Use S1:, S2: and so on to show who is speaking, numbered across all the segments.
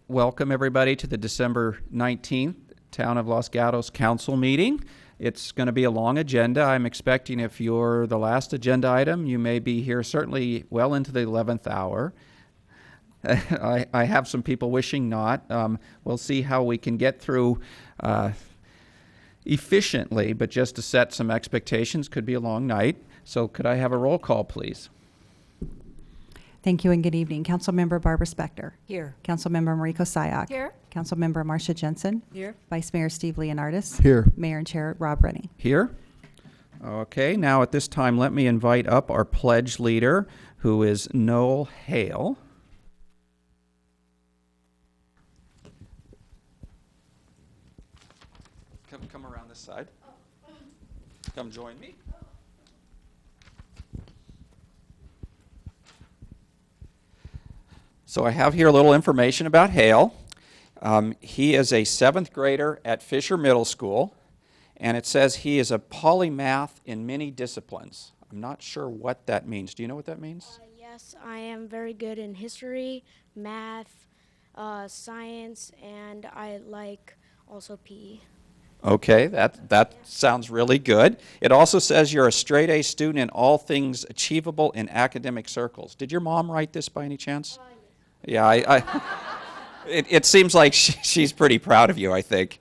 S1: welcome everybody to the December 19th Town of Los Gatos Council meeting. It's going to be a long agenda. I'm expecting if you're the last agenda item, you may be here certainly well into the 11th hour. I have some people wishing not. We'll see how we can get through efficiently, but just to set some expectations, could be a long night. So could I have a roll call, please?
S2: Thank you and good evening. Councilmember Barbara Spector.
S3: Here.
S2: Councilmember Mariko Sayak.
S3: Here.
S2: Councilmember Marcia Jensen.
S3: Here.
S2: Vice Mayor Steve Leonardis.
S4: Here.
S2: Mayor and Chair Rob Rennie.
S1: Here. Okay, now at this time, let me invite up our pledge leader, who is Noel Hale. Come around this side. Come join me. So I have here a little information about Hale. He is a 7th grader at Fisher Middle School, and it says he is a polymath in many disciplines. I'm not sure what that means. Do you know what that means?
S5: Yes, I am very good in history, math, science, and I like also PE.
S1: Okay, that sounds really good. It also says you're a straight A student in all things achievable in academic circles. Did your mom write this by any chance? Yeah, it seems like she's pretty proud of you, I think.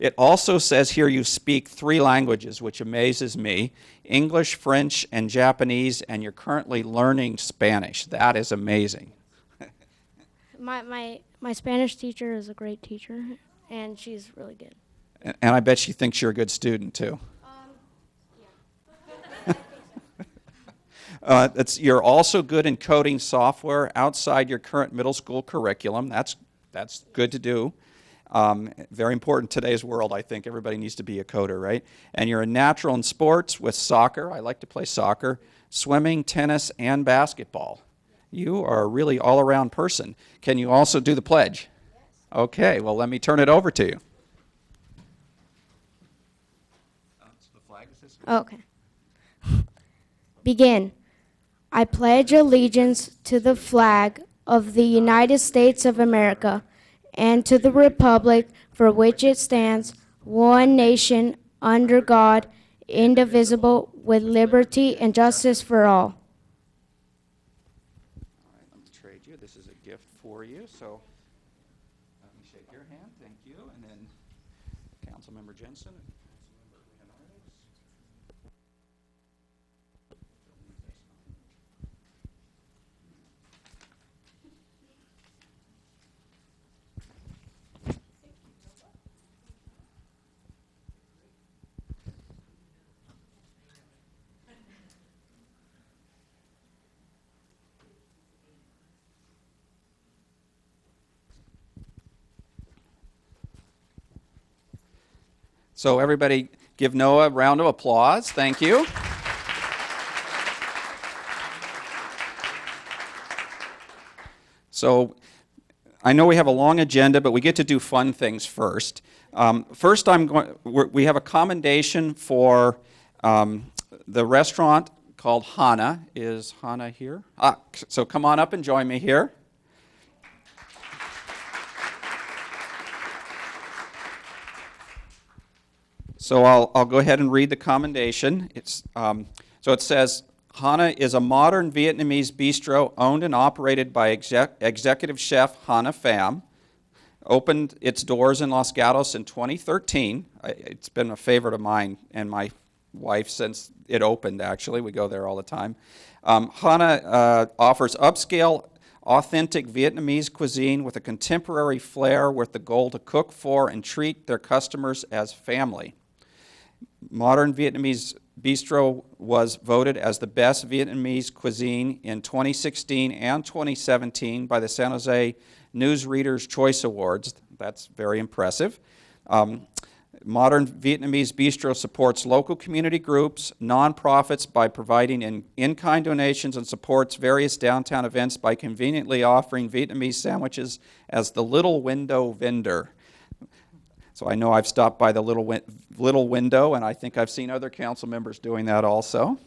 S1: It also says here you speak 3 languages, which amazes me: English, French, and Japanese, and you're currently learning Spanish. That is amazing.
S5: My Spanish teacher is a great teacher, and she's really good.
S1: And I bet she thinks you're a good student, too. You're also good in coding software outside your current middle school curriculum. That's good to do. Very important in today's world, I think. Everybody needs to be a coder, right? And you're a natural in sports with soccer. I like to play soccer, swimming, tennis, and basketball. You are a really all-around person. Can you also do the pledge? Yes. Okay, well, let me turn it over to you.
S5: Okay. Begin. I pledge allegiance to the flag of the United States of America and to the republic for which it stands, one nation, under God, indivisible, with liberty and justice for all.
S1: All right, let me trade you. This is a gift for you. So let me shake your hand. Thank you. And then Councilmember Jensen. So everybody give Noah a round of applause. Thank you. So I know we have a long agenda, but we get to do fun things first. First, we have a commendation for the restaurant called Hana. Is Hana here? So come on up and join me here. So I'll go ahead and read the commendation. So it says, Hana is a modern Vietnamese bistro owned and operated by executive chef Hana Pham. Opened its doors in Los Gatos in 2013. It's been a favorite of mine and my wife since it opened, actually. We go there all the time. Hana offers upscale, authentic Vietnamese cuisine with a contemporary flair with the goal to cook for and treat their customers as family. Modern Vietnamese Bistro was voted as the best Vietnamese cuisine in 2016 and 2017 by the San Jose Newsreaders' Choice Awards. That's very impressive. Modern Vietnamese Bistro supports local community groups, nonprofits by providing in-kind donations, and supports various downtown events by conveniently offering Vietnamese sandwiches as the little window vendor. So I know I've stopped by the little window, and I think I've seen other council members doing that also.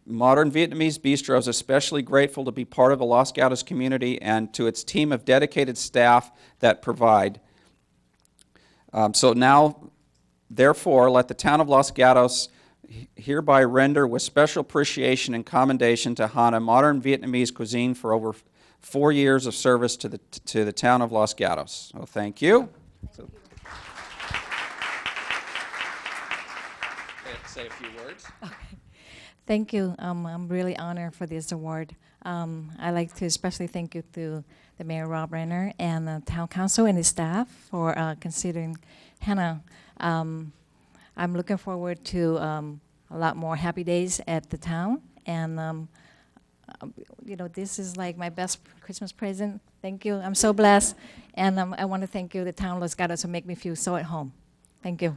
S1: Modern Vietnamese Bistro is especially grateful to be part of the Los Gatos community and to its team of dedicated staff that provide. So now, therefore, let the town of Los Gatos hereby render with special appreciation and commendation to Hana Modern Vietnamese Cuisine for over 4 years of service to the town of Los Gatos. So thank you. Say a few words.
S3: Thank you. I'm really honored for this award. I'd like to especially thank you to the Mayor Rob Renner and the Town Council and his staff for considering Hannah. I'm looking forward to a lot more happy days at the town. And, this is like my best Christmas present. Thank you. I'm so blessed. And I want to thank you, the town of Los Gatos, to make me feel so at home. Thank you.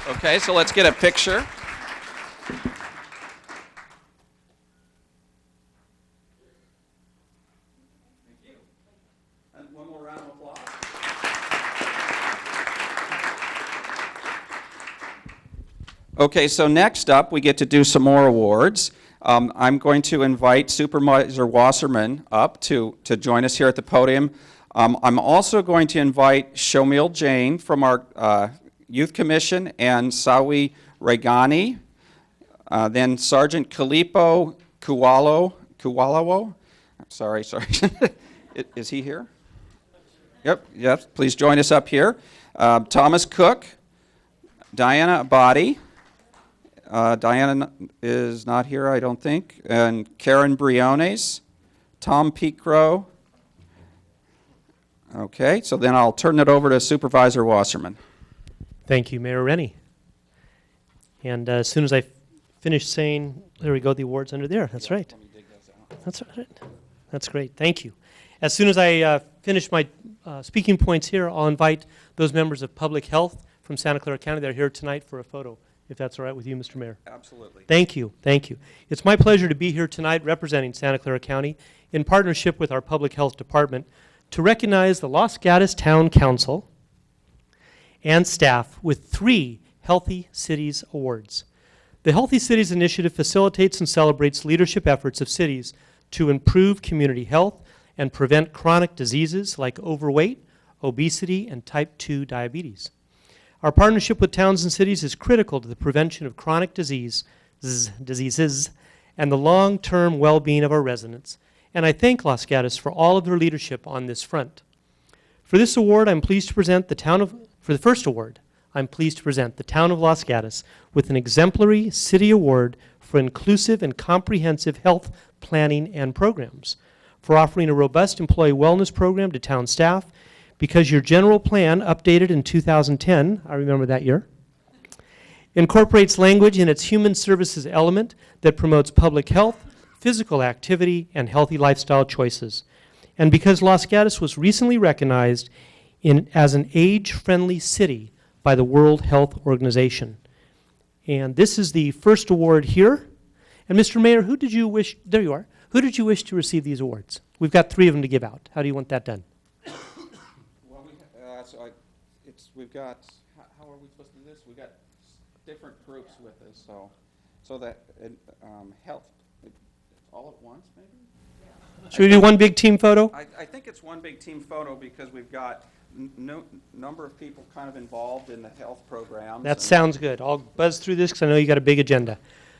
S1: Okay, so let's get a picture. Thank you. And one more round of applause. Okay, so next up, we get to do some more awards. I'm going to invite Supervisor Wasserman up to join us here at the podium. I'm also going to invite Shomil Jain from our Youth Commission and Sawi Regani, then Sergeant Kalipo Kuwalawo. Sorry. Is he here? Yep, please join us up here. Thomas Cook, Diana Abadi. Diana is not here, I don't think. And Karen Briones, Tom Picro. Okay, so then I'll turn it over to Supervisor Wasserman.
S4: Thank you, Mayor Rennie. And as soon as I finish saying, there we go, the awards under there. That's right. That's right. That's great. Thank you. As soon as I finish my speaking points here, I'll invite those members of Public Health from Santa Clara County that are here tonight for a photo, if that's all right with you, Mr. Mayor.
S1: Absolutely.
S4: Thank you. Thank you. It's my pleasure to be here tonight representing Santa Clara County in partnership with our Public Health Department to recognize the Los Gatos Town Council and staff with 3 Healthy Cities Awards. The Healthy Cities Initiative facilitates and celebrates leadership efforts of cities to improve community health and prevent chronic diseases like overweight, obesity, and type 2 diabetes. Our partnership with towns and cities is critical to the prevention of chronic diseases and the long-term well-being of our residents, and I thank Los Gatos for all of their leadership on this front. For this award, I'm pleased to present for the first award, I'm pleased to present the town of Los Gatos with an exemplary city award for inclusive and comprehensive health planning and programs, for offering a robust employee wellness program to town staff, because your general plan, updated in 2010, I remember that year, incorporates language in its human services element that promotes public health, physical activity, and healthy lifestyle choices. And because Los Gatos was recently recognized as an age-friendly city by the World Health Organization. And this is the first award here. And Mr. Mayor, who did you wish, there you are, who did you wish to receive these awards? We've got 3 of them to give out. How do you want that done?
S1: Well, we've got, how are we supposed to do this? We've got different groups with this, so that health, all at once, maybe?
S4: Should we do one big team photo?
S1: I think it's one big team photo because we've got number of people kind of involved in the health programs.
S4: That sounds good. I'll buzz through this because I know you got a big agenda.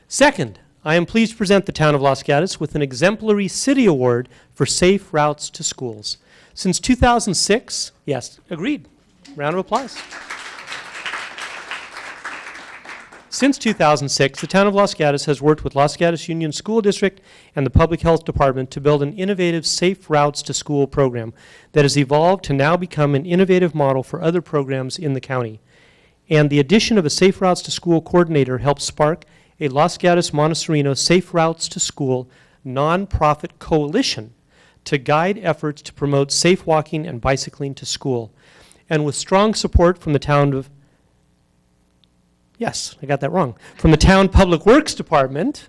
S4: Second, I am pleased to present the town of Los Gatos with an exemplary city award for safe routes to schools. Since 2006, yes, agreed. Round of applause. Since 2006, the town of Los Gatos has worked with Los Gatos Union School District and the Public Health Department to build an innovative Safe Routes to School program that has evolved to now become an innovative model for other programs in the county. And the addition of a Safe Routes to School coordinator helped spark a Los Gatos Montessorino Safe Routes to School nonprofit coalition to guide efforts to promote safe walking and bicycling to school. And with strong support from the town of Yes, I got that wrong. From the Town Public Works Department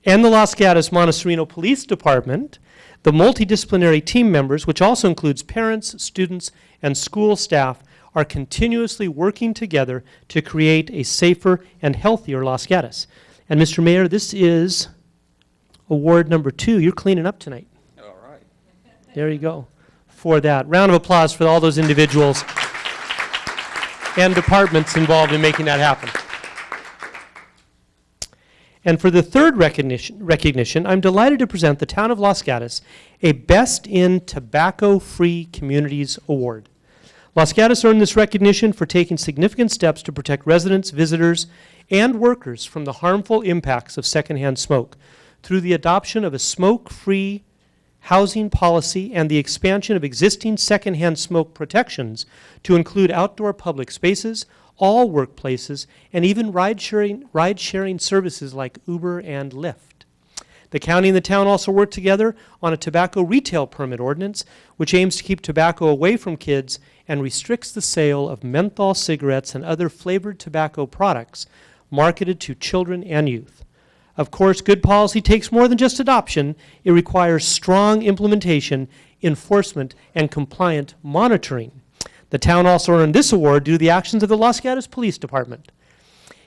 S4: and the Los Gatos Montessorino Police Department, the multidisciplinary team members, which also includes parents, students, and school staff, are continuously working together to create a safer and healthier Los Gatos. And Mr. Mayor, this is award number 2. You're cleaning up tonight.
S1: All right.
S4: There you go. For that. Round of applause for all those individuals and departments involved in making that happen. And for the third recognition, I'm delighted to present the Town of Los Gatos a Best in Tobacco-Free Communities Award. Los Gatos earned this recognition for taking significant steps to protect residents, visitors, and workers from the harmful impacts of secondhand smoke through the adoption of a smoke-free housing policy and the expansion of existing secondhand smoke protections to include outdoor public spaces, all workplaces, and even ride-sharing services like Uber and Lyft. The county and the town also work together on a tobacco retail permit ordinance, which aims to keep tobacco away from kids and restricts the sale of menthol cigarettes and other flavored tobacco products marketed to children and youth. Of course, good policy takes more than just adoption. It requires strong implementation, enforcement, and compliant monitoring. The town also earned this award due to the actions of the Los Gatos Police Department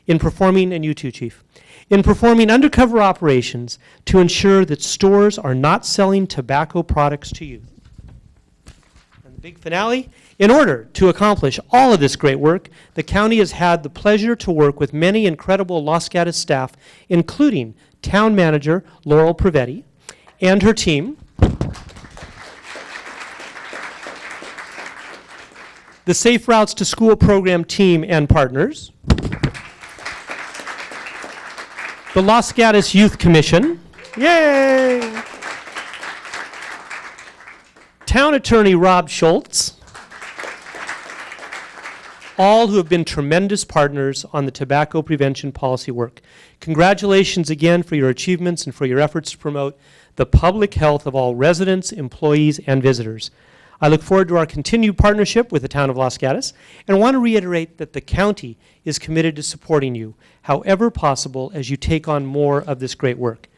S4: in performing, and you too, Chief, in performing undercover operations to ensure that stores are not selling tobacco products to youth. And the big finale, in order to accomplish all of this great work, the county has had the pleasure to work with many incredible Los Gatos staff, including Town Manager Laurel Prevetti and her team, the Safe Routes to School program team and partners, the Los Gatos Youth Commission, yay! Town Attorney Rob Schultz, all who have been tremendous partners on the tobacco prevention policy work. Congratulations again for your achievements and for your efforts to promote the public health of all residents, employees, and visitors. I look forward to our continued partnership with the town of Los Gatos, and want to reiterate that the county is committed to supporting you, however possible, as you take on more of this great work.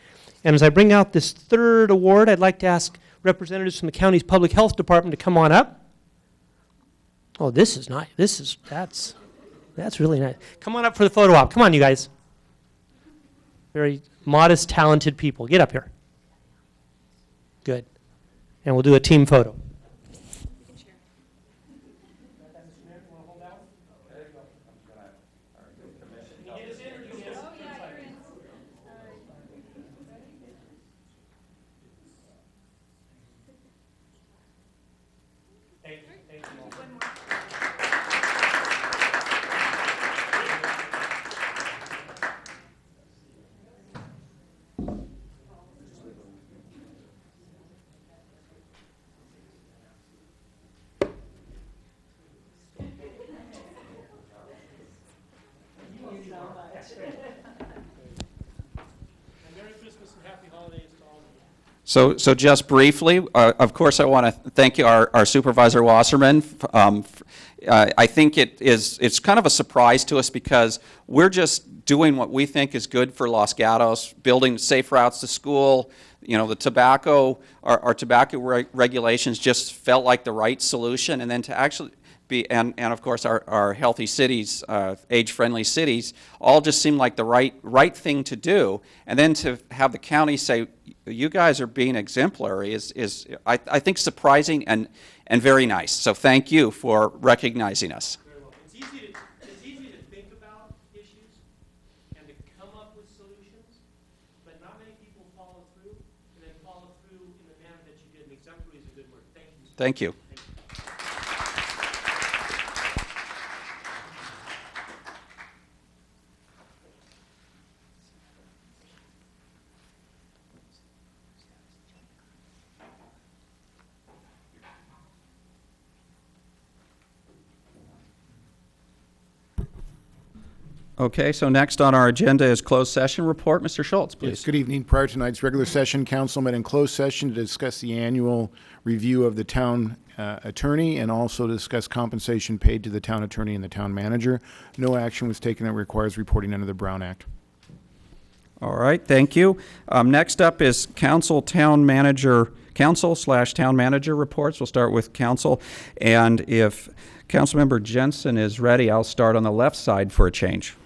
S4: And as I bring out this third award, I'd like to ask representatives from the county's Public Health Department to come on up. Oh, this is nice. That's really nice. Come on up for the photo op. Come on, you guys. Very modest, talented people. Get up here. Good. And we'll do a team photo.
S1: So just briefly, of course, I want to thank you, our Supervisor Wasserman. I think it's kind of a surprise to us because we're just doing what we think is good for Los Gatos, building safe routes to school. You know, the tobacco, our tobacco regulations just felt like the right solution, and then to actually be, and of course our healthy cities, age-friendly cities, all just seemed like the right thing to do. And then to have the county say, you guys are being exemplary is I think surprising and very nice. So thank you for recognizing us.
S4: Very well. It's easy to think about issues and to come up with solutions, but not many people follow through, and then follow through in the manner that you did. And exemplary is a good word. Thank you.
S1: Thank you. Okay, so next on our agenda is closed session report. Mr. Schultz, please.
S6: Yes, good evening. Prior to tonight's regular session, council met in closed session to discuss the annual review of the town attorney and also to discuss compensation paid to the town attorney and the town manager. No action was taken that requires reporting under the Brown Act.
S1: All right, thank you. Next up is council/town manager reports. We'll start with council, and if Councilmember Jensen is ready, I'll start on the left side for a change.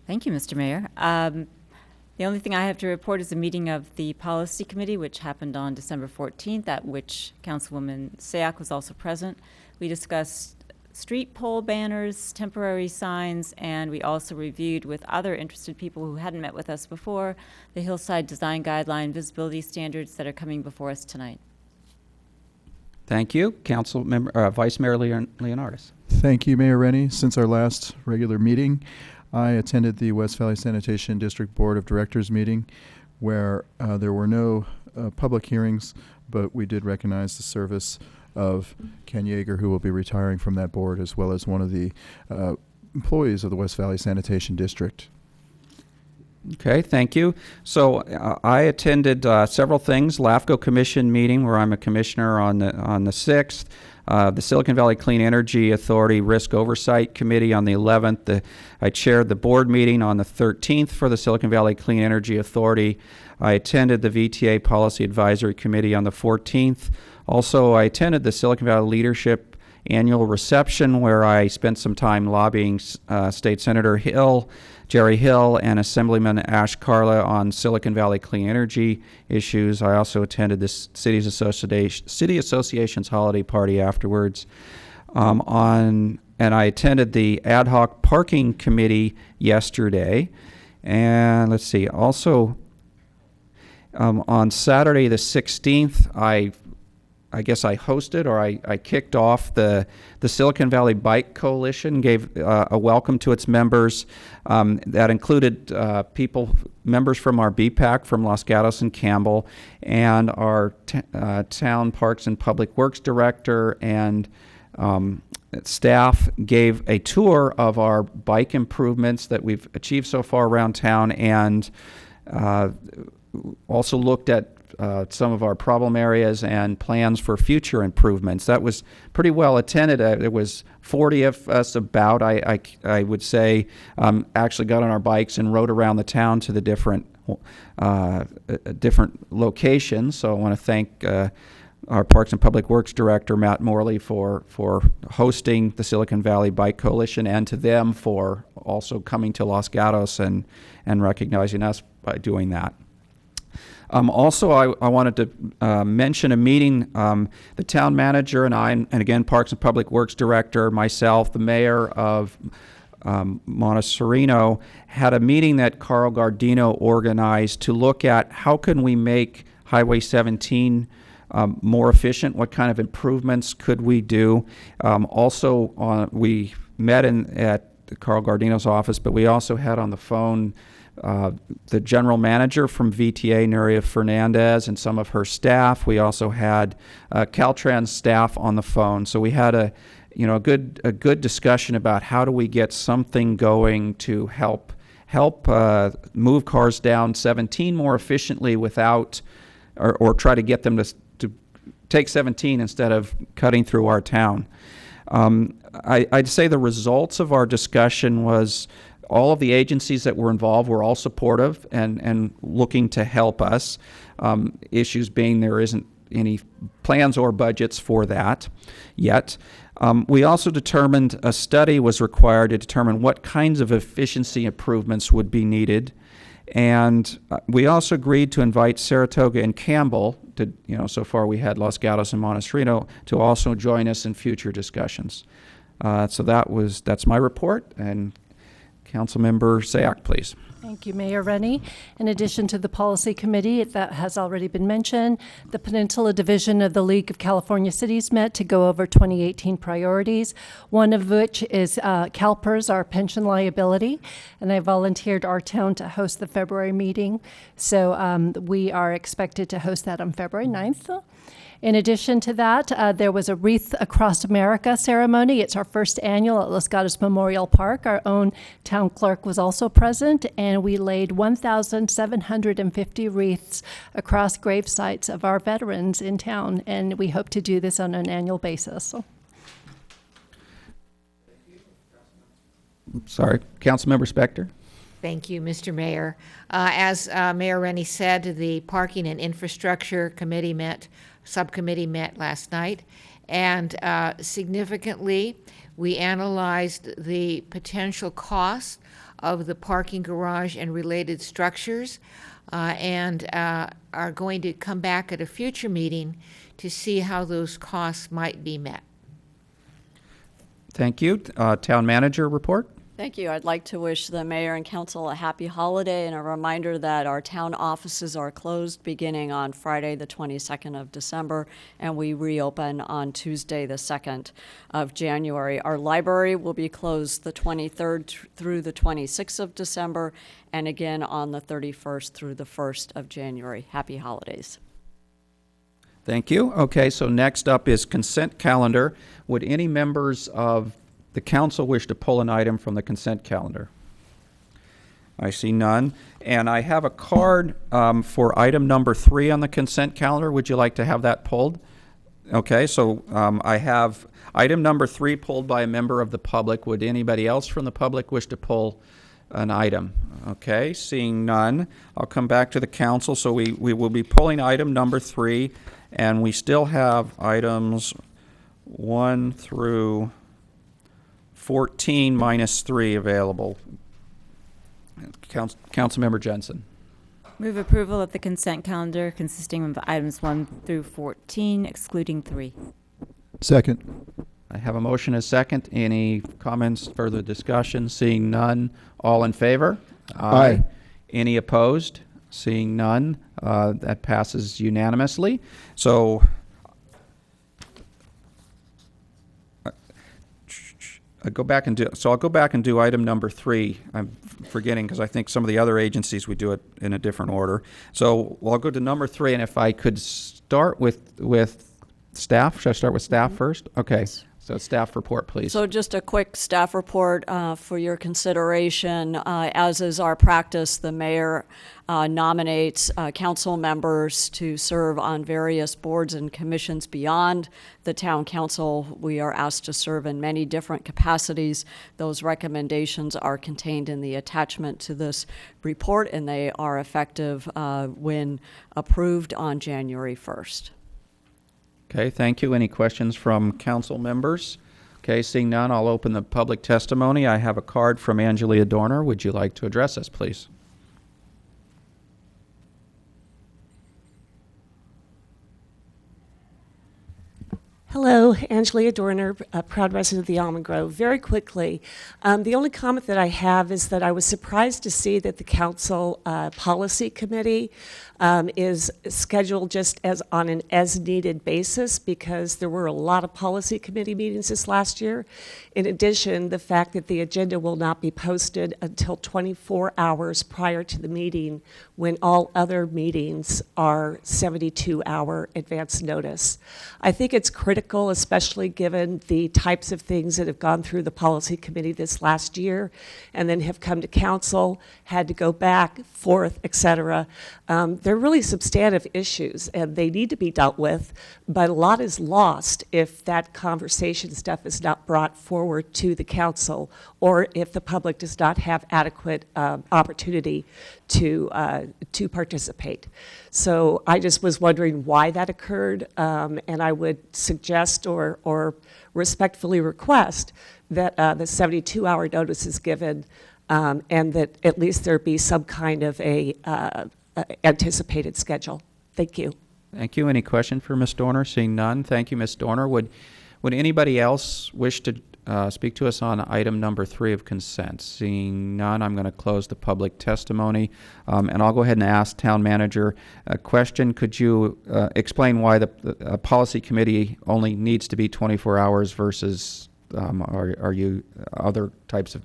S7: Thank you, Mr. Mayor. The only thing I have to report is the meeting of the Policy Committee, which happened on December 14th, at which Councilwoman Sayak was also present. We discussed street pole banners, temporary signs, and we also reviewed with other interested people who hadn't met with us before the Hillside Design Guideline visibility standards that are coming before us tonight.
S1: Thank you. Vice Mayor Leonardis.
S8: Thank you, Mayor Rennie. Since our last regular meeting, I attended the West Valley Sanitation District Board of Directors meeting where there were no public hearings, but we did recognize the service of Ken Yeager, who will be retiring from that board, as well as one of the employees of the West Valley Sanitation District.
S1: Okay, thank you. So I attended several things. LAFCO Commission meeting, where I'm a commissioner on the 6th. The Silicon Valley Clean Energy Authority Risk Oversight Committee on the 11th. I chaired the board meeting on the 13th for the Silicon Valley Clean Energy Authority. I attended the VTA Policy Advisory Committee on the 14th. Also, I attended the Silicon Valley Leadership Annual Reception, where I spent some time lobbying State Senator Jerry Hill, and Assemblyman Ash Carla on Silicon Valley clean energy issues. I also attended the City Association's holiday party afterwards. And I attended the Ad Hoc Parking Committee yesterday. And let's see, also on Saturday the 16th, I guess I hosted, or I kicked off the Silicon Valley Bike Coalition, gave a welcome to its members. That included members from our BPAC from Los Gatos and Campbell, and our town Parks and Public Works Director and staff gave a tour of our bike improvements that we've achieved so far around town, and also looked at some of our problem areas and plans for future improvements. That was pretty well attended. There was 40 of us about, I would say, actually got on our bikes and rode around the town to the different locations. So I want to thank our Parks and Public Works Director, Matt Morley, for hosting the Silicon Valley Bike Coalition, and to them for also coming to Los Gatos and recognizing us by doing that. Also, I wanted to mention a meeting. The town manager and I, and again, Parks and Public Works Director, myself, the mayor of Montecito, had a meeting that Carl Gardino organized to look at how can we make Highway 17 more efficient. What kind of improvements could we do? We met at Carl Gardino's office, but we also had on the phone the general manager from VTA, Nuria Fernandez, and some of her staff. We also had Caltrans staff on the phone. So we had a good discussion about how do we get something going to help move cars down 17 more efficiently without, or try to get them to take 17 instead of cutting through our town. I'd say the results of our discussion was all of the agencies that were involved were all supportive and looking to help us. Issues being there isn't any plans or budgets for that yet. We also determined a study was required to determine what kinds of efficiency improvements would be needed. And we also agreed to invite Saratoga and Campbell to, so far we had Los Gatos and Montecito, to also join us in future discussions. So that's my report, and Councilmember Sayak, please.
S9: Thank you, Mayor Rennie. In addition to the Policy Committee, that has already been mentioned, the Peninsula Division of the League of California Cities met to go over 2018 priorities, one of which is CalPERS, our pension liability, and I volunteered our town to host the February meeting, so we are expected to host that on February 9th. In addition to that, there was a Wreath Across America ceremony. It's our first annual at Los Gatos Memorial Park. Our own town clerk was also present, and we laid 1,750 wreaths across grave sites of our veterans in town, and we hope to do this on an annual basis.
S1: Sorry, Councilmember Spector.
S10: Thank you, Mr. Mayor. As Mayor Rennie said, the Parking and Infrastructure Subcommittee met last night, And significantly, we analyzed the potential cost of the parking garage and related structures, and are going to come back at a future meeting to see how those costs might be met.
S1: Thank you. Town manager report?
S11: Thank you. I'd like to wish the mayor and council a happy holiday and a reminder that our town offices are closed beginning on Friday, the 22nd of December, and we reopen on Tuesday, the 2nd of January. Our library will be closed the 23rd through the 26th of December, and again on the 31st through the 1st of January. Happy holidays.
S1: Thank you. Okay, so next up is consent calendar. Would any members of the council wish to pull an item from the consent calendar? I see none. And I have a card for item number 3 on the consent calendar. Would you like to have that pulled? Okay, so I have item number 3 pulled by a member of the public. Would anybody else from the public wish to pull an item? Okay, seeing none, I'll come back to the council. So we will be pulling item number 3, and we still have items 1 through 14 minus 3 available. Councilmember Jensen.
S7: Move approval of the consent calendar consisting of items 1 through 14, excluding 3.
S8: Second.
S1: I have a motion and a second. Any comments, further discussion? Seeing none, all in favor?
S8: Aye.
S1: Any opposed? Seeing none, that passes unanimously. So I'll go back and do item number 3. I'm forgetting because I think some of the other agencies we do it in a different order. So I'll go to number 3, and if I could start with staff. Should I start with staff first? Okay. So staff report, please.
S11: So just a quick staff report for your consideration. As is our practice, the mayor nominates council members to serve on various boards and commissions beyond the town council. We are asked to serve in many different capacities. Those recommendations are contained in the attachment to this report, and they are effective when approved on January 1st.
S1: Okay, thank you. Any questions from council members? Okay, seeing none, I'll open the public testimony. I have a card from Angelia Dorner. Would you like to address us, please?
S12: Hello, Angelia Dorner, a proud resident of the Almond Grove. Very quickly, the only comment that I have is that I was surprised to see that the Council Policy Committee is scheduled just as on an as-needed basis, because there were a lot of Policy Committee meetings this last year. In addition, the fact that the agenda will not be posted until 24 hours prior to the meeting, when all other meetings are 72-hour advance notice. I think it's critical, especially given the types of things that have gone through the Policy Committee this last year and then have come to Council, had to go back, forth, et cetera. They're really substantive issues, and they need to be dealt with, but a lot is lost if that conversation stuff is not brought forward to the Council, or if the public does not have adequate opportunity to participate. So I just was wondering why that occurred, and I would suggest or respectfully request that the 72-hour notice is given, and that at least there be some kind of a anticipated schedule. Thank you.
S1: Thank you. Any question for Ms. Dorner? Seeing none, thank you, Ms. Dorner. Would anybody else wish to speak to us on item number 3 of consent? Seeing none, I'm going to close the public testimony, and I'll go ahead and ask Town Manager a question. Could you explain why the Policy Committee only needs to be 24 hours versus are you other types of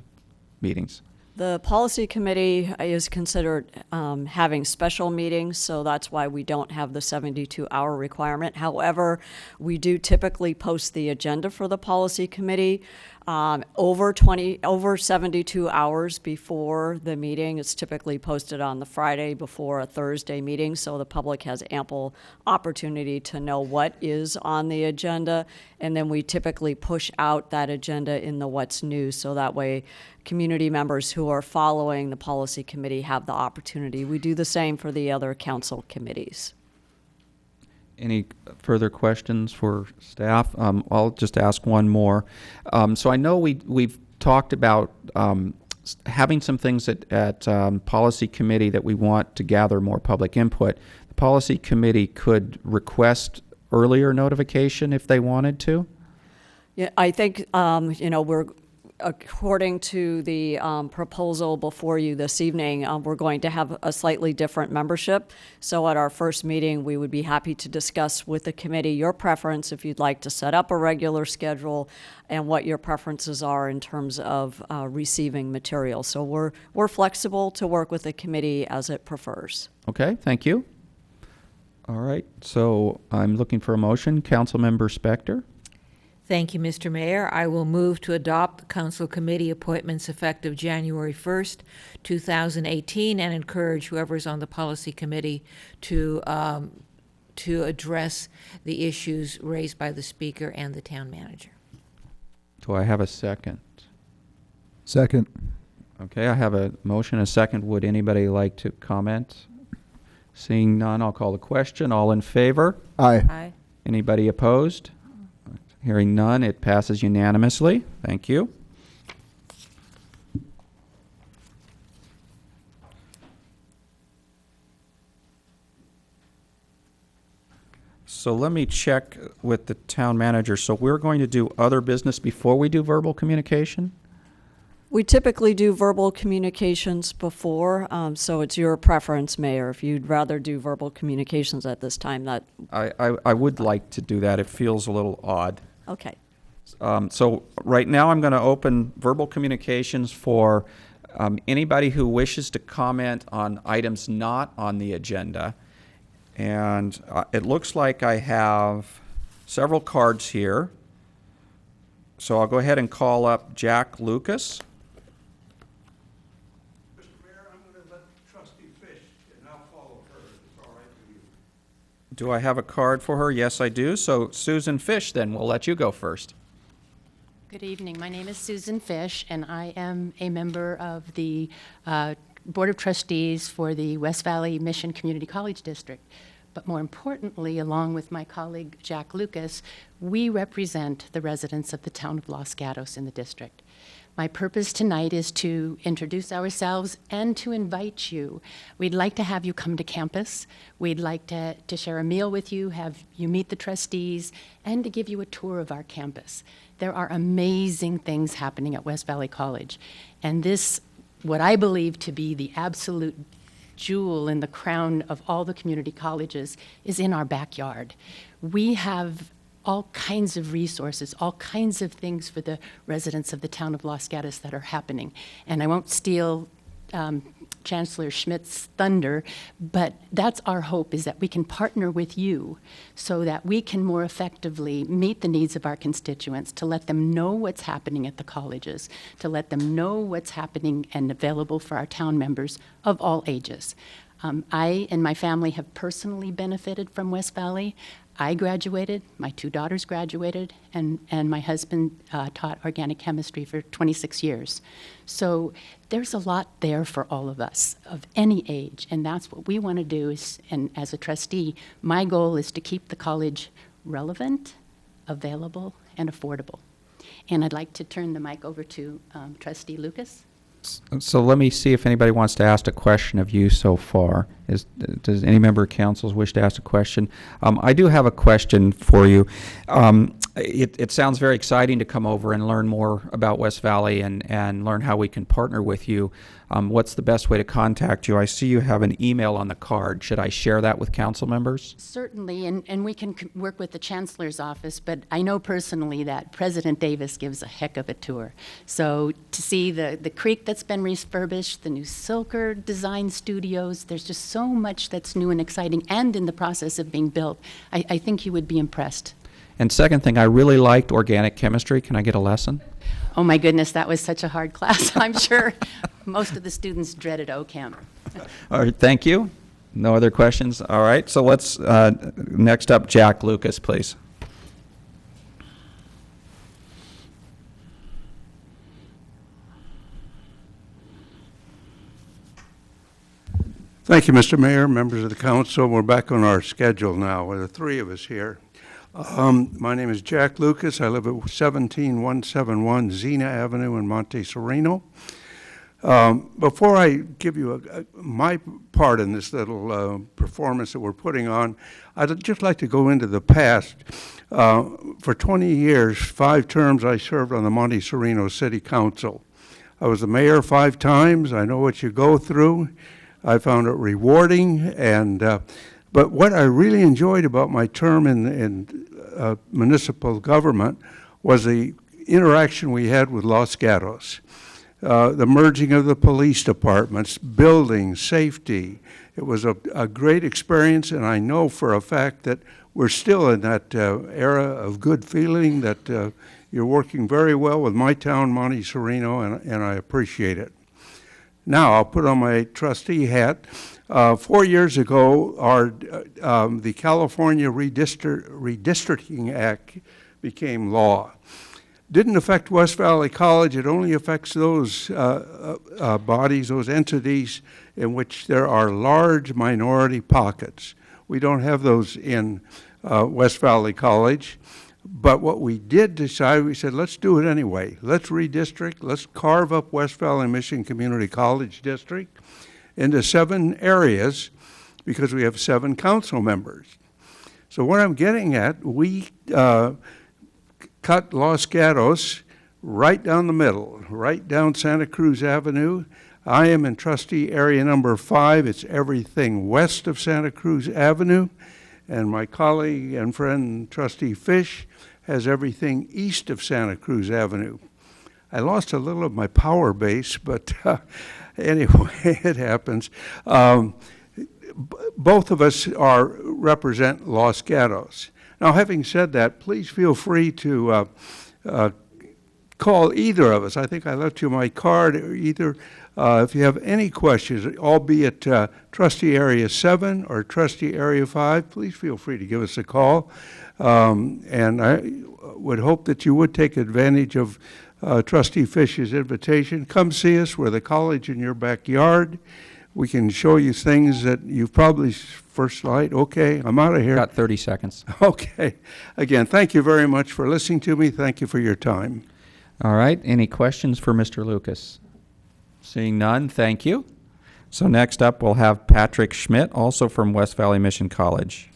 S1: meetings?
S11: The policy committee is considered having special meetings, so that's why we don't have the 72-hour requirement. However, we do typically post the agenda for the policy committee over 72 hours before the meeting. It's typically posted on the Friday before a Thursday meeting, so the public has ample opportunity to know what is on the agenda, and then we typically push out that agenda in the What's New, so that way community members who are following the policy committee have the opportunity. We do the same for the other council committees.
S1: Any further questions for staff? I'll just ask one more. So I know we've talked about having some things at policy committee that we want to gather more public input. The policy committee could request earlier notification if they wanted to.
S11: Yeah, I think, we're, according to the proposal before you this evening, we're going to have a slightly different membership. So at our first meeting, we would be happy to discuss with the committee your preference if you'd like to set up a regular schedule and what your preferences are in terms of receiving material. So we're flexible to work with the committee as it prefers.
S1: Okay, thank you. All right, so I'm looking for a motion. Councilmember Spector.
S10: Thank you, Mr. Mayor. I will move to adopt the council committee appointments effective January 1st, 2018, and encourage whoever's on the policy committee to address the issues raised by the speaker and the town manager.
S1: Do I have a second?
S8: Second.
S1: Okay, I have a motion, a second. Would anybody like to comment? Seeing none, I'll call the question. All in favor?
S8: Aye.
S10: Aye.
S1: Anybody opposed? Hearing none, it passes unanimously. Thank you. So let me check with the town manager. So we're going to do other business before we do verbal communication?
S11: We typically do verbal communications before, so it's your preference, Mayor. If you'd rather do verbal communications at this time, that,
S1: I would like to do that. It feels a little odd.
S11: okay.
S1: So right now I'm going to open verbal communications for anybody who wishes to comment on items not on the agenda. And it looks like I have several cards here. So I'll go ahead and call up Jack Lucas.
S13: Mr. Mayor, I'm going to let Trustee Fish, and I'll follow her, if it's all right with you.
S1: Do I have a card for her? Yes, I do. So Susan Fish, then we'll let you go first.
S14: Good evening. My name is Susan Fish, and I am a member of the Board of Trustees for the West Valley Mission Community College District. But more importantly, along with my colleague Jack Lucas, we represent the residents of the town of Los Gatos in the district. My purpose tonight is to introduce ourselves and to invite you. We'd like to have you come to campus. We'd like to share a meal with you, have you meet the trustees, and to give you a tour of our campus. There are amazing things happening at West Valley College. And this, what I believe to be the absolute jewel in the crown of all the community colleges, is in our backyard. We have all kinds of resources, all kinds of things for the residents of the town of Los Gatos that are happening. And I won't steal Chancellor Schmidt's thunder, but that's our hope, is that we can partner with you so that we can more effectively meet the needs of our constituents, to let them know what's happening at the colleges, to let them know what's happening and available for our town members of all ages. I and my family have personally benefited from West Valley. I graduated, my two daughters graduated, and my husband taught organic chemistry for 26 years. So there's a lot there for all of us of any age, and that's what we want to do. And as a trustee, my goal is to keep the college relevant, available, and affordable. And I'd like to turn the mic over to Trustee Lucas.
S1: So let me see if anybody wants to ask a question of you so far. Does any member of council wish to ask a question? I do have a question for you. It sounds very exciting to come over and learn more about West Valley and learn how we can partner with you. What's the best way to contact you? I see you have an email on the card. Should I share that with council members?
S14: Certainly, and we can work with the Chancellor's office, but I know personally that President Davis gives a heck of a tour. So to see the creek that's been refurbished, the new Silker design studios, there's just so much that's new and exciting and in the process of being built. I think you would be impressed.
S1: And second thing, I really liked organic chemistry. Can I get a lesson?
S14: Oh my goodness, that was such a hard class. I'm sure most of the students dreaded OChem.
S1: All right, thank you. No other questions? All right, so let's, next up, Jack Lucas, please.
S13: Thank you, Mr. Mayor, members of the council. We're back on our schedule now. There are three of us here. My name is Jack Lucas. I live at 17171 Xena Avenue in Monte Sereno. Before I give you my part in this little performance that we're putting on, I'd just like to go into the past. For 20 years, 5 terms, I served on the Monte Sereno City Council. I was the mayor 5 times. I know what you go through. I found it rewarding, but what I really enjoyed about my term in municipal government was the interaction we had with Los Gatos. The merging of the police departments, building, safety. It was a great experience, and I know for a fact that we're still in that era of good feeling, that you're working very well with my town, Monte Sereno, and I appreciate it. Now, I'll put on my trustee hat. 4 years ago, the California Redistricting Act became law. Didn't affect West Valley College. It only affects those bodies, those entities in which there are large minority pockets. We don't have those in West Valley College. But what we did decide, we said, let's do it anyway. Let's redistrict. Let's carve up West Valley Mission Community College District into 7 areas because we have 7 council members. So what I'm getting at, we cut Los Gatos right down the middle, right down Santa Cruz Avenue. I am in trustee area number 5. It's everything west of Santa Cruz Avenue. And my colleague and friend, Trustee Fish, has everything east of Santa Cruz Avenue. I lost a little of my power base, but anyway, it happens. Both of us represent Los Gatos. Now, having said that, please feel free to call either of us. I think I left you my card, either if you have any questions, albeit Trustee Area 7 or Trustee Area 5, please feel free to give us a call. And I would hope that you would take advantage of Trustee Fish's invitation. Come see us. We're the college in your backyard. We can show you things that you've probably first light. Okay, I'm out of here.
S1: Got 30 seconds.
S13: Okay. Again, thank you very much for listening to me. Thank you for your time.
S1: All right. Any questions for Mr. Lucas? Seeing none, thank you. So next up, we'll have Patrick Schmidt, also from West Valley Mission College.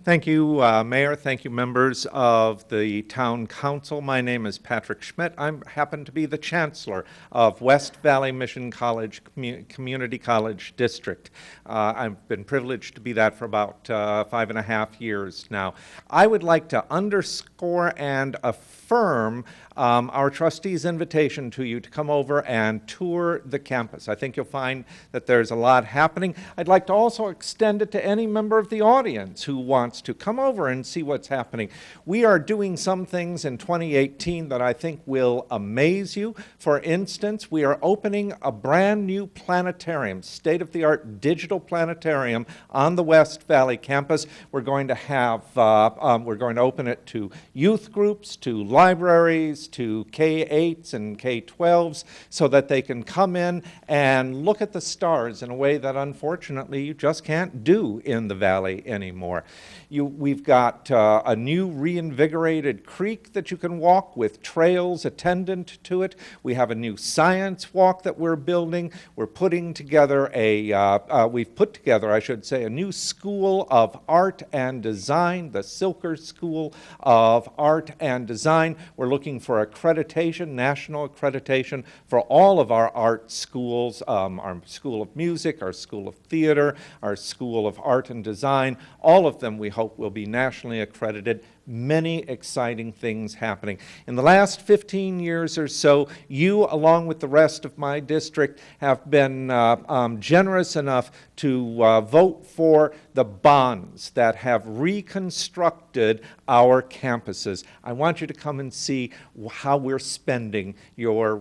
S15: Thank you, Mayor. Thank you, members of the Town Council. My name is Patrick Schmidt. I happen to be the Chancellor of West Valley Mission College Community College District. I've been privileged to be that for about 5.5 years now. I would like to underscore and affirm our trustees' invitation to you to come over and tour the campus. I think you'll find that there's a lot happening. I'd like to also extend it to any member of the audience who wants to come over and see what's happening. We are doing some things in 2018 that I think will amaze you. For instance, we are opening a brand new planetarium, state-of-the-art digital planetarium on the West Valley campus. We're going to have, we're going to open it to youth groups, to libraries, to K-8s and K-12s, so that they can come in and look at the stars in a way that unfortunately you just can't do in the valley anymore. We've got a new reinvigorated creek that you can walk with trails attendant to it. We have a new science walk that we're building. We're putting together we've put together, I should say, a new school of art and design, the Silker School of Art and Design. We're looking for accreditation, national accreditation for all of our art schools, our School of Music, our School of Theater, our School of Art and Design. All of them, we hope, will be nationally accredited. Many exciting things happening. In the last 15 years or so, you, along with the rest of my district, have been generous enough to vote for the bonds that have reconstructed our campuses. I want you to come and see how we're spending your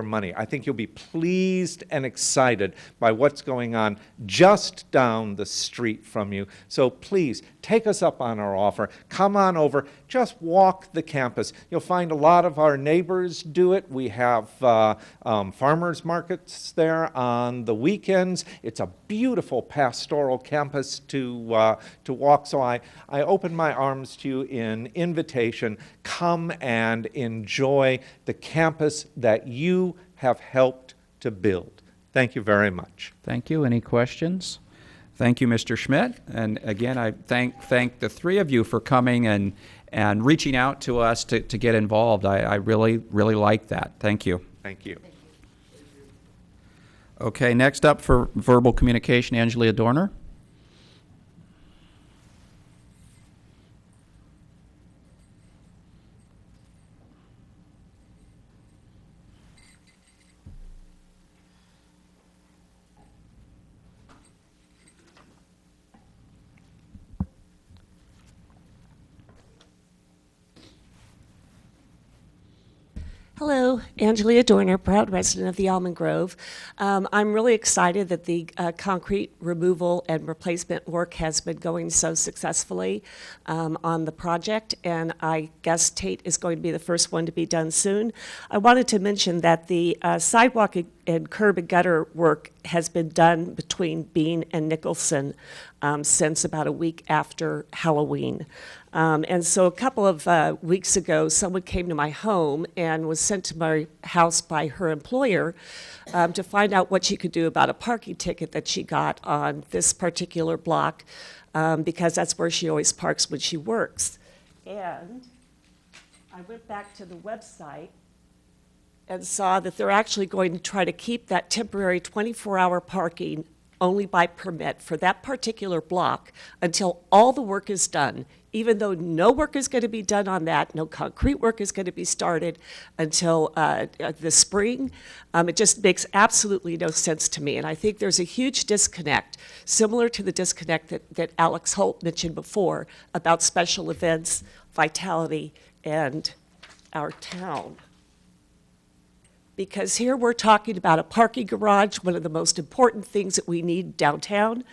S15: money. I think you'll be pleased and excited by what's going on just down the street from you. So please, take us up on our offer. come on over, just walk the campus. You'll find a lot of our neighbors do it. We have farmers markets there on the weekends. It's a beautiful pastoral campus to walk. So I open my arms to you in invitation. Come and enjoy the campus that you have helped to build. Thank you very much.
S1: Thank you. Any questions? Thank you, Mr. Schmidt. And again, I thank the three of you for coming and reaching out to us to get involved. I really like that. Thank you.
S15: Thank you.
S1: Okay, next up for verbal communication, Angelia Dorner.
S12: Hello, Angelia Dorner, proud resident of the Almond Grove. I'm really excited that the concrete removal and replacement work has been going so successfully on the project, and I guess Tate is going to be the first one to be done soon. I wanted to mention that the sidewalk and curb and gutter work has been done between Bean and Nicholson since about a week after Halloween. And so a couple of weeks ago, someone came to my home and was sent to my house by her employer to find out what she could do about a parking ticket that she got on this particular block, because that's where she always parks when she works. And I went back to the website and saw that they're actually going to try to keep that temporary 24-hour parking only by permit for that particular block until all the work is done, even though no work is going to be done on that, no concrete work is going to be started until the spring. It just makes absolutely no sense to me. And I think there's a huge disconnect, similar to the disconnect that Alex Holt mentioned before about special events, vitality, and our town. Because here we're talking about a parking garage, one of the most important things that we need downtown,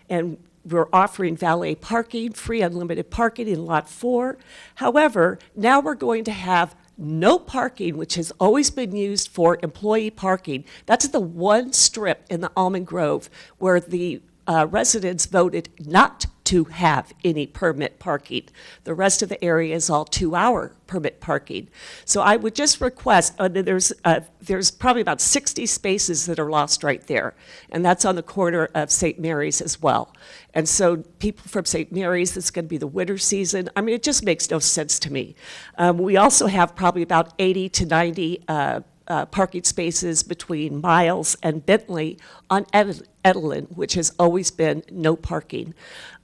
S12: and we're offering valet parking, free unlimited parking in Lot 4. However, now we're going to have no parking, which has always been used for employee parking. That's the one strip in the Almond Grove where the residents voted not to have any permit parking. The rest of the area is all 2-hour permit parking. So I would just request, there's probably about 60 spaces that are lost right there, and that's on the corner of St. Mary's as well. And so people from St. Mary's, it's going to be the winter season. I mean, it just makes no sense to me. We also have probably about 80 to 90 parking spaces between Miles and Bentley on Edelin, which has always been no parking.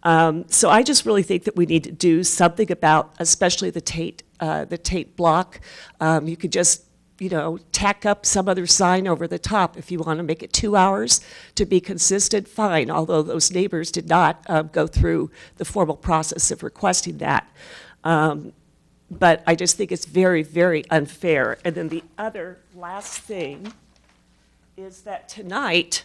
S12: So I just really think that we need to do something about, especially the Tate block. You could just, tack up some other sign over the top if you want to make it 2 hours to be consistent, fine, although those neighbors did not go through the formal process of requesting that. But I just think it's very, very unfair. And then the other last thing is that tonight,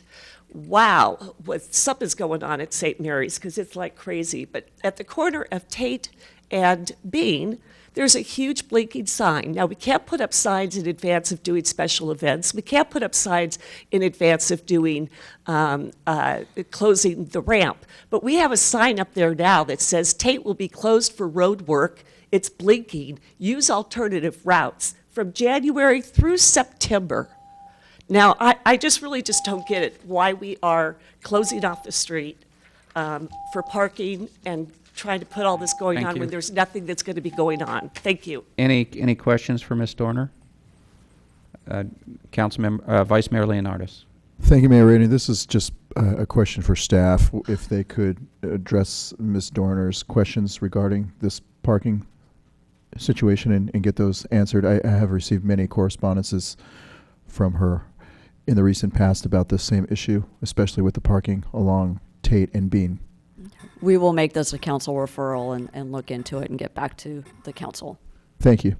S12: wow, something's going on at St. Mary's because it's like crazy. But at the corner of Tate and Bean, there's a huge blinking sign. Now, we can't put up signs in advance of doing special events. We can't put up signs in advance of doing closing the ramp. But we have a sign up there now that says Tate will be closed for road work. It's blinking. Use alternative routes from January through September. Now, I just really just don't get it, why we are closing off the street for parking and trying to put all this going
S1: Thank
S12: on
S1: you.
S12: when there's nothing that's going to be going on. Thank you.
S1: Any questions for Ms. Dorner? Vice Mayor Leonardis.
S8: Thank you, Mayor Rainey. This is just a question for staff, if they could address Ms. Dorner's questions regarding this parking situation and get those answered. I have received many correspondences from her in the recent past about this same issue, especially with the parking along Tate and Bean.
S11: We will make this a council referral and look into it and get back to the council.
S8: Thank you.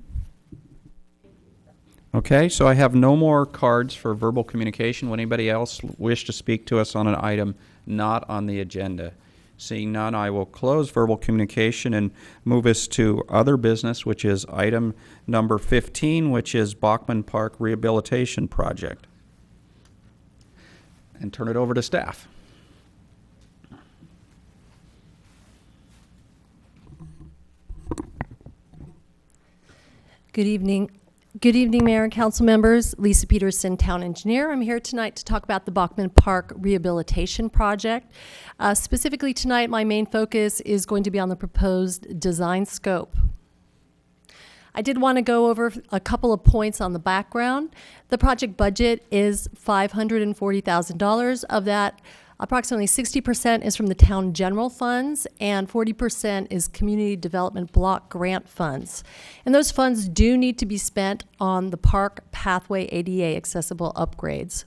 S1: Okay, so I have no more cards for verbal communication. Would anybody else wish to speak to us on an item not on the agenda? Seeing none, I will close verbal communication and move us to other business, which is item number 15, which is Bachman Park Rehabilitation Project. And turn it over to staff.
S9: Good evening. Good evening, Mayor and Council members. Lisa Peterson, Town Engineer. I'm here tonight to talk about the Bachman Park Rehabilitation Project. Specifically tonight, my main focus is going to be on the proposed design scope. I did want to go over a couple of points on the background. The project budget is $540,000. Of that, approximately 60% is from the town general funds and 40% is community development block grant funds. And those funds do need to be spent on the park pathway ADA accessible upgrades.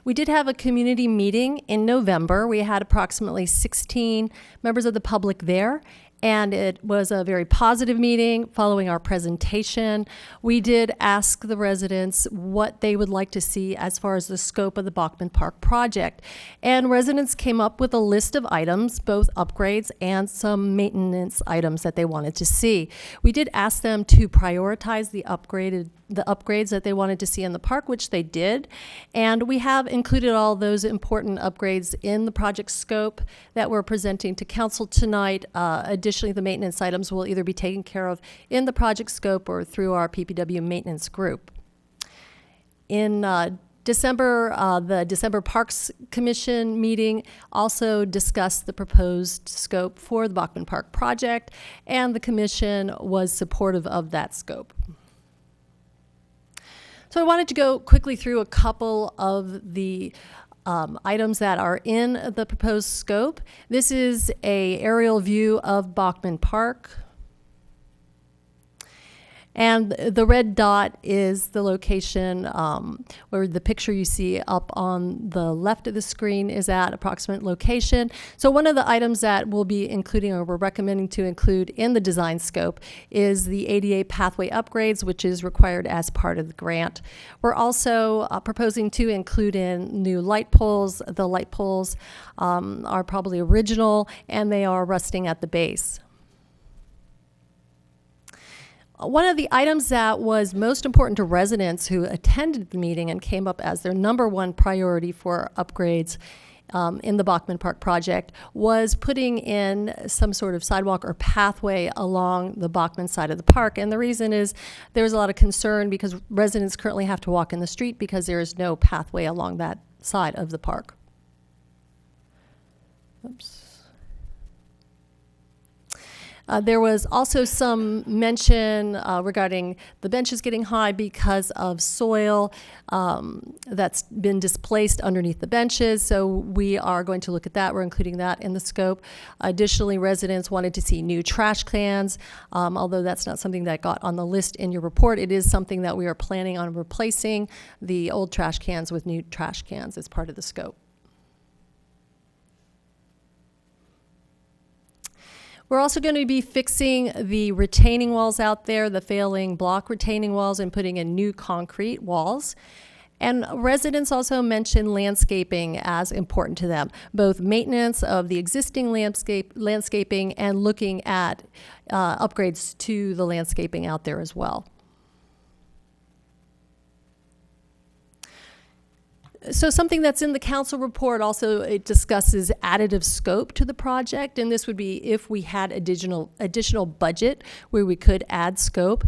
S9: We did have a community meeting in November. We had approximately 16 members of the public there, and it was a very positive meeting. Following our presentation, we did ask the residents what they would like to see as far as the scope of the Bachman Park project. And residents came up with a list of items, both upgrades and some maintenance items that they wanted to see. We did ask them to prioritize the upgrades that they wanted to see in the park, which they did. And we have included all those important upgrades in the project scope that we're presenting to council tonight. Additionally, the maintenance items will either be taken care of in the project scope or through our PPW maintenance group. In December, the December Parks Commission meeting also discussed the proposed scope for the Bachman Park project, and the commission was supportive of that scope. So I wanted to go quickly through a couple of the items that are in the proposed scope. This is an aerial view of Bachman Park. And the red dot is the location where the picture you see up on the left of the screen is at approximate location. So one of the items that we'll be including, or we're recommending to include in the design scope, is the ADA pathway upgrades, which is required as part of the grant. We're also proposing to include in new light poles. The light poles are probably original and they are rusting at the base. One of the items that was most important to residents who attended the meeting and came up as their #1 priority for upgrades in the Bachman Park project was putting in some sort of sidewalk or pathway along the Bachman side of the park. And the reason is there's a lot of concern because residents currently have to walk in the street because there is no pathway along that side of the park. Oops. There was also some mention regarding the benches getting high because of soil that's been displaced underneath the benches. So we are going to look at that. We're including that in the scope. Additionally, residents wanted to see new trash cans. Although that's not something that got on the list in your report, it is something that we are planning on replacing the old trash cans with new trash cans as part of the scope. We're also going to be fixing the retaining walls out there, the failing block retaining walls, and putting in new concrete walls. And residents also mentioned landscaping as important to them, both maintenance of the existing landscaping and looking at upgrades to the landscaping out there as well. So something that's in the council report also, it discusses additive scope to the project, and this would be if we had additional budget where we could add scope.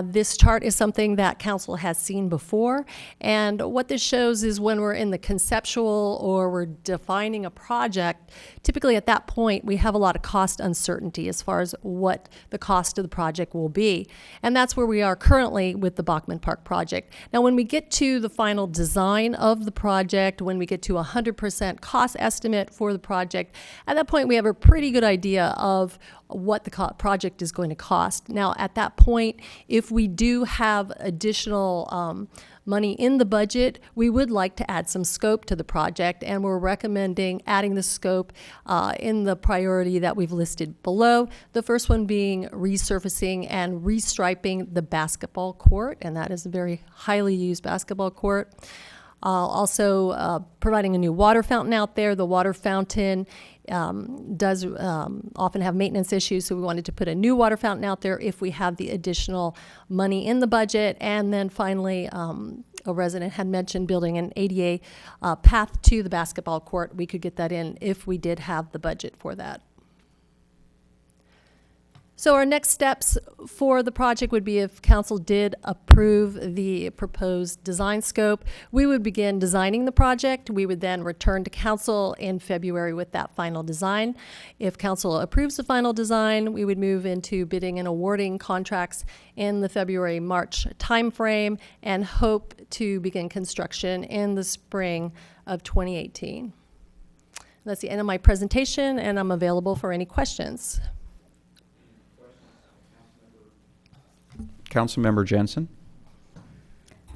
S9: This chart is something that council has seen before, and what this shows is when we're in the conceptual or we're defining a project, typically at that point we have a lot of cost uncertainty as far as what the cost of the project will be. And that's where we are currently with the Bachman Park project. Now when we get to the final design of the project, when we get to 100% cost estimate for the project, at that point we have a pretty good idea of what the project is going to cost. Now at that point, if we do have additional money in the budget, we would like to add some scope to the project, and we're recommending adding the scope in the priority that we've listed below. The first one being resurfacing and restriping the basketball court, and that is a very highly used basketball court. Also providing a new water fountain out there. The water fountain does often have maintenance issues, so we wanted to put a new water fountain out there if we have the additional money in the budget. And then finally, a resident had mentioned building an ADA path to the basketball court. We could get that in if we did have the budget for that. So our next steps for the project would be if council did approve the proposed design scope, we would begin designing the project. We would then return to council in February with that final design. If council approves the final design, we would move into bidding and awarding contracts in the February-March timeframe and hope to begin construction in the spring of 2018. That's the end of my presentation, and I'm available for any questions.
S1: Councilmember Jensen.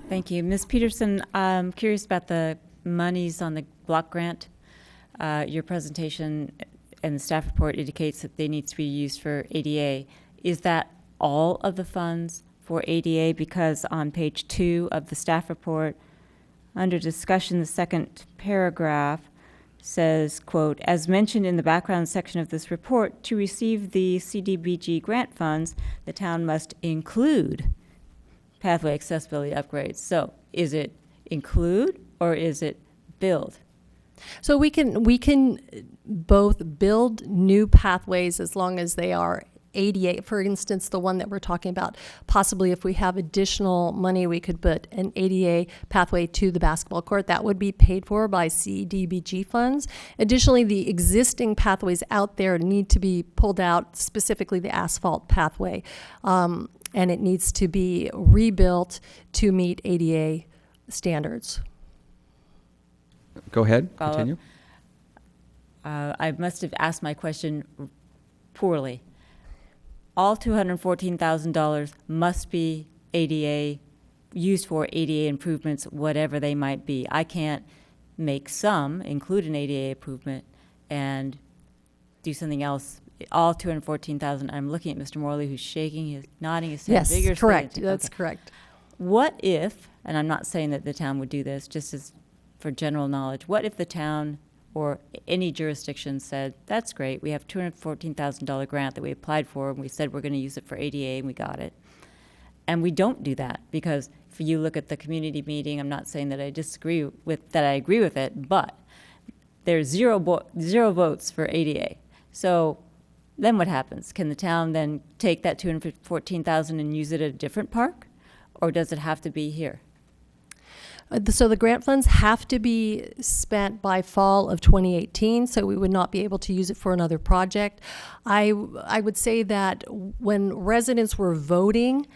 S7: Thank you. Ms. Peterson, I'm curious about the monies on the block grant. Your presentation and the staff report indicates that they need to be used for ADA. Is that all of the funds for ADA? Because on page 2 of the staff report, under discussion, the second paragraph says, quote, as mentioned in the background section of this report, to receive the CDBG grant funds, the town must include pathway accessibility upgrades. So is it include or is it build?
S9: So we can both build new pathways as long as they are ADA. For instance, the one that we're talking about, possibly if we have additional money, we could put an ADA pathway to the basketball court. That would be paid for by CDBG funds. Additionally, the existing pathways out there need to be pulled out, specifically the asphalt pathway, and it needs to be rebuilt to meet ADA standards.
S1: Go ahead,
S7: Follow
S1: continue.
S7: I must have asked my question poorly. All $214,000 must be ADA, used for ADA improvements, whatever they might be. I can't make some, include an ADA improvement, and do something else. All $214,000. I'm looking at Mr. Morley, who's nodding his head vigorously.
S9: Yes, correct. That's correct.
S7: What if, and I'm not saying that the town would do this, just as for general knowledge, what if the town or any jurisdiction said, that's great, we have $214,000 grant that we applied for, and we said we're going to use it for ADA, and we got it. And we don't do that, because if you look at the community meeting, I'm not saying that I agree with it, but there's zero votes for ADA. So then what happens? Can the town then take that $214,000 and use it at a different park? Or does it have to be here?
S9: So the grant funds have to be spent by fall of 2018, so we would not be able to use it for another project. I would say that when residents were voting,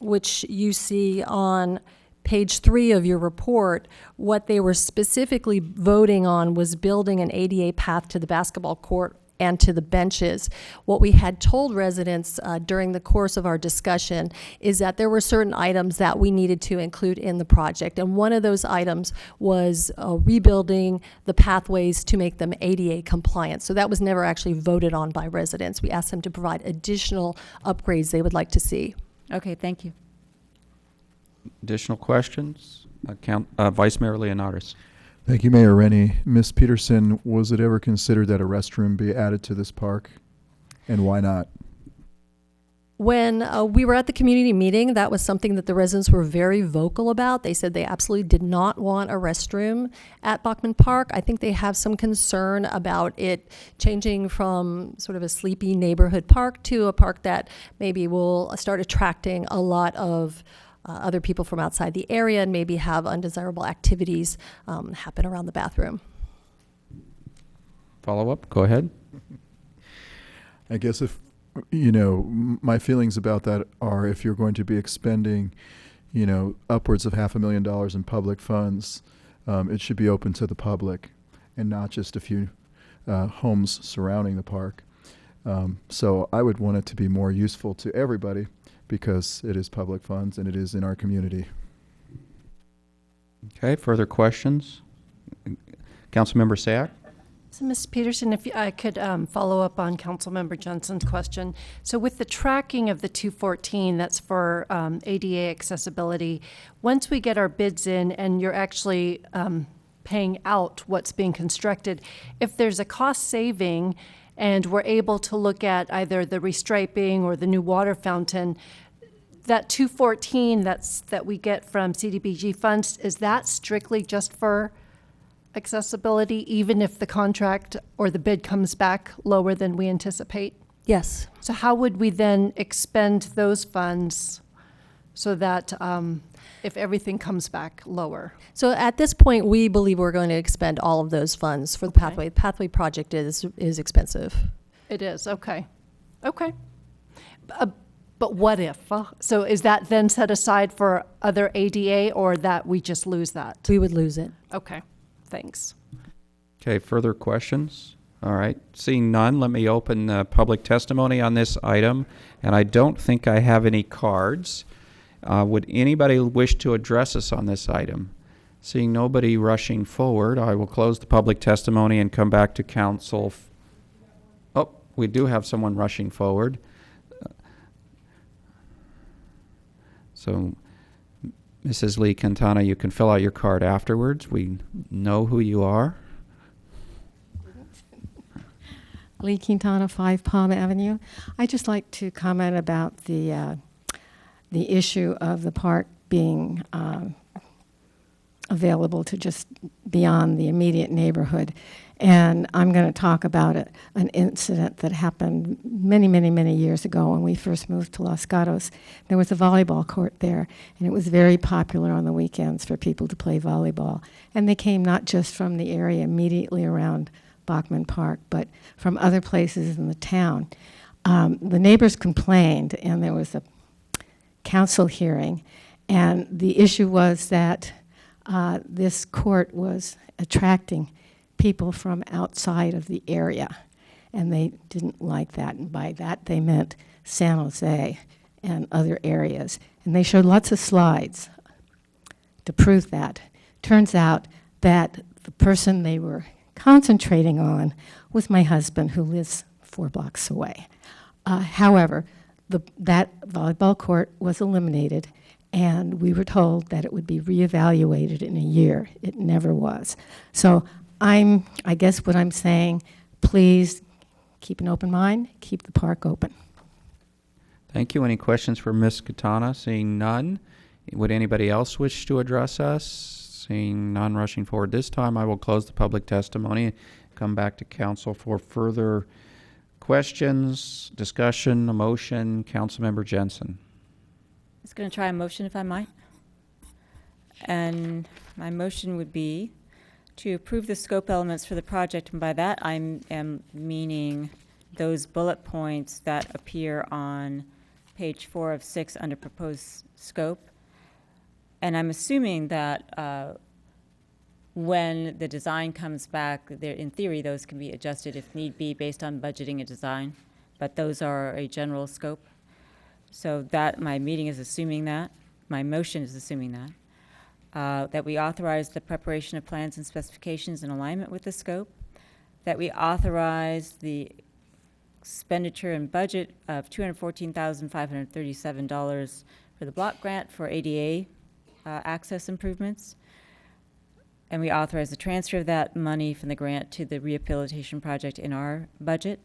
S9: which you see on page 3 of your report, what they were specifically voting on was building an ADA path to the basketball court and to the benches. What we had told residents during the course of our discussion is that there were certain items that we needed to include in the project, and one of those items was rebuilding the pathways to make them ADA compliant. So that was never actually voted on by residents. We asked them to provide additional upgrades they would like to see.
S7: Okay, thank you.
S1: Additional questions? Vice Mayor Leonardis.
S8: Thank you, Mayor Rennie. Ms. Peterson, was it ever considered that a restroom be added to this park? And why not?
S9: When we were at the community meeting, that was something that the residents were very vocal about. They said they absolutely did not want a restroom at Bachman Park. I think they have some concern about it changing from sort of a sleepy neighborhood park to a park that maybe will start attracting a lot of other people from outside the area and maybe have undesirable activities happen around the bathroom.
S1: Follow up, go ahead.
S8: I guess if, my feelings about that are if you're going to be expending, upwards of $500,000 in public funds, it should be open to the public and not just a few homes surrounding the park. So I would want it to be more useful to everybody, because it is public funds and it is in our community.
S1: Okay, further questions? Councilmember Sack?
S9: So, Ms. Peterson, if I could follow up on Councilmember Johnson's question. So with the tracking of the 214, that's for ADA accessibility, once we get our bids in and you're actually paying out what's being constructed. If there's a cost saving and we're able to look at either the restriping or the new water fountain, that 214 that we get from CDBG funds, is that strictly just for accessibility, even if the contract or the bid comes back lower than we anticipate?
S11: Yes.
S9: So how would we then expend those funds so that if everything comes back lower?
S16: So at this point, we believe we're going to expend all of those funds for the pathway. The pathway project is expensive.
S9: It is, okay. Okay. But what if? So is that then set aside for other ADA, or that we just lose that?
S16: We would lose it.
S9: Okay, thanks.
S1: Okay, further questions? All right, seeing none, let me open public testimony on this item. And I don't think I have any cards. Would anybody wish to address us on this item? Seeing nobody rushing forward, I will close the public testimony and come back to council. Oh, we do have someone rushing forward. So, Mrs. Lee Quintana, you can fill out your card afterwards. We know who you are.
S17: Lee Quintana, 5 Palm Avenue. I'd just like to comment about the issue of the park being available to just beyond the immediate neighborhood. And I'm going to talk about an incident that happened many, many, many years ago when we first moved to Los Gatos. There was a volleyball court there, and it was very popular on the weekends for people to play volleyball. And they came not just from the area immediately around Bachman Park, but from other places in the town. The neighbors complained, and there was a council hearing, and the issue was that this court was attracting people from outside of the area, and they didn't like that, and by that they meant San Jose and other areas. And they showed lots of slides to prove that. Turns out that the person they were concentrating on was my husband, who lives 4 blocks away. However, that volleyball court was eliminated, and we were told that it would be reevaluated in a year. It never was. So I guess what I'm saying, please keep an open mind, keep the park open.
S1: Thank you. Any questions for Ms. Katana? Seeing none. Would anybody else wish to address us? Seeing none rushing forward this time, I will close the public testimony and come back to council for further questions, discussion, a motion. Councilmember Jensen.
S7: I'm just going to try a motion, if I might. And my motion would be to approve the scope elements for the project, and by that I am meaning those bullet points that appear on page 4 of 6 under proposed scope. And I'm assuming that when the design comes back, in theory, those can be adjusted if need be based on budgeting and design, but those are a general scope. So that my meeting is assuming that, my motion is assuming that. That we authorize the preparation of plans and specifications in alignment with the scope, that we authorize the expenditure and budget of $214,537 for the block grant for ADA access improvements, and we authorize the transfer of that money from the grant to the rehabilitation project in our budget,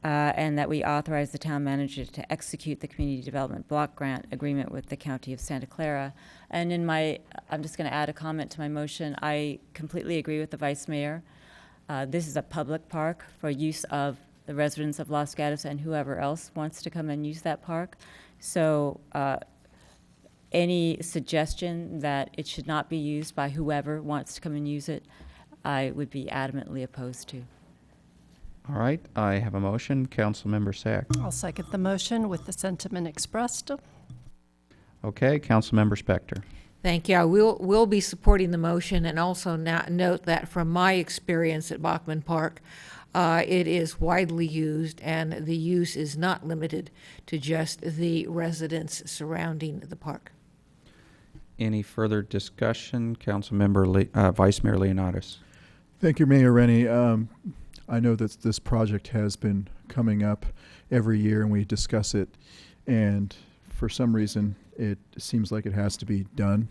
S7: and that we authorize the town manager to execute the community development block grant agreement with the County of Santa Clara. And I'm just going to add a comment to my motion. I completely agree with the Vice Mayor. This is a public park for use of the residents of Los Gatos and whoever else wants to come and use that park. So any suggestion that it should not be used by whoever wants to come and use it, I would be adamantly opposed to.
S1: All right, I have a motion. Councilmember Sack.
S9: I'll second the motion with the sentiment expressed.
S1: Okay, Councilmember Spector.
S10: Thank you. I will be supporting the motion, and also note that from my experience at Bachman Park, it is widely used, and the use is not limited to just the residents surrounding the park.
S1: Any further discussion? Councilmember Vice Mayor Leonatus.
S8: Thank you, Mayor Rennie. I know that this project has been coming up every year, and we discuss it, and for some reason it seems like it has to be done.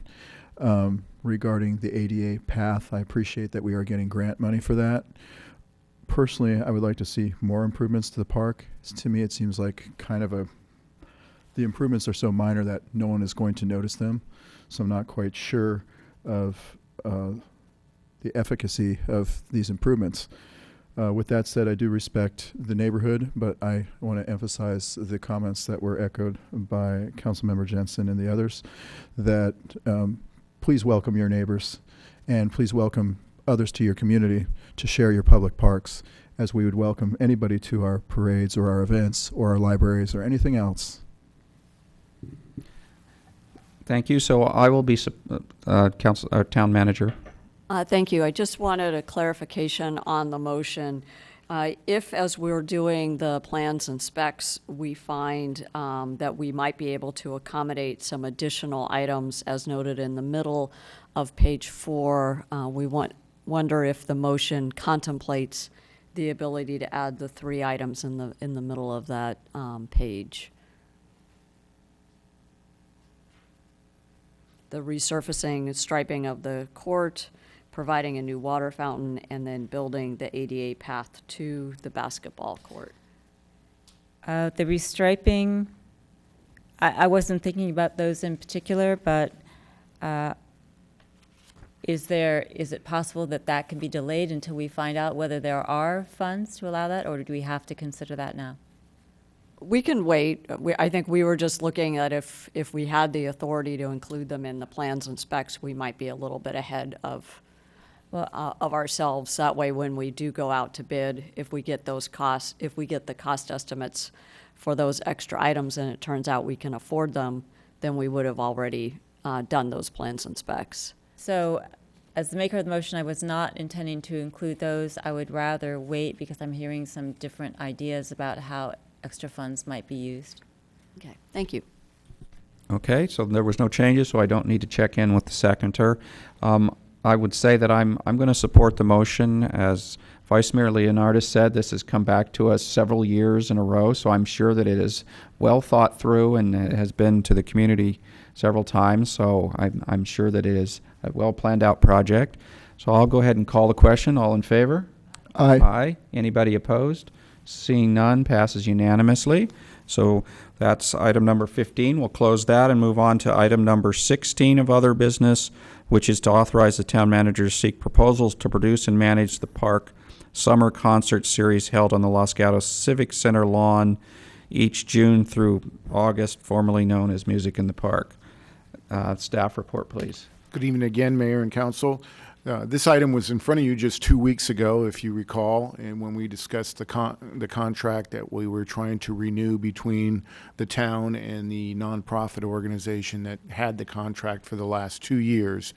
S8: regarding the ADA path. I appreciate that we are getting grant money for that. Personally, I would like to see more improvements to the park. To me, it seems like the improvements are so minor that no one is going to notice them. So I'm not quite sure of the efficacy of these improvements. With that said, I do respect the neighborhood, but I want to emphasize the comments that were echoed by Councilmember Jensen and the others, that please welcome your neighbors and please welcome others to your community to share your public parks, as we would welcome anybody to our parades or our events or our libraries or anything else.
S1: Thank you. So I will be town manager.
S11: Thank you. I just wanted a clarification on the motion. If, as we're doing the plans and specs, we find that we might be able to accommodate some additional items, as noted in the middle of page 4, we wonder if the motion contemplates the ability to add the 3 items in the middle of that page. The resurfacing and striping of the court, providing a new water fountain, and then building the ADA path to the basketball court.
S7: The restriping, I wasn't thinking about those in particular, but is it possible that can be delayed until we find out whether there are funds to allow that, or do we have to consider that now?
S11: We can wait. I think we were just looking at if we had the authority to include them in the plans and specs, we might be a little bit ahead of ourselves. That way, when we do go out to bid, if we get the cost estimates for those extra items and it turns out we can afford them, then we would have already done those plans and specs.
S7: So, as the maker of the motion, I was not intending to include those. I would rather wait because I'm hearing some different ideas about how extra funds might be used.
S11: Okay, thank you.
S1: Okay, so there was no changes, so I don't need to check in with the seconder. I would say that I'm going to support the motion. As Vice Mayor Leonardis said, this has come back to us several years in a row, so I'm sure that it is well thought through and it has been to the community several times, so I'm sure that it is a well planned out project. So I'll go ahead and call the question. All in favor?
S8: Aye.
S1: Aye. Anybody opposed? Seeing none, passes unanimously. So that's item number 15. We'll close that and move on to item number 16 of other business, which is to authorize the town manager to seek proposals to produce and manage the park summer concert series held on the Los Gatos Civic Center lawn each June through August, formerly known as Music in the Park. Staff report, please.
S6: Good evening again, Mayor and Council. This item was in front of you just 2 weeks ago, if you recall, and when we discussed the contract that we were trying to renew between the town and the nonprofit organization that had the contract for the last 2 years.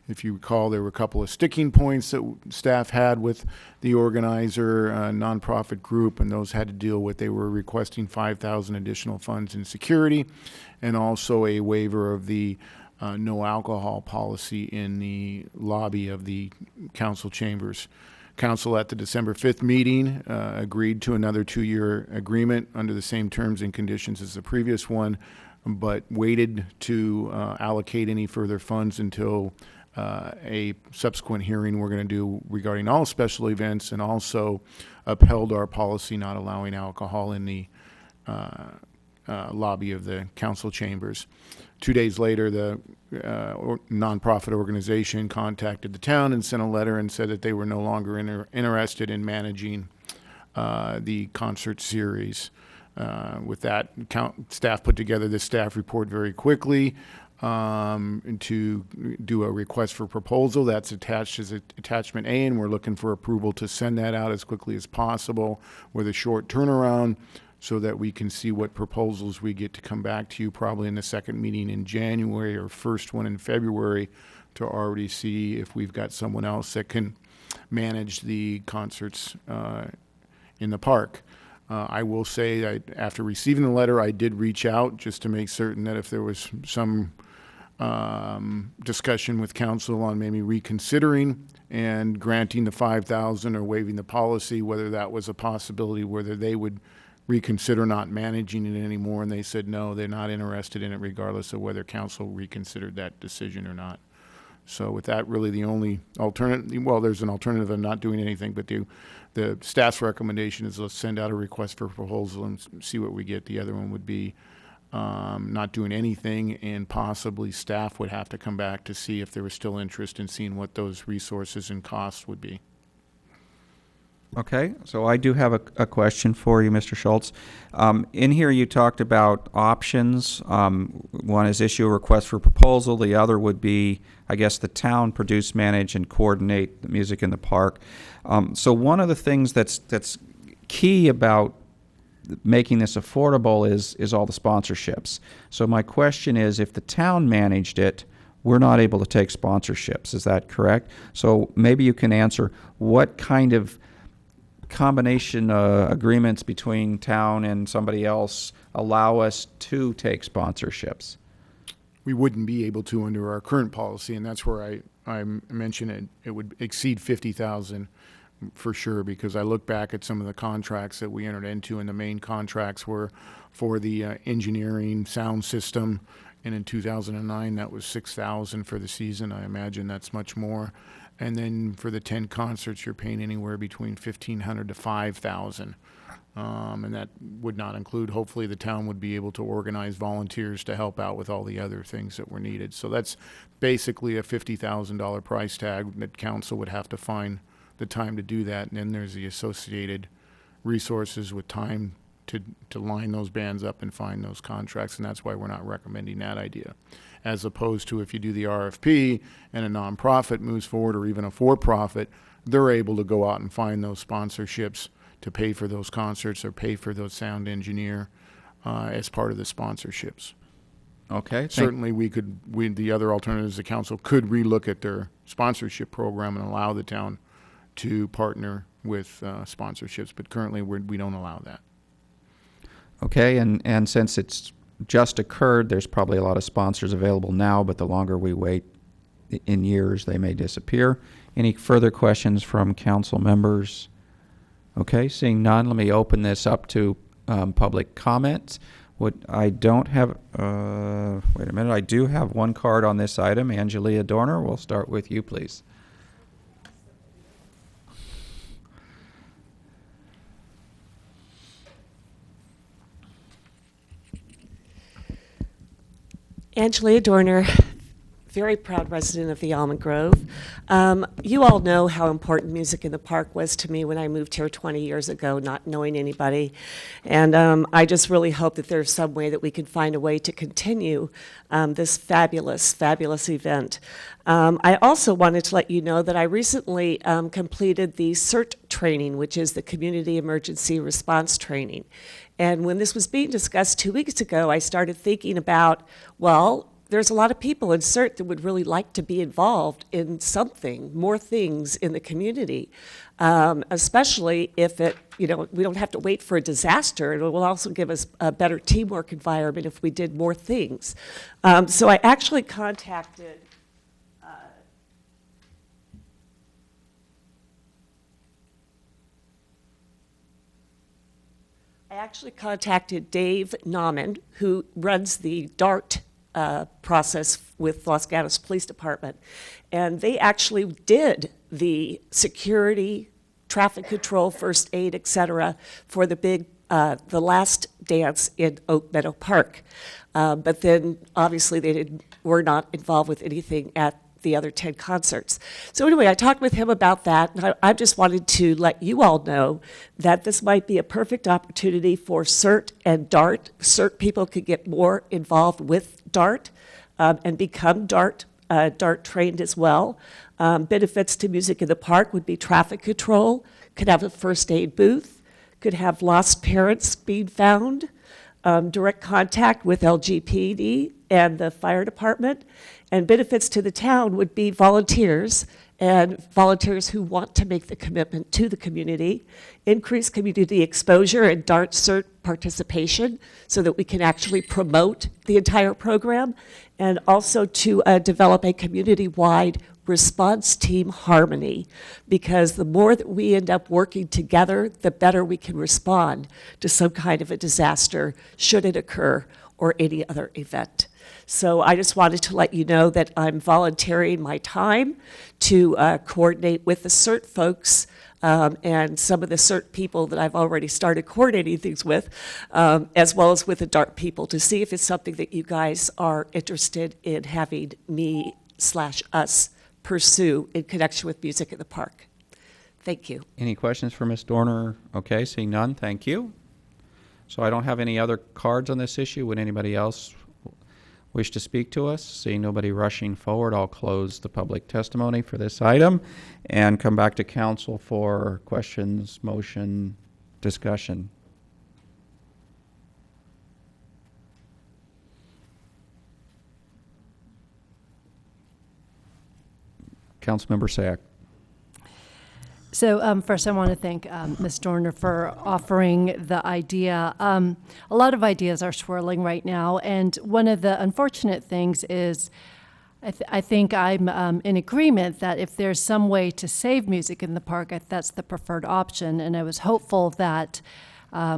S6: If you recall, there were a couple of sticking points that staff had with the organizer, nonprofit group, and those had to deal with, they were requesting $5,000 additional funds in security, and also a waiver of the no alcohol policy in the lobby of the council chambers. Council at the December 5th meeting agreed to another 2-year agreement under the same terms and conditions as the previous one, but waited to allocate any further funds until a subsequent hearing we're going to do regarding all special events, and also upheld our policy not allowing alcohol in the lobby of the council chambers. 2 days later, the nonprofit organization contacted the town and sent a letter and said that they were no longer interested in managing the concert series. With that, staff put together this staff report very quickly to do a request for proposal. That's attached as attachment A, and we're looking for approval to send that out as quickly as possible with a short turnaround, so that we can see what proposals we get to come back to you probably in the second meeting in January or first one in February, to already see if we've got someone else that can manage the concerts in the park. I will say that after receiving the letter, I did reach out just to make certain that if there was some discussion with council on maybe reconsidering and granting the $5,000 or waiving the policy, whether that was a possibility, whether they would reconsider not managing it anymore, and they said no, they're not interested in it regardless of whether council reconsidered that decision or not. So with that, really the only alternative, well, there's an alternative of not doing anything, but the staff's recommendation is let's send out a request for proposal and see what we get. The other one would be not doing anything, and possibly staff would have to come back to see if there was still interest in seeing what those resources and costs would be.
S1: Okay, so I do have a question for you, Mr. Schultz. In here you talked about options. One is issue a request for proposal. The other would be, I guess, the town produce, manage, and coordinate the music in the park. So one of the things that's key about making this affordable is all the sponsorships. So my question is, if the town managed it, we're not able to take sponsorships. Is that correct? So maybe you can answer what kind of combination agreements between town and somebody else allow us to take sponsorships?
S6: We wouldn't be able to under our current policy, and that's where I mentioned it would exceed 50,000 for sure, because I look back at some of the contracts that we entered into, and the main contracts were for the engineering sound system, and in 2009 that was 6,000 for the season. I imagine that's much more. And then for the 10 concerts, you're paying anywhere between 1,500 to 5,000. And that would not include, hopefully the town would be able to organize volunteers to help out with all the other things that were needed. So that's basically a $50,000 price tag that council would have to find the time to do that. And then there's the associated resources with time to line those bands up and find those contracts. And that's why we're not recommending that idea. As opposed to if you do the RFP and a nonprofit moves forward, or even a for-profit, they're able to go out and find those sponsorships to pay for those concerts or pay for those sound engineer as part of the sponsorships.
S1: Okay.
S6: Certainly the other alternatives, the council could relook at their sponsorship program and allow the town to partner with sponsorships, but currently we don't allow that.
S1: Okay, and since it's just occurred, there's probably a lot of sponsors available now, but the longer we wait in years, they may disappear. Any further questions from council members? Okay, seeing none, let me open this up to public comments. I don't have, wait a minute, I do have one card on this item. Angelia Dorner, we'll start with you, please.
S12: Angelia Dorner, very proud resident of the Almond Grove. You all know how important music in the park was to me when I moved here 20 years ago, not knowing anybody. And I just really hope that there's some way that we can find a way to continue this fabulous, fabulous event. I also wanted to let you know that I recently completed the CERT training, which is the Community Emergency Response Training. And when this was being discussed 2 weeks ago, I started thinking about, well, there's a lot of people in CERT that would really like to be involved in something, more things in the community, especially if we don't have to wait for a disaster. It will also give us a better teamwork environment if we did more things. So I actually contacted Dave Nauman, who runs the DART process with Los Gatos Police Department. And they actually did the security, traffic control, first aid, et cetera, for the last dance in Oak Meadow Park. But then obviously they were not involved with anything at the other 10 concerts. So anyway, I talked with him about that, and I just wanted to let you all know that this might be a perfect opportunity for CERT and DART. CERT people could get more involved with DART and become DART trained as well. Benefits to Music in the Park would be traffic control, could have a first aid booth, could have lost parents being found, direct contact with LGPD and the fire department. And benefits to the town would be volunteers, and volunteers who want to make the commitment to the community, increase community exposure and DART CERT participation so that we can actually promote the entire program, and also to develop a community-wide response team harmony, because the more that we end up working together, the better we can respond to some kind of a disaster should it occur or any other event. So I just wanted to let you know that I'm volunteering my time to coordinate with the CERT folks and some of the CERT people that I've already started coordinating things with, as well as with the DART people, to see if it's something that you guys are interested in having me/us pursue in connection with music in the park. Thank you.
S1: Any questions for Ms. Dorner? Okay, seeing none, thank you. So I don't have any other cards on this issue. Would anybody else wish to speak to us? Seeing nobody rushing forward, I'll close the public testimony for this item and come back to council for questions, motion, discussion. Councilmember Sack.
S9: So first, I want to thank Ms. Dorner for offering the idea. A lot of ideas are swirling right now, and one of the unfortunate things is I think I'm in agreement that if there's some way to save music in the park, that's the preferred option, and I was hopeful that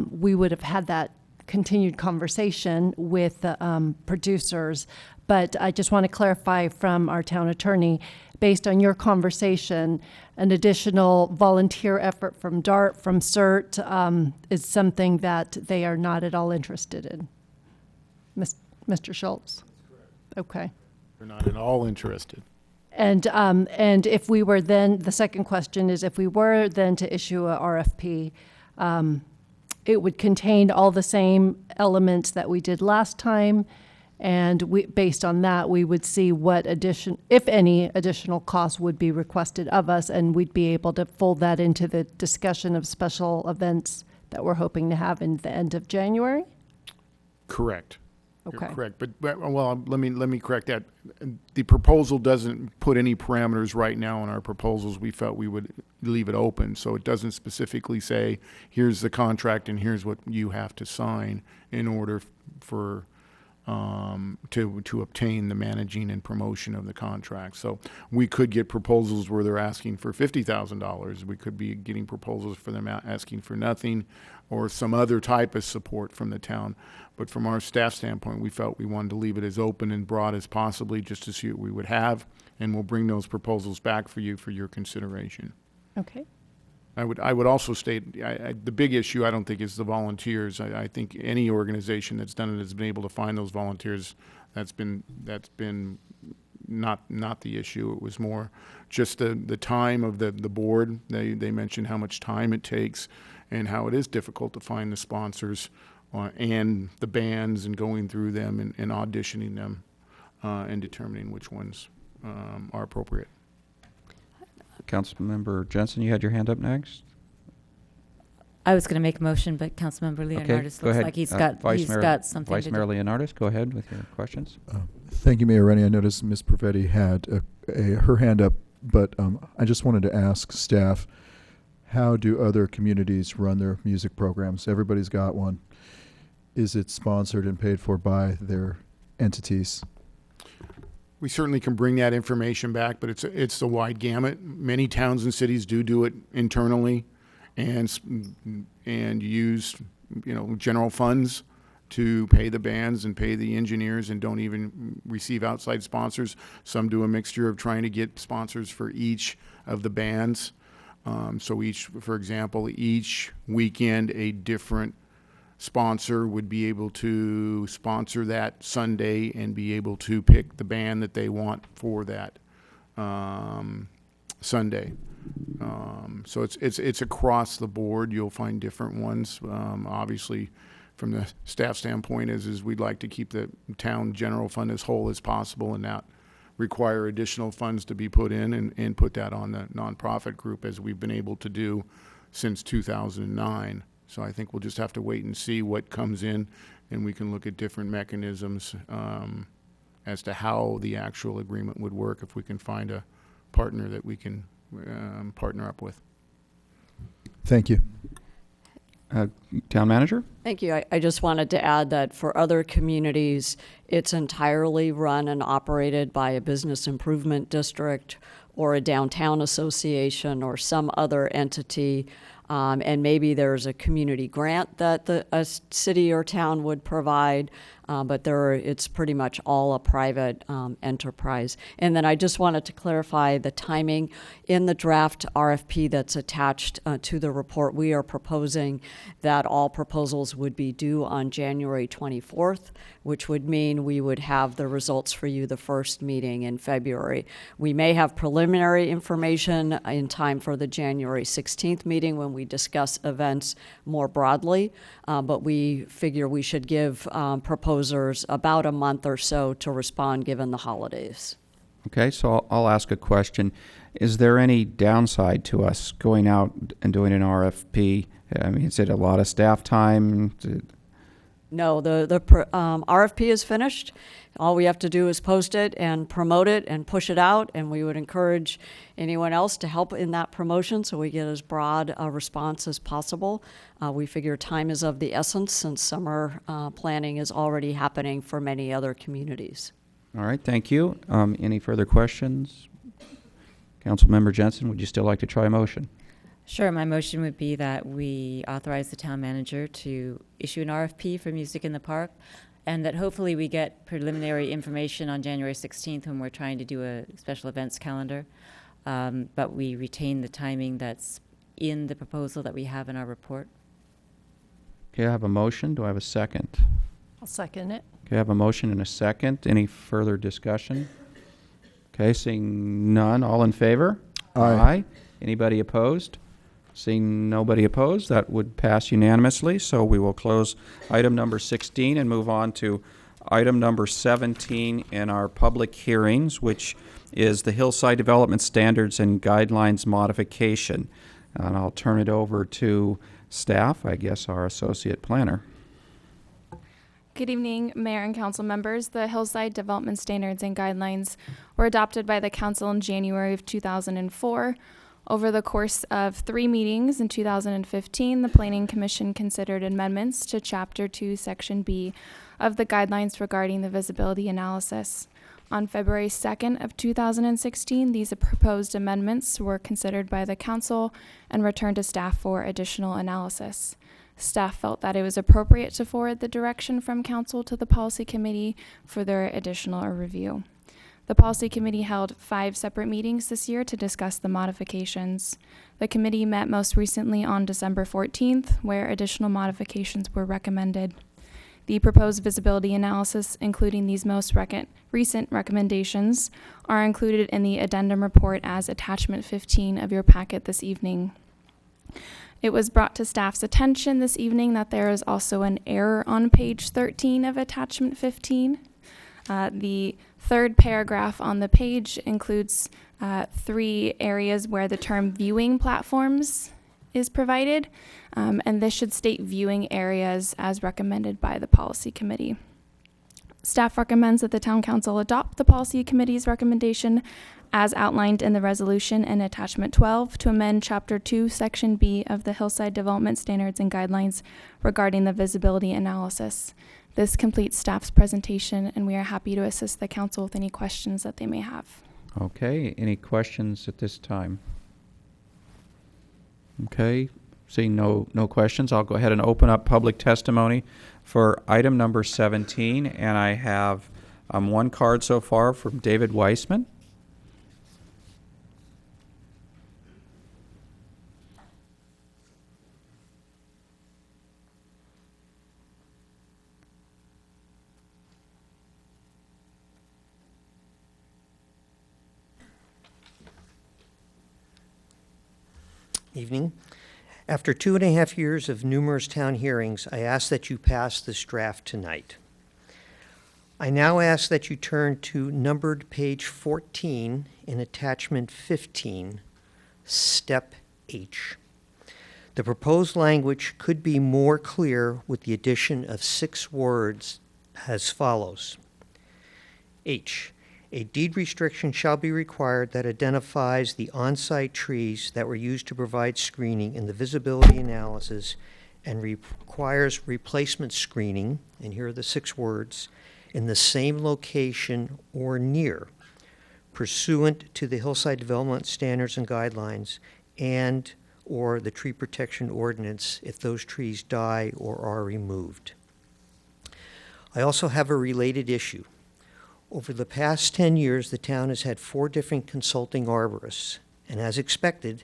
S9: we would have had that continued conversation with the producers. But I just want to clarify from our town attorney, based on your conversation, an additional volunteer effort from DART, from CERT, is something that they are not at all interested in. Mr. Schultz? Okay.
S6: They're not at all interested.
S9: And if we were then, the second question is, if we were then to issue a RFP, it would contain all the same elements that we did last time, and based on that, we would see what if any additional costs would be requested of us, and we'd be able to fold that into the discussion of special events that we're hoping to have in the end of January?
S6: Correct.
S9: Okay.
S6: You're correct. But well, let me correct that. The proposal doesn't put any parameters right now in our proposals. We felt we would leave it open, so it doesn't specifically say, here's the contract and here's what you have to sign in order for to obtain the managing and promotion of the contract. So we could get proposals where they're asking for $50,000. We could be getting proposals for them asking for nothing, or some other type of support from the town. But from our staff standpoint, we felt we wanted to leave it as open and broad as possibly, just to see what we would have, and we'll bring those proposals back for you for your consideration.
S9: Okay.
S6: I would also state, the big issue I don't think is the volunteers. I think any organization that's done it has been able to find those volunteers. That's been not the issue. It was more just the time of the board. They mentioned how much time it takes and how it is difficult to find the sponsors and the bands, and going through them and auditioning them and determining which ones are appropriate.
S1: Councilmember Jensen, you had your hand up next.
S7: I was going to make a motion, but Councilmember Leonardis looks like he's got something
S1: Vice
S7: to
S1: Mayor
S7: do.
S1: Leonardis, go ahead with your questions.
S8: Thank you, Mayor Rennie. I noticed Ms. Perfetti had her hand up, but I just wanted to ask staff, how do other communities run their music programs? Everybody's got one. Is it sponsored and paid for by their entities?
S6: We certainly can bring that information back, but it's a wide gamut. Many towns and cities do it internally, and use general funds to pay the bands and pay the engineers, and don't even receive outside sponsors. Some do a mixture of trying to get sponsors for each of the bands. So for example, each weekend a different sponsor would be able to sponsor that Sunday and be able to pick the band that they want for that Sunday. So it's across the board. You'll find different ones. Obviously, from the staff standpoint, is we'd like to keep the town general fund as whole as possible, and not require additional funds to be put in, and put that on the nonprofit group, as we've been able to do since 2009. So I think we'll just have to wait and see what comes in, and we can look at different mechanisms as to how the actual agreement would work, if we can find a partner that we can partner up with.
S8: Thank you.
S1: Town Manager?
S11: Thank you. I just wanted to add that for other communities, it's entirely run and operated by a business improvement district or a downtown association or some other entity. And maybe there's a community grant that a city or town would provide. but it's pretty much all a private enterprise. And then I just wanted to clarify the timing. In the draft RFP that's attached to the report, we are proposing that all proposals would be due on January 24th, which would mean we would have the results for you the first meeting in February. We may have preliminary information in time for the January 16th meeting when we discuss events more broadly, but we figure we should give proposers about a month or so to respond given the holidays.
S1: Okay, so I'll ask a question. Is there any downside to us going out and doing an RFP? I mean, is it a lot of staff time?
S11: No, the RFP is finished. All we have to do is post it and promote it and push it out, and we would encourage anyone else to help in that promotion so we get as broad a response as possible. We figure time is of the essence since summer planning is already happening for many other communities.
S1: All right, thank you. Any further questions? Councilmember Jensen, would you still like to try a motion?
S7: Sure, my motion would be that we authorize the town manager to issue an RFP for Music in the Park, and that hopefully we get preliminary information on January 16th when we're trying to do a special events calendar, but we retain the timing that's in the proposal that we have in our report.
S1: Okay, I have a motion. Do I have a second?
S9: I'll second it.
S1: Okay, I have a motion and a second. Any further discussion? Okay, seeing none. All in favor?
S8: Aye.
S1: Anybody opposed? Seeing nobody opposed, that would pass unanimously. So we will close item number 16 and move on to item number 17 in our public hearings, which is the Hillside Development Standards and Guidelines modification. And I'll turn it over to staff, I guess our associate planner.
S18: Good evening, Mayor and Council members. The Hillside Development Standards and Guidelines were adopted by the Council in January of 2004. Over the course of 3 meetings in 2015, the Planning Commission considered amendments to Chapter 2, Section B of the guidelines regarding the visibility analysis. On February 2nd of 2016, these proposed amendments were considered by the Council and returned to staff for additional analysis. Staff felt that it was appropriate to forward the direction from Council to the Policy Committee for their additional review. The Policy Committee held 5 separate meetings this year to discuss the modifications. The committee met most recently on December 14th, where additional modifications were recommended. The proposed visibility analysis, including these most recent recommendations, are included in the addendum report as attachment 15 of your packet this evening. It was brought to staff's attention this evening that there is also an error on page 13 of attachment 15. The third paragraph on the page includes 3 areas where the term viewing platforms is provided, and this should state viewing areas as recommended by the Policy Committee. Staff recommends that the Town Council adopt the Policy Committee's recommendation as outlined in the resolution in Attachment 12 to amend Chapter 2, Section B of the Hillside Development Standards and Guidelines regarding the visibility analysis. This completes staff's presentation, and we are happy to assist the council with any questions that they may have.
S1: Okay, any questions at this time? Okay, seeing no questions, I'll go ahead and open up public testimony for item number 17, and I have 1 card so far from David Weissman.
S19: Evening. After 2.5 years of numerous town hearings, I ask that you pass this draft tonight. I now ask that you turn to numbered page 14 in attachment 15, step H. The proposed language could be more clear with the addition of 6 words as follows. H. A deed restriction shall be required that identifies the on-site trees that were used to provide screening in the visibility analysis and requires replacement screening, and here are the 6 words, in the same location or near, pursuant to the Hillside Development Standards and Guidelines and or the Tree Protection Ordinance if those trees die or are removed. I also have a related issue. Over the past 10 years, the town has had 4 different consulting arborists, and as expected,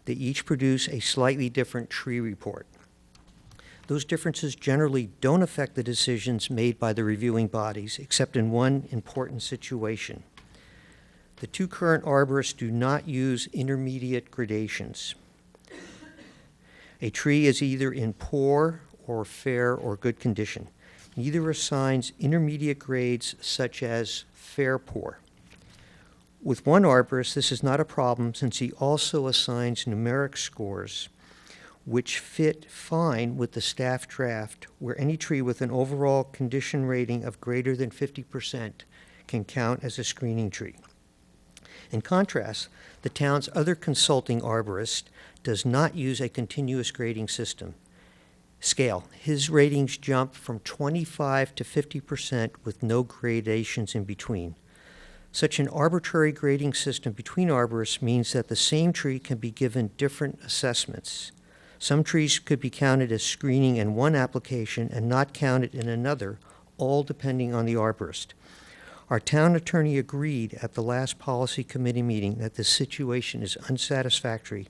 S19: they each produce a slightly different tree report. Those differences generally don't affect the decisions made by the reviewing bodies, except in one important situation. The 2 current arborists do not use intermediate gradations. A tree is either in poor or fair or good condition. Neither assigns intermediate grades such as fair poor. With one arborist, this is not a problem since he also assigns numeric scores which fit fine with the staff draft, where any tree with an overall condition rating of greater than 50% can count as a screening tree. In contrast, the town's other consulting arborist does not use a continuous grading scale. His ratings jump from 25 to 50% with no gradations in between. Such an arbitrary grading system between arborists means that the same tree can be given different assessments. Some trees could be counted as screening in one application and not counted in another, all depending on the arborist. Our town attorney agreed at the last policy committee meeting that this situation is unsatisfactory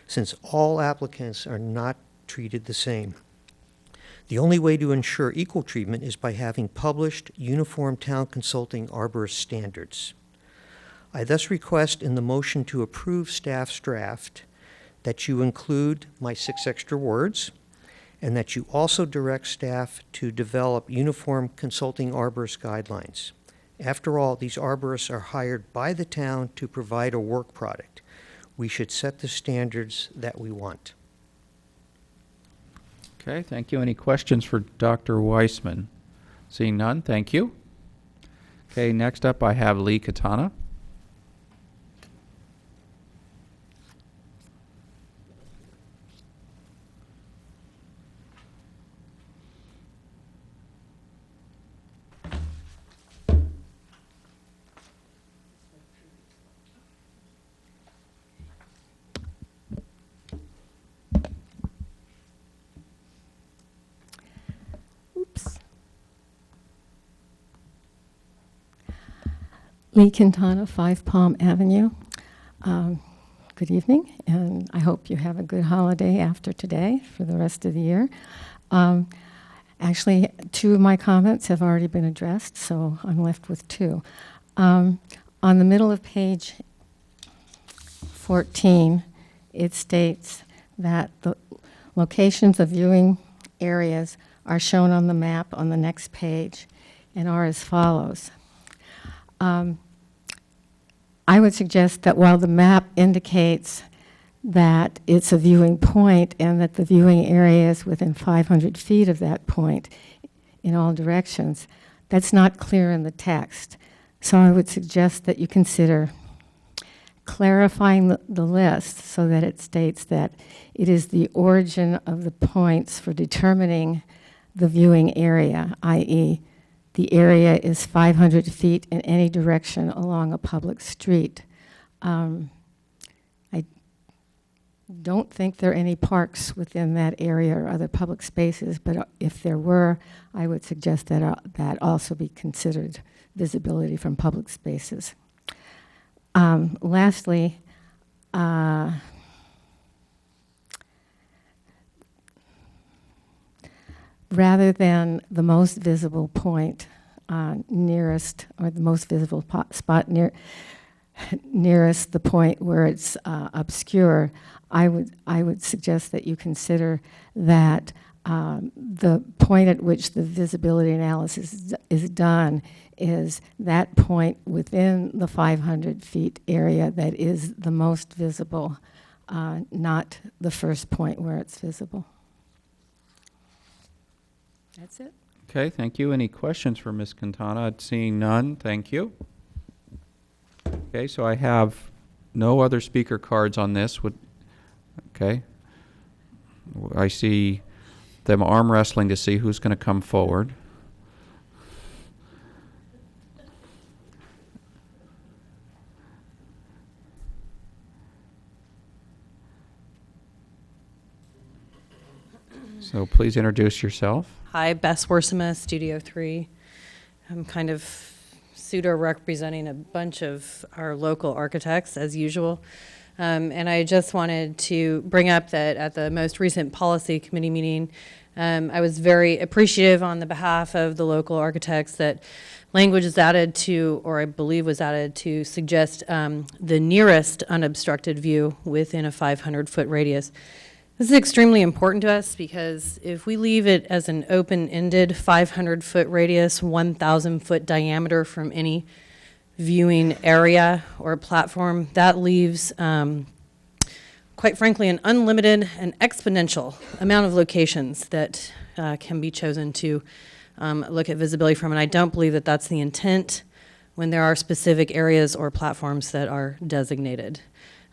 S19: since all applicants are not treated the same. The only way to ensure equal treatment is by having published uniform town consulting arborist standards. I thus request in the motion to approve staff's draft that you include my 6 extra words and that you also direct staff to develop uniform consulting arborist guidelines. After all, these arborists are hired by the town to provide a work product. We should set the standards that we want.
S1: Okay, thank you. Any questions for Dr. Weissman? Seeing none, thank you. Okay, next up I have Lee Katana.
S17: Lee Quintana, 5 Palm Avenue. Good evening, and I hope you have a good holiday after today for the rest of the year. Actually, 2 of my comments have already been addressed, so I'm left with 2. On the middle of page 14, it states that the locations of viewing areas are shown on the map on the next page and are as follows. I would suggest that while the map indicates that it's a viewing point and that the viewing area is within 500 feet of that point in all directions, that's not clear in the text. So I would suggest that you consider clarifying the list so that it states that it is the origin of the points for determining the viewing area, i.e., the area is 500 feet in any direction along a public street. I don't think there are any parks within that area or other public spaces, but if there were, I would suggest that that also be considered visibility from public spaces. Lastly, rather than the most visible point nearest, or the most visible spot nearest the point where it's obscure, I would suggest that you consider that the point at which the visibility analysis is done is that point within the 500 feet area that is the most visible, not the first point where it's visible. That's it.
S1: Okay, thank you. Any questions for Ms. Quintana? Seeing none, thank you. Okay, so I have no other speaker cards on this. Okay. I see them arm wrestling to see who's going to come forward. So please introduce yourself.
S20: Hi, Bess Worsima, Studio 3. I'm kind of pseudo-representing a bunch of our local architects, as usual. And I just wanted to bring up that at the most recent policy committee meeting, I was very appreciative on the behalf of the local architects that language is added to, or I believe was added to suggest the nearest unobstructed view within a 500-foot radius. This is extremely important to us because if we leave it as an open-ended 500-foot radius, 1,000-foot diameter from any viewing area or platform, that leaves, quite frankly, an unlimited and exponential amount of locations that can be chosen to look at visibility from. And I don't believe that that's the intent when there are specific areas or platforms that are designated.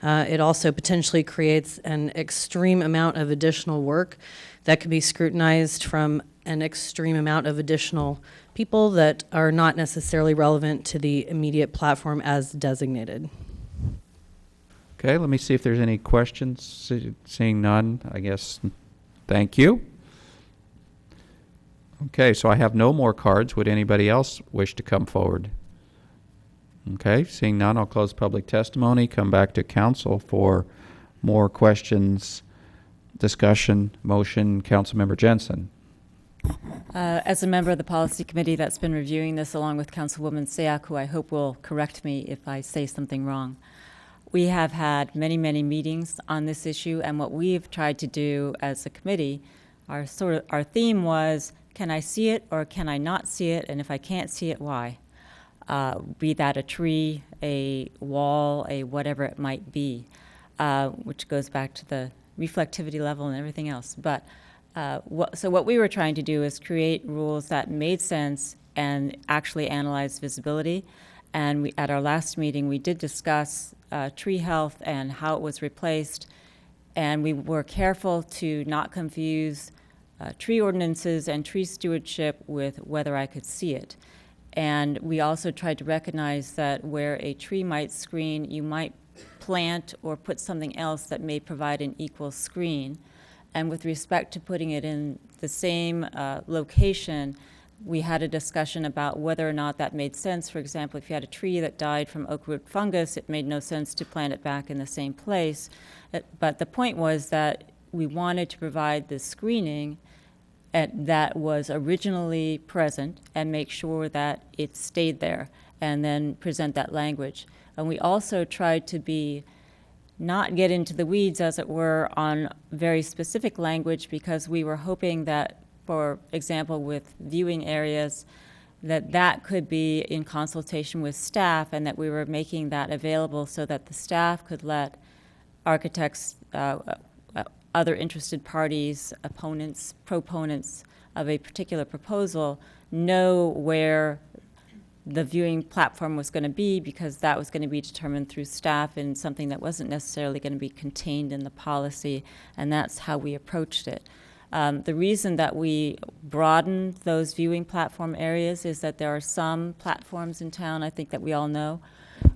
S20: It also potentially creates an extreme amount of additional work that could be scrutinized from an extreme amount of additional people that are not necessarily relevant to the immediate platform as designated.
S1: Okay, let me see if there's any questions. Seeing none, I guess, thank you. Okay, so I have no more cards. Would anybody else wish to come forward? Okay, seeing none, I'll close public testimony, come back to council for more questions, discussion, motion. Councilmember Jensen.
S7: As a member of the policy committee that's been reviewing this along with Councilwoman Sayak, who I hope will correct me if I say something wrong, we have had many, many meetings on this issue, and what we've tried to do as a committee, our theme was, can I see it or can I not see it, and if I can't see it, why? Be that a tree, a wall, a whatever it might be, which goes back to the reflectivity level and everything else. But so what we were trying to do is create rules that made sense and actually analyze visibility. And at our last meeting, we did discuss tree health and how it was replaced. And we were careful to not confuse tree ordinances and tree stewardship with whether I could see it. And we also tried to recognize that where a tree might screen, you might plant or put something else that may provide an equal screen. And with respect to putting it in the same location, we had a discussion about whether or not that made sense. For example, if you had a tree that died from oak root fungus, it made no sense to plant it back in the same place. But the point was that we wanted to provide the screening that was originally present and make sure that it stayed there and then present that language. And we also tried to not get into the weeds, as it were, on very specific language, because we were hoping that, for example, with viewing areas, that could be in consultation with staff, and that we were making that available so that the staff could let architects, other interested parties, opponents, proponents of a particular proposal know where the viewing platform was going to be, because that was going to be determined through staff in something that wasn't necessarily going to be contained in the policy, and that's how we approached it. The reason that we broadened those viewing platform areas is that there are some platforms in town, I think that we all know,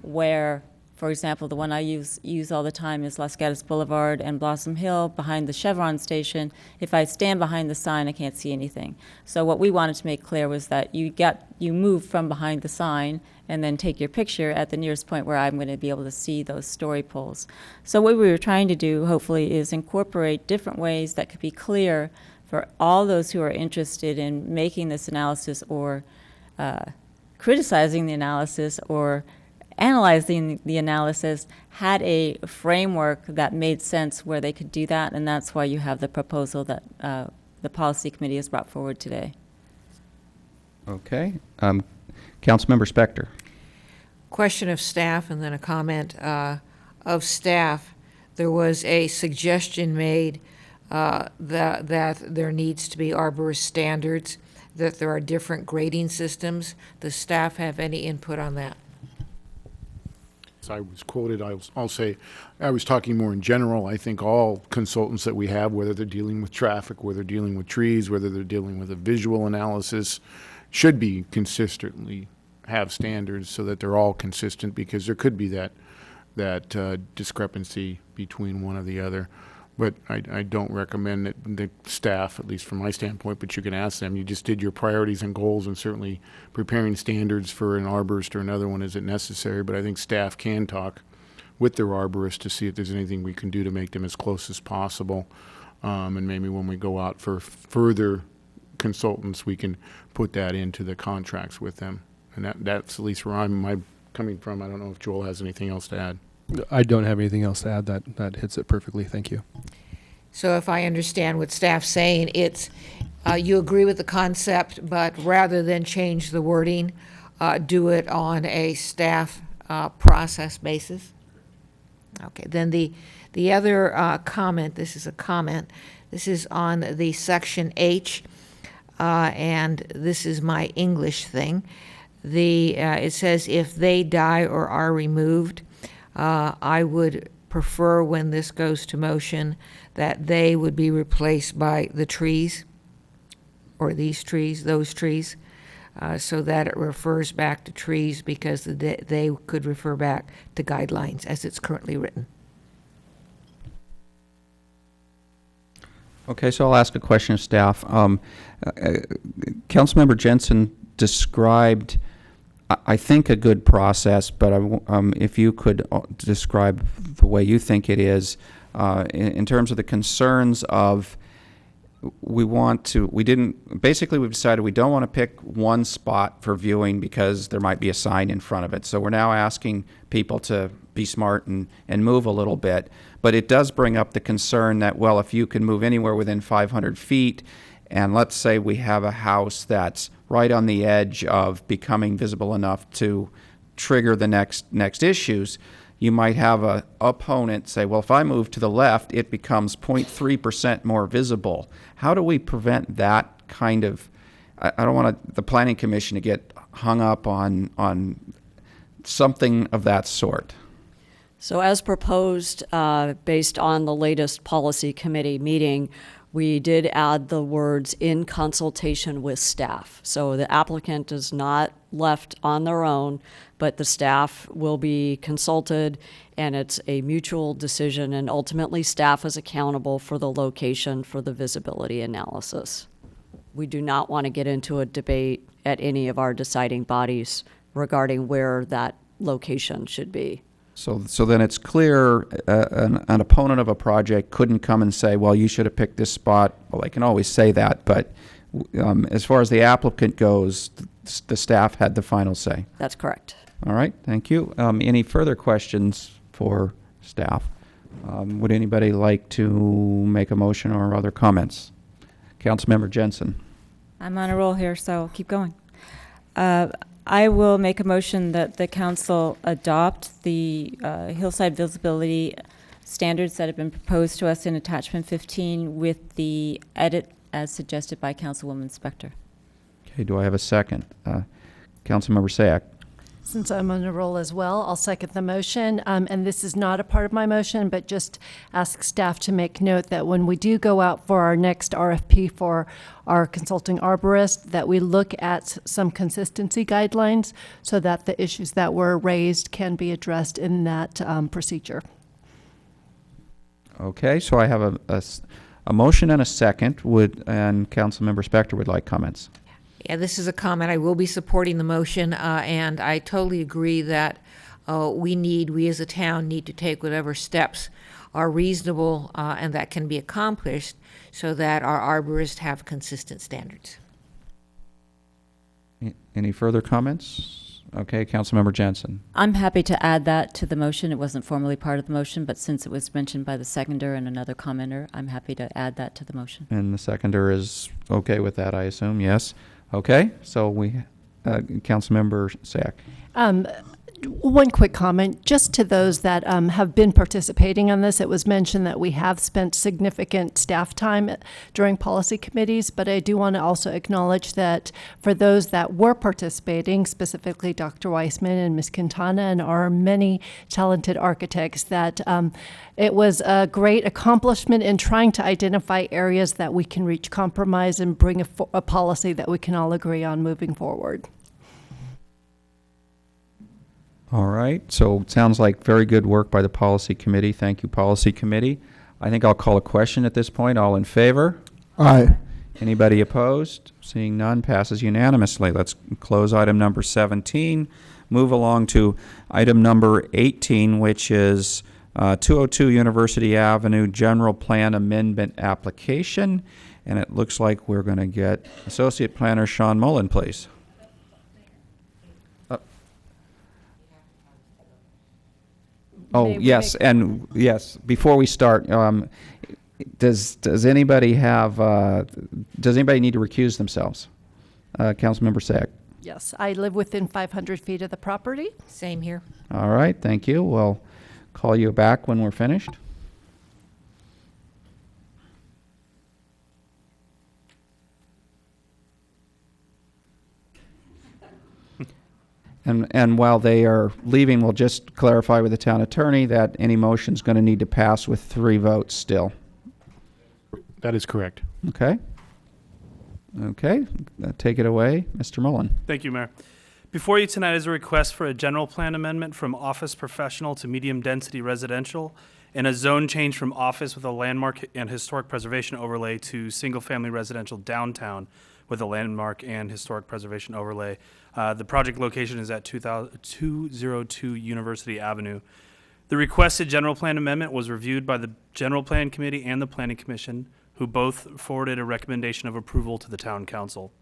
S7: where, for example, the one I use all the time is Los Gatos Boulevard and Blossom Hill behind the Chevron station. If I stand behind the sign, I can't see anything. So what we wanted to make clear was that you move from behind the sign and then take your picture at the nearest point where I'm going to be able to see those story poles. So what we were trying to do, hopefully, is incorporate different ways that could be clear for all those who are interested in making this analysis or criticizing the analysis or analyzing the analysis, had a framework that made sense where they could do that, and that's why you have the proposal that the policy committee has brought forward today.
S1: Okay. Councilmember Spector.
S10: Question of staff and then a comment of staff. There was a suggestion made that there needs to be arborist standards, that there are different grading systems. Does staff have any input on that?
S6: I was quoted, I'll say, I was talking more in general. I think all consultants that we have, whether they're dealing with traffic, whether they're dealing with trees, whether they're dealing with a visual analysis, should be consistently have standards so that they're all consistent, because there could be that discrepancy between one or the other. But I don't recommend that the staff, at least from my standpoint, but you can ask them, you just did your priorities and goals, and certainly preparing standards for an arborist or another one isn't necessary, but I think staff can talk with their arborist to see if there's anything we can do to make them as close as possible. And maybe when we go out for further consultants, we can put that into the contracts with them. And that's at least where I'm coming from. I don't know if Joel has anything else to add.
S21: I don't have anything else to add. That hits it perfectly. Thank you.
S10: So if I understand what staff's saying, it's you agree with the concept, but rather than change the wording, do it on a staff process basis? Okay, then the other comment, this is a comment, this is on the section H, and this is my English thing. It says if they die or are removed, I would prefer when this goes to motion that they would be replaced by the trees, or these trees, those trees, so that it refers back to trees, because they could refer back to guidelines as it's currently written.
S1: Okay, so I'll ask a question of staff. Councilmember Jensen described, I think, a good process, but if you could describe the way you think it is, in terms of the concerns of, we've decided we don't want to pick one spot for viewing because there might be a sign in front of it. So we're now asking people to be smart and move a little bit. But it does bring up the concern that, well, if you can move anywhere within 500 feet, and let's say we have a house that's right on the edge of becoming visible enough to trigger the next issues, you might have an opponent say, well, if I move to the left, it becomes 0.3% more visible. How do we prevent that kind of, I don't want the Planning Commission to get hung up on something of that sort.
S11: So as proposed, based on the latest policy committee meeting, we did add the words "in consultation with staff." So the applicant is not left on their own, but the staff will be consulted, and it's a mutual decision, and ultimately staff is accountable for the location for the visibility analysis. We do not want to get into a debate at any of our deciding bodies regarding where that location should be.
S1: So then it's clear an opponent of a project couldn't come and say, well, you should have picked this spot. Well, they can always say that, but as far as the applicant goes, the staff had the final say.
S11: That's correct.
S1: All right, thank you. Any further questions for staff? Would anybody like to make a motion or other comments? Councilmember Jensen.
S7: I'm on a roll here, so I'll keep going. I will make a motion that the council adopt the hillside visibility standards that have been proposed to us in attachment 15 with the edit as suggested by Councilwoman Spector.
S1: Okay, do I have a second? Councilmember Sayak.
S9: Since I'm on a roll as well, I'll second the motion. And this is not a part of my motion, but just ask staff to make note that when we do go out for our next RFP for our consulting arborist, that we look at some consistency guidelines so that the issues that were raised can be addressed in that procedure.
S1: Okay, so I have a motion and a second. And Councilmember Spector would like comments.
S10: Yeah, this is a comment. I will be supporting the motion, and I totally agree that we as a town need to take whatever steps are reasonable and that can be accomplished so that our arborists have consistent standards.
S1: Any further comments? Okay, Councilmember Jensen.
S7: I'm happy to add that to the motion. It wasn't formally part of the motion, but since it was mentioned by the seconder and another commenter, I'm happy to add that to the motion.
S1: And the seconder is okay with that, I assume, yes? Okay, so Councilmember Sack.
S9: One quick comment, just to those that have been participating on this. It was mentioned that we have spent significant staff time during policy committees, but I do want to also acknowledge that for those that were participating, specifically Dr. Weissman and Ms. Quintana and our many talented architects, that it was a great accomplishment in trying to identify areas that we can reach compromise and bring a policy that we can all agree on moving forward. All
S1: right, so it sounds like very good work by the Policy Committee. Thank you, Policy Committee. I think I'll call a question at this point. All in favor?
S8: Aye.
S1: Anybody opposed? Seeing none, passes unanimously. Let's close item number 17. Move along to item number 18, which is 202 University Avenue General Plan Amendment Application. And it looks like we're going to get Associate Planner Sean Mullen, please. Oh, yes, and yes, before we start, does anybody need to recuse themselves? Councilmember Sack.
S9: Yes, I live within 500 feet of the property.
S10: Same here.
S1: All right, thank you. We'll call you back when we're finished. And while they are leaving, we'll just clarify with the town attorney that any motion's going to need to pass with 3 votes still.
S6: That is correct.
S1: Okay. Okay, take it away, Mr. Mullen.
S2: Thank you, Mayor. Before you tonight is a request for a general plan amendment from office professional to medium density residential and a zone change from office with a landmark and historic preservation overlay to single family residential downtown with a landmark and historic preservation overlay. The project location is at 202 University Avenue. The requested general plan amendment was reviewed by the General Plan Committee and the Planning Commission, who both forwarded a recommendation of approval to the Town Council.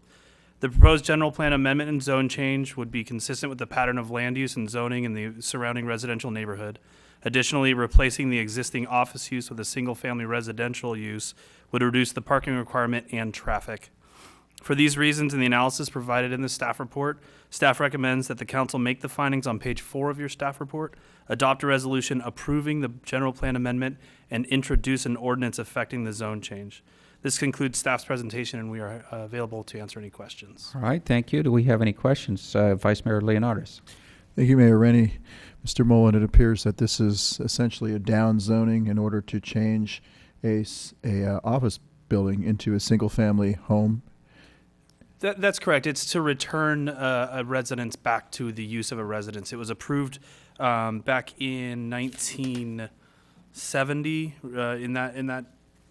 S2: The proposed general plan amendment and zone change would be consistent with the pattern of land use and zoning in the surrounding residential neighborhood. Additionally, replacing the existing office use with a single-family residential use would reduce the parking requirement and traffic. For these reasons and the analysis provided in the staff report, staff recommends that the council make the findings on page 4 of your staff report, adopt a resolution approving the general plan amendment, and introduce an ordinance affecting the zone change. This concludes staff's presentation, and we are available to answer any questions.
S1: All right, thank you. Do we have any questions? Vice Mayor Leonardis.
S8: Thank you, Mayor Rennie. Mr. Mullen, it appears that this is essentially a down zoning in order to change a office building into a single-family home.
S2: That's correct. It's to return a residence back to the use of a residence. It was approved back in 1970 in that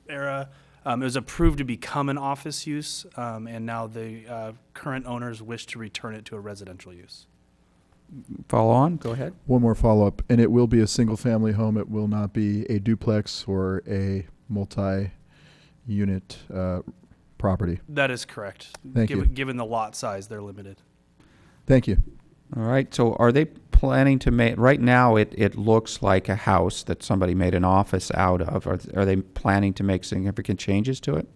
S2: era. It was approved to become an office use, and now the current owners wish to return it to a residential use.
S1: Follow on. Go ahead.
S8: One more follow-up, and it will be a single-family home. It will not be a duplex or a multi-unit property.
S2: That is correct.
S8: Thank you.
S2: Given the lot size, they're limited.
S8: Thank you.
S1: All right, so are they planning to make, right now it looks like a house that somebody made an office out of. Are they planning to make significant changes to it?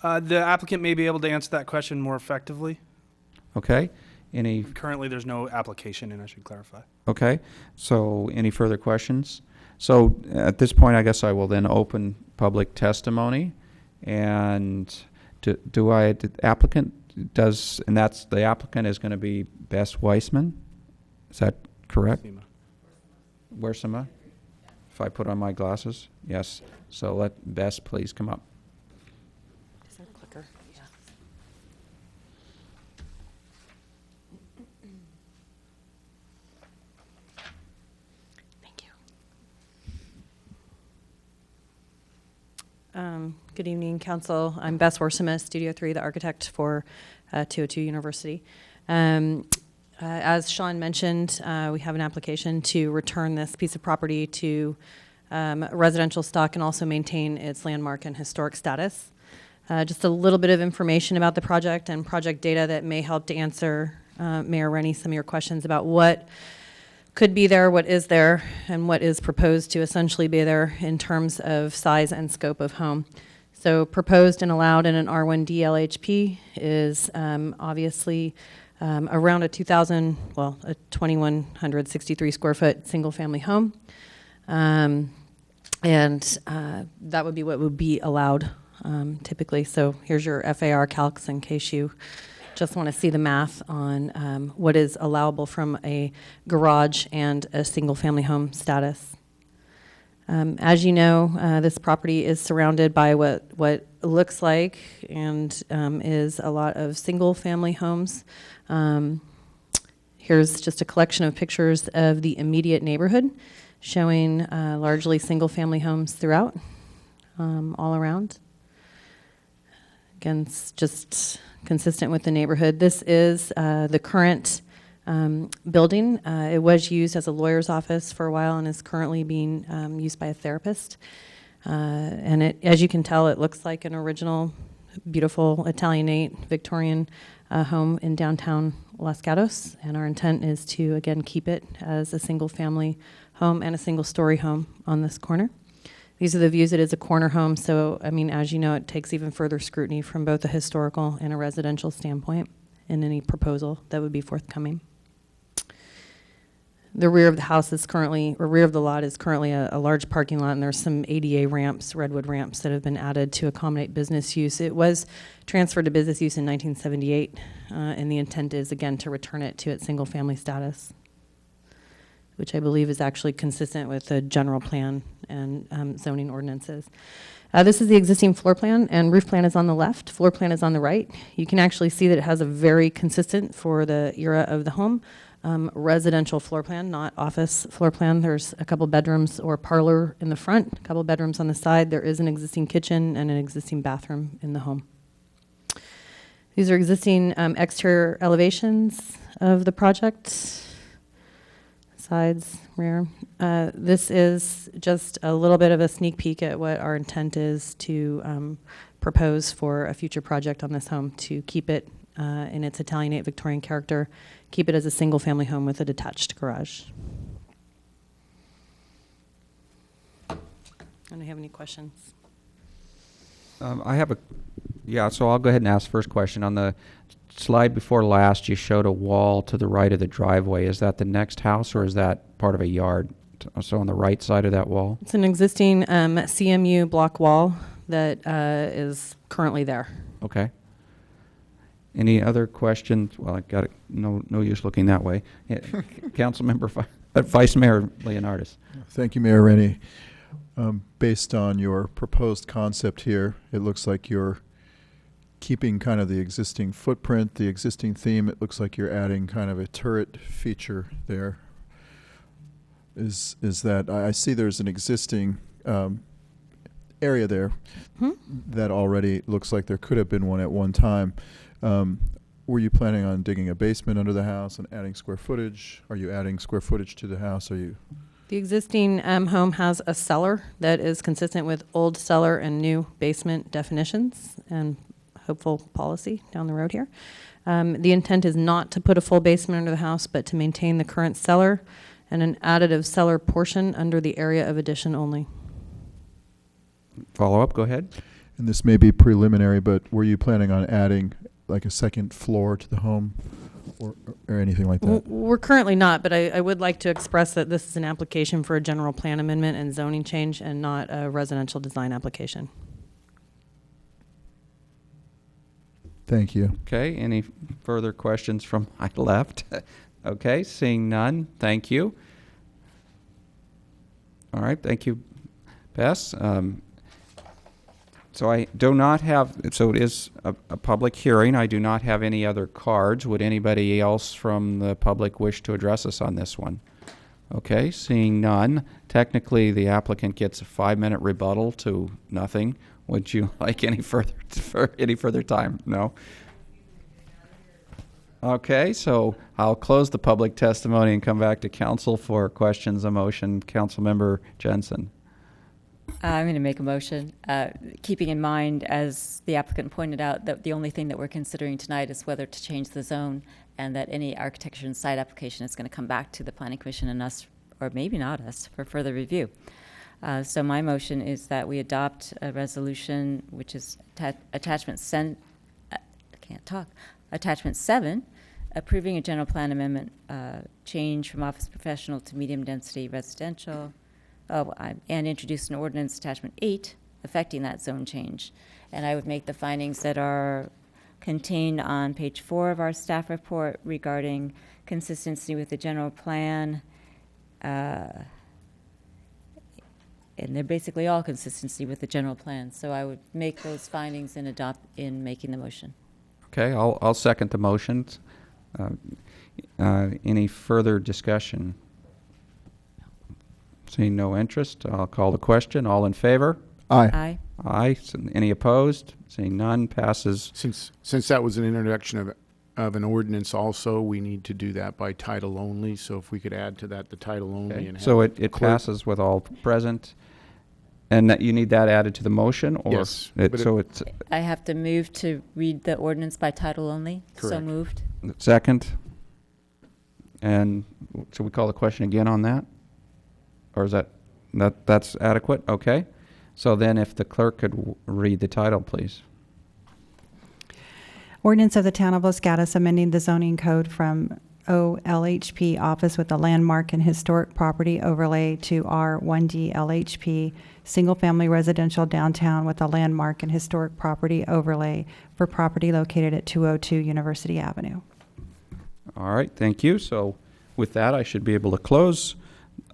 S2: The applicant may be able to answer that question more effectively.
S1: Okay.
S2: Currently, there's no application, and I should clarify.
S1: Okay, so any further questions? So at this point, I guess I will then open public testimony, and the applicant is going to be Bess Weissman. Is that correct? Where's Sima? If I put on my glasses? Yes. So let Bess please come up.
S11: Is there a clicker? Yeah.
S20: Thank you. Good evening, Council. I'm Bess Worsima, Studio 3, the architect for 202 University. As Sean mentioned, we have an application to return this piece of property to residential stock and also maintain its landmark and historic status. Just a little bit of information about the project and project data that may help to answer, Mayor Rennie, some of your questions about what could be there, what is there, and what is proposed to essentially be there in terms of size and scope of home. So proposed and allowed in an R1D LHP is obviously around a 2,163 square foot single family home. And that would be what would be allowed typically. So here's your FAR calcs in case you just want to see the math on what is allowable from a garage and a single family home status. As you know, this property is surrounded by what looks like and is a lot of single family homes. Here's just a collection of pictures of the immediate neighborhood showing largely single family homes throughout. all around. Again, it's just consistent with the neighborhood. This is the current building. It was used as a lawyer's office for a while and is currently being used by a therapist. And it, as you can tell, it looks like an original, beautiful Italianate Victorian home in downtown Los Gatos. And our intent is to, again, keep it as a single-family home and a single-story home on this corner. These are the views. It is a corner home, so, I mean, as you know, it takes even further scrutiny from both a historical and a residential standpoint in any proposal that would be forthcoming. The rear of the house is currently, or rear of the lot is currently a large parking lot, and there's some ADA ramps, redwood ramps, that have been added to accommodate business use. It was transferred to business use in 1978, and the intent is, again, to return it to its single-family status, which I believe is actually consistent with the general plan and zoning ordinances. This is the existing floor plan, and roof plan is on the left, floor plan is on the right. You can actually see that it has a very consistent, for the era of the home, residential floor plan, not office floor plan. There's a couple bedrooms or parlor in the front, a couple bedrooms on the side. There is an existing kitchen and an existing bathroom in the home. These are existing exterior elevations of the project. Sides, rear. This is just a little bit of a sneak peek at what our intent is to propose for a future project on this home, to keep it in its Italianate Victorian character, keep it as a single-family home with a detached garage. Do you have any questions?
S1: I have so I'll go ahead and ask the first question. On the slide before last, you showed a wall to the right of the driveway. Is that the next house, or is that part of a yard? So on the right side of that wall?
S20: It's an existing CMU block wall that is currently there.
S1: Okay. Any other questions? Well, I got it. No use looking that way. Councilmember, Vice Mayor Leonardis.
S8: Thank you, Mayor Rennie. Based on your proposed concept here, it looks like you're keeping kind of the existing footprint, the existing theme. It looks like you're adding kind of a turret feature there. Is that, I see there's an existing area there that already looks like there could have been one at one time. Were you planning on digging a basement under the house and adding square footage? Are you adding square footage to the house? Are you?
S20: The existing home has a cellar that is consistent with old cellar and new basement definitions and hopeful policy down the road here. The intent is not to put a full basement under the house, but to maintain the current cellar and an additive cellar portion under the area of addition only.
S1: Follow up, go ahead.
S8: And this may be preliminary, but were you planning on adding like a second floor to the home or anything like that?
S20: We're currently not, but I would like to express that this is an application for a general plan amendment and zoning change and not a residential design application.
S8: Thank you.
S1: Okay, any further questions from my left? Okay, seeing none, thank you. All right, thank you, Bess. So I do not have, so it is a public hearing. I do not have any other cards. Would anybody else from the public wish to address us on this one? Okay, seeing none. Technically, the applicant gets a 5-minute rebuttal to nothing. Would you like any further time? No? Okay, so I'll close the public testimony and come back to council for questions, a motion. Councilmember Jensen.
S7: I'm going to make a motion, keeping in mind, as the applicant pointed out, that the only thing that we're considering tonight is whether to change the zone, and that any architecture and site application is going to come back to the Planning Commission and us, or maybe not us, for further review. So my motion is that we adopt a resolution, which is attachment 7, approving a general plan amendment change from office professional to medium density residential. And introduce an ordinance attachment 8 affecting that zone change. And I would make the findings that are contained on page 4 of our staff report regarding consistency with the general plan. And they're basically all consistency with the general plan. So I would make those findings and adopt in making the motion.
S1: Okay, I'll second the motion. Any further discussion? Seeing no interest, I'll call the question. All in favor?
S8: Aye.
S7: Aye.
S1: Aye. Any opposed? Seeing none, passes.
S6: Since that was an introduction of an ordinance also, we need to do that by title only. So if we could add to that the title only
S1: Okay.
S6: and have
S1: So
S6: the
S1: it
S6: clerk-
S1: passes with all present. And that you need that added to the motion? Or
S6: Yes, but
S1: So it's
S7: I have to move to read the ordinance by title only. So
S6: Correct.
S7: moved.
S1: second. And should we call the question again on that? Or is that's adequate? Okay. So then if the clerk could read the title, please.
S5: Ordinance of the Town of Los Gatos amending the zoning code from OLHP office with a landmark and historic property overlay to R1D LHP, single-family residential downtown with a landmark and historic property overlay for property located at 202 University Avenue.
S1: All right, thank you. So with that, I should be able to close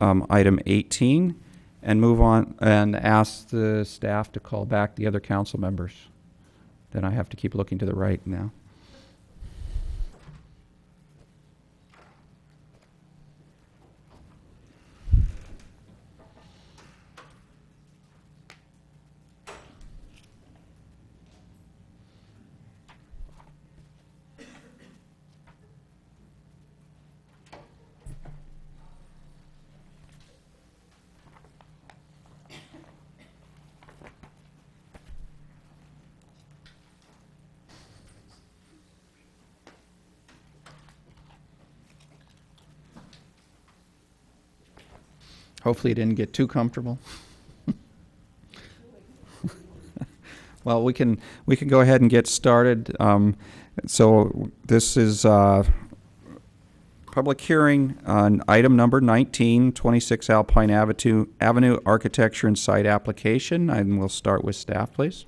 S1: item 18 and move on and ask the staff to call back the other council members. Then I have to keep looking to the right now. Hopefully it didn't get too comfortable. Well, we can go ahead and get started. So this is public hearing on item number 19, 26 Alpine Avenue Architecture and Site Application. And we'll start with staff, please.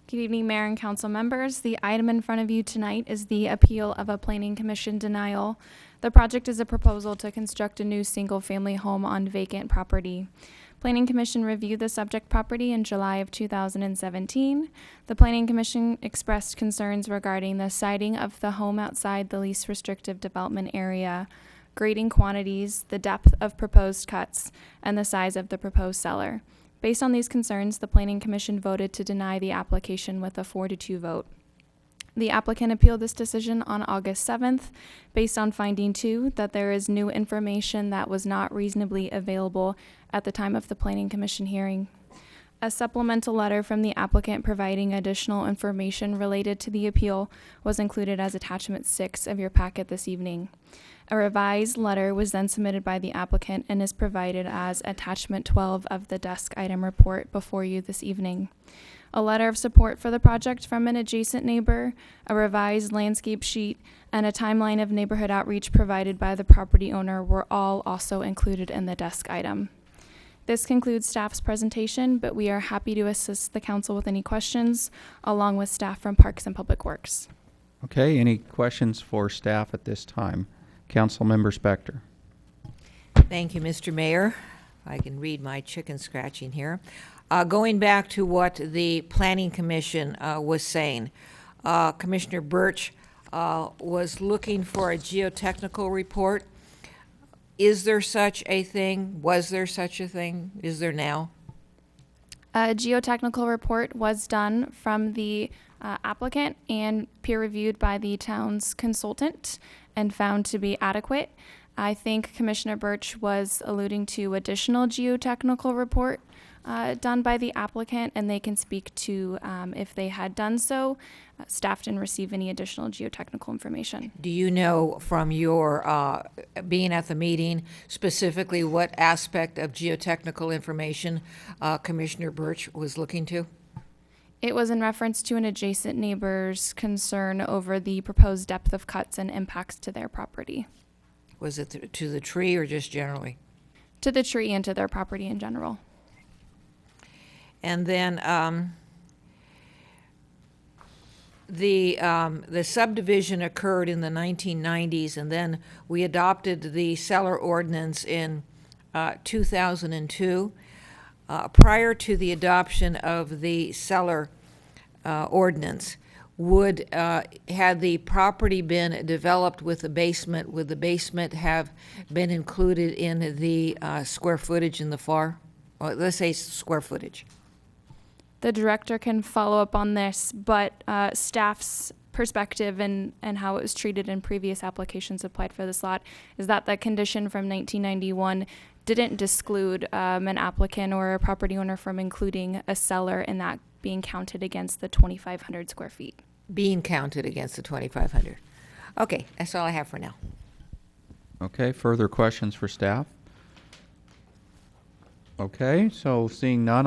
S18: Good evening, Mayor and Council members. The item in front of you tonight is the appeal of a Planning Commission denial. The project is a proposal to construct a new single-family home on vacant property. Planning Commission reviewed the subject property in July of 2017. The Planning Commission expressed concerns regarding the siting of the home outside the least restrictive development area, grading quantities, the depth of proposed cuts, and the size of the proposed cellar. Based on these concerns, the Planning Commission voted to deny the application with a 4-2 vote. The applicant appealed this decision on August 7th, based on finding 2 that there is new information that was not reasonably available at the time of the Planning Commission hearing. A supplemental letter from the applicant providing additional information related to the appeal was included as attachment 6 of your packet this evening. A revised letter was then submitted by the applicant and is provided as attachment 12 of the desk item report before you this evening. A letter of support for the project from an adjacent neighbor, a revised landscape sheet, and a timeline of neighborhood outreach provided by the property owner were all also included in the desk item. This concludes staff's presentation, but we are happy to assist the council with any questions, along with staff from Parks and Public Works.
S1: Okay, any questions for staff at this time? Councilmember Spector.
S10: Thank you, Mr. Mayor. I can read my chicken scratching here. Going back to what the Planning Commission was saying, Commissioner Birch was looking for a geotechnical report. Is there such a thing? Was there such a thing? Is there now?
S18: A geotechnical report was done from the applicant and peer-reviewed by the town's consultant and found to be adequate. I think Commissioner Birch was alluding to additional geotechnical report done by the applicant, and they can speak to if they had done so. Staff didn't receive any additional geotechnical information.
S10: Do you know from your being at the meeting specifically what aspect of geotechnical information Commissioner Birch was looking to?
S18: It was in reference to an adjacent neighbor's concern over the proposed depth of cuts and impacts to their property.
S10: Was it to the tree or just generally?
S18: To the tree and to their property in general.
S10: And then the subdivision occurred in the 1990s, and then we adopted the cellar ordinance in 2002. Prior to the adoption of the cellar ordinance, had the property been developed with a basement, would the basement have been included in the square footage in the FAR Or let's say square footage.
S18: The director can follow up on this, but staff's perspective and how it was treated in previous applications applied for this lot is that the condition from 1991 didn't disclude an applicant or a property owner from including a cellar and that being counted against the 2,500 square feet.
S10: Being counted against the 2,500. Okay, that's all I have for now.
S1: Okay, further questions for staff? Okay, so seeing none,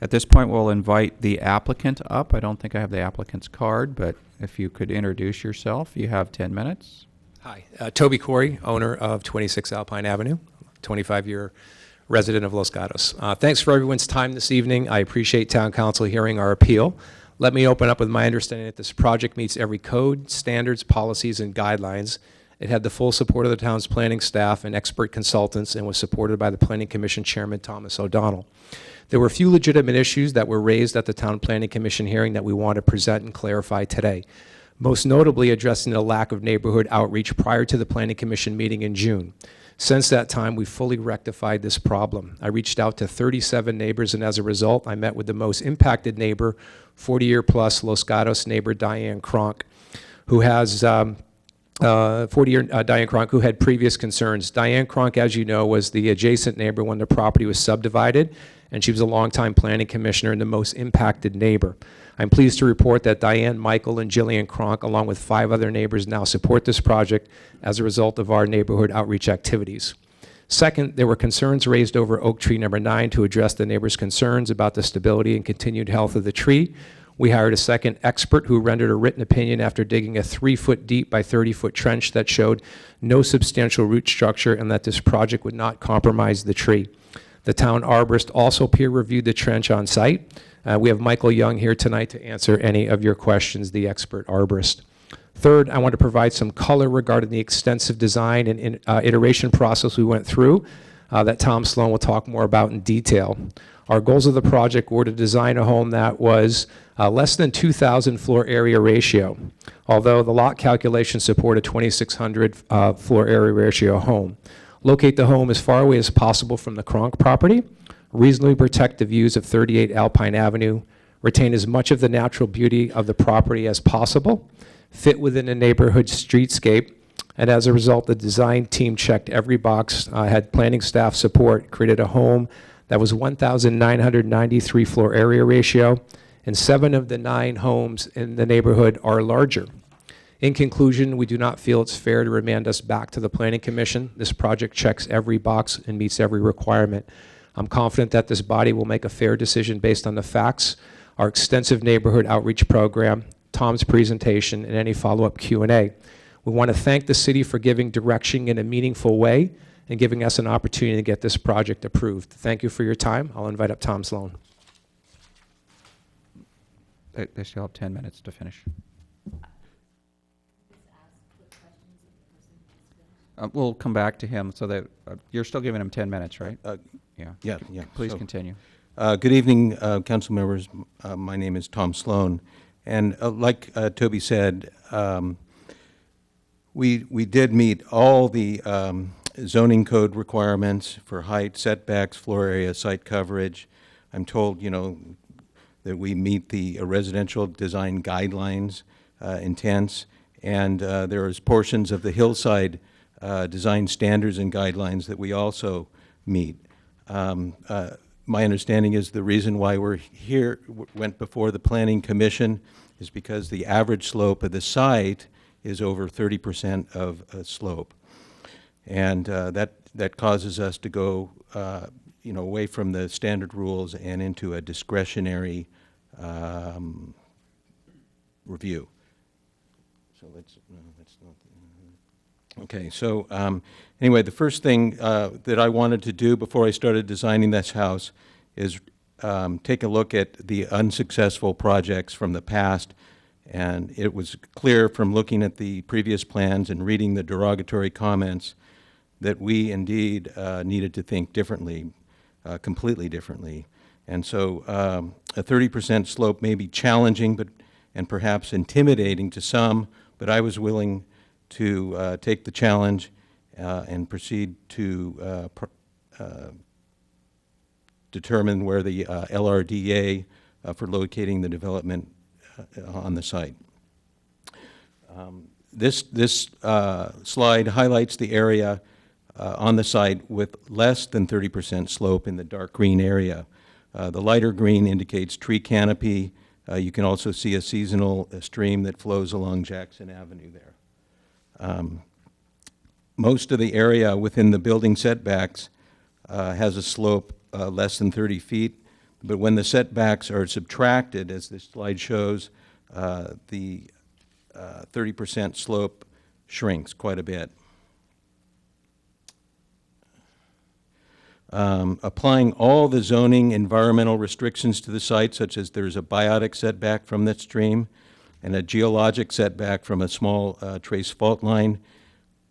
S1: at this point, we'll invite the applicant up. I don't think I have the applicant's card, but if you could introduce yourself, you have 10 minutes.
S3: Hi, Toby Corey, owner of 26 Alpine Avenue, 25-year resident of Los Gatos. Thanks for everyone's time this evening. I appreciate Town Council hearing our appeal. Let me open up with my understanding that this project meets every code, standards, policies, and guidelines. It had the full support of the town's planning staff and expert consultants and was supported by the Planning Commission Chairman Thomas O'Donnell. There were a few legitimate issues that were raised at the Town Planning Commission hearing that we want to present and clarify today. Most notably addressing the lack of neighborhood outreach prior to the Planning Commission meeting in June. Since that time, we fully rectified this problem. I reached out to 37 neighbors, and as a result, I met with the most impacted neighbor, 40-year-plus Los Gatos neighbor Diane Cronk, who has 40-year Diane Cronk, who had previous concerns. Diane Cronk, as you know, was the adjacent neighbor when the property was subdivided, and she was a longtime planning commissioner and the most impacted neighbor. I'm pleased to report that Diane, Michael, and Jillian Cronk, along with 5 other neighbors, now support this project as a result of our neighborhood outreach activities. Second, there were concerns raised over oak tree number 9 to address the neighbors' concerns about the stability and continued health of the tree. We hired a second expert who rendered a written opinion after digging a 3-foot deep by 30-foot trench that showed no substantial root structure and that this project would not compromise the tree. The town arborist also peer-reviewed the trench on site. We have Michael Young here tonight to answer any of your questions, the expert arborist. Third, I want to provide some color regarding the extensive design and iteration process we went through that Tom Sloan will talk more about in detail. Our goals of the project were to design a home that was less than 2,000 floor area ratio, although the lot calculations support a 2,600 floor area ratio home. Locate the home as far away as possible from the Cronk property, reasonably protect the views of 38 Alpine Avenue, retain as much of the natural beauty of the property as possible, fit within a neighborhood streetscape, and as a result, the design team checked every box, had planning staff support, created a home that was 1,993 floor area ratio, and 7 of the 9 homes in the neighborhood are larger. In conclusion, we do not feel it's fair to remand us back to the Planning Commission. This project checks every box and meets every requirement. I'm confident that this body will make a fair decision based on the facts, our extensive neighborhood outreach program, Tom's presentation, and any follow-up Q&A. We want to thank the city for giving direction in a meaningful way and giving us an opportunity to get this project approved. Thank you for your time. I'll invite up Tom Sloan.
S1: They still have 10 minutes to finish. We'll come back to him so that you're still giving him 10 minutes, right?
S22: Yeah.
S1: Please continue.
S22: Good evening, council members. My name is Tom Sloan. And like Toby said, we did meet all the zoning code requirements for height, setbacks, floor area, site coverage. I'm told, that we meet the residential design guidelines intents, and there is portions of the hillside design standards and guidelines that we also meet. My understanding is the reason why we're here, went before the Planning Commission, is because the average slope of the site is over 30% of a slope. And that causes us to go away from the standard rules and into a discretionary review. So let's not. Okay, so anyway, the first thing that I wanted to do before I started designing this house is take a look at the unsuccessful projects from the past. And it was clear from looking at the previous plans and reading the derogatory comments that we indeed needed to think differently, completely differently. And so a 30% slope may be challenging and perhaps intimidating to some, but I was willing to take the challenge and proceed to determine where the LRDA for locating the development on the site. This slide highlights the area on the site with less than 30% slope in the dark green area. The lighter green indicates tree canopy. You can also see a seasonal stream that flows along Jackson Avenue there. Most of the area within the building setbacks has a slope less than 30 feet, but when the setbacks are subtracted, as this slide shows, the 30% slope shrinks quite a bit. Applying all the zoning environmental restrictions to the site, such as there's a biotic setback from that stream and a geologic setback from a small trace fault line,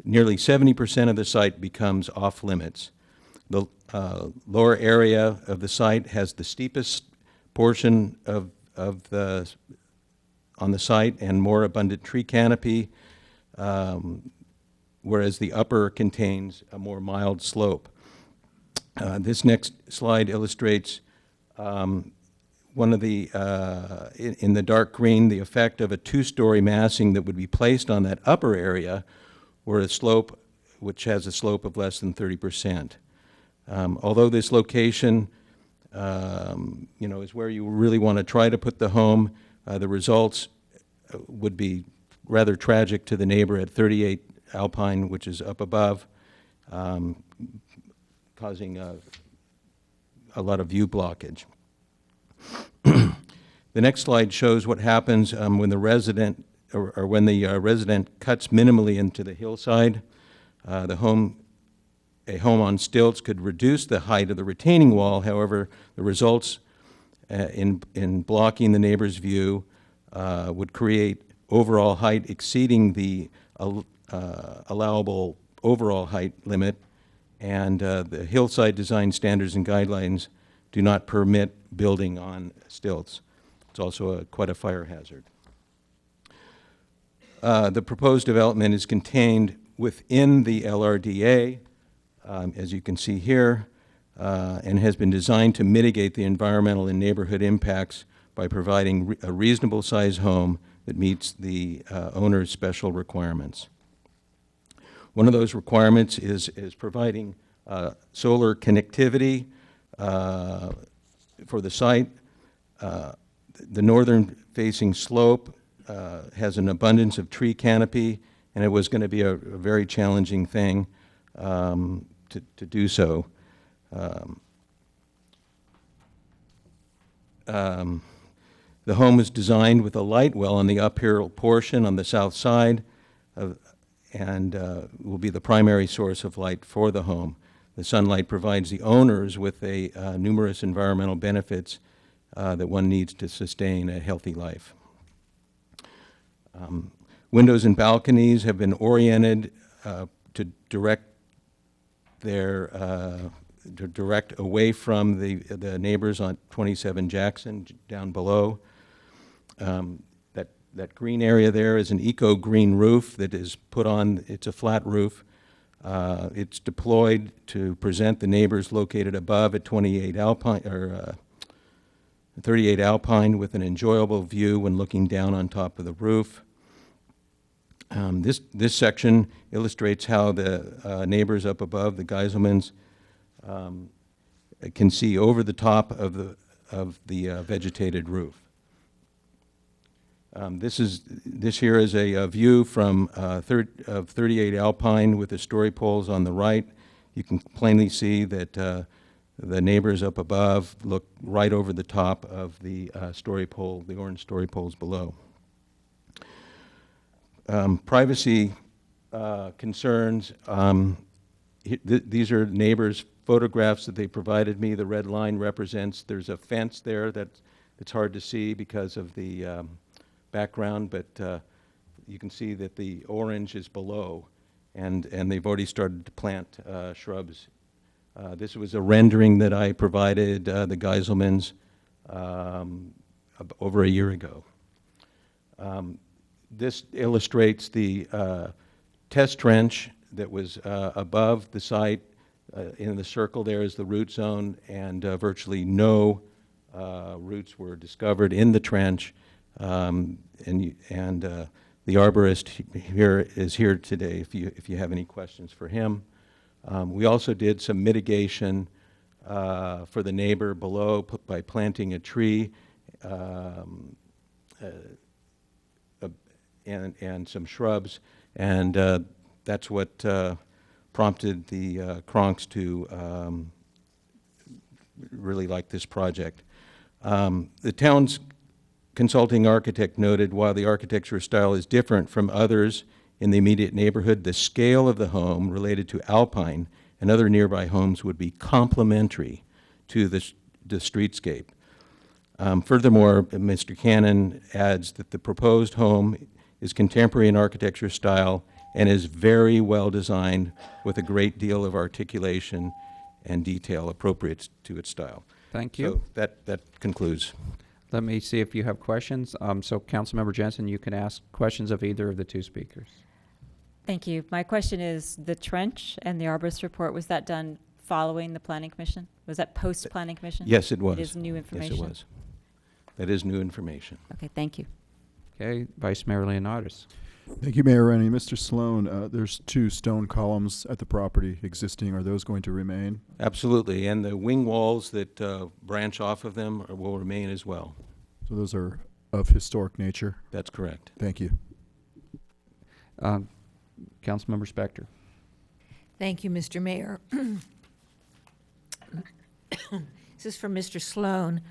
S22: nearly 70% of the site becomes off limits. The lower area of the site has the steepest portion of on the site and more abundant tree canopy, whereas the upper contains a more mild slope. This next slide illustrates one of the, in the dark green, the effect of a two-story massing that would be placed on that upper area where a slope, which has a slope of less than 30%. Although this location, is where you really want to try to put the home, the results would be rather tragic to the neighbor at 38 Alpine, which is up above, causing a lot of view blockage. The next slide shows what happens when the resident when the resident cuts minimally into the hillside. A home on stilts could reduce the height of the retaining wall. However, the results in blocking the neighbor's view would create overall height exceeding the allowable overall height limit, and the hillside design standards and guidelines do not permit building on stilts. It's also quite a fire hazard. The proposed development is contained within the LRDA, as you can see here, and has been designed to mitigate the environmental and neighborhood impacts by providing a reasonable size home that meets the owner's special requirements. One of those requirements is providing solar connectivity for the site. The northern-facing slope has an abundance of tree canopy, and it was going to be a very challenging thing to do so. The home is designed with a light well on the uphill portion on the south side and will be the primary source of light for the home. The sunlight provides the owners with numerous environmental benefits that one needs to sustain a healthy life. Windows and balconies have been oriented to direct away from the neighbors on 27 Jackson down below. That green area there is an eco-green roof that is put on. It's a flat roof. It's deployed to present the neighbors located above at 28 Alpine or 38 Alpine with an enjoyable view when looking down on top of the roof. This section illustrates how the neighbors up above, the Geiselmans, can see over the top of the vegetated roof. This here is a view from of 38 Alpine with the story poles on the right. You can plainly see that the neighbors up above look right over the top of the story pole, the orange story poles below. Privacy concerns. These are neighbors' photographs that they provided me. The red line represents there's a fence there it's hard to see because of the background, but you can see that the orange is below, and they've already started to plant shrubs. This was a rendering that I provided the Geiselmans over a year ago. This illustrates the test trench that was above the site In the circle there is the root zone, and virtually no roots were discovered in the trench. The arborist here is here today if you have any questions for him. We also did some mitigation for the neighbor below by planting a tree and some shrubs, and that's what prompted the Kronks to really like this project. The town's consulting architect noted, while the architecture style is different from others in the immediate neighborhood, the scale of the home related to Alpine and other nearby homes would be complementary to the streetscape. Furthermore, Mr. Cannon adds that the proposed home is contemporary in architecture style and is very well designed with a great deal of articulation and detail appropriate to its style.
S1: Thank you.
S22: So that concludes.
S1: Let me see if you have questions. So Councilmember Jensen, you can ask questions of either of the two speakers.
S7: Thank you. My question is, the trench and the arborist report, was that done following the planning commission? Was that post-planning commission?
S22: Yes, it was.
S7: It is new information?
S22: Yes, it was. That is new information.
S7: Okay, thank you.
S1: Okay, Vice Mayor Leonatus.
S8: Thank you, Mayor Rennie. Mr. Sloan, there's 2 stone columns at the property existing. Are those going to remain?
S22: Absolutely, and the wing walls that branch off of them will remain as well.
S8: So those are of historic nature?
S22: That's correct.
S8: Thank you.
S1: Councilmember Spector.
S10: Thank you, Mr. Mayor. This is for Mr. Sloan.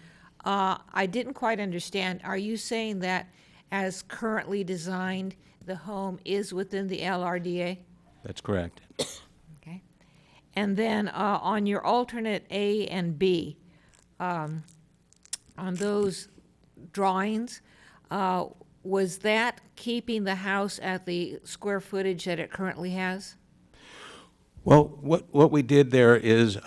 S10: I didn't quite understand. Are you saying that as currently designed, the home is within the LRDA?
S22: That's correct.
S10: Okay. And then on your alternate A and B, on those drawings, was that keeping the house at the square footage that it currently has?
S22: Well, what we did there is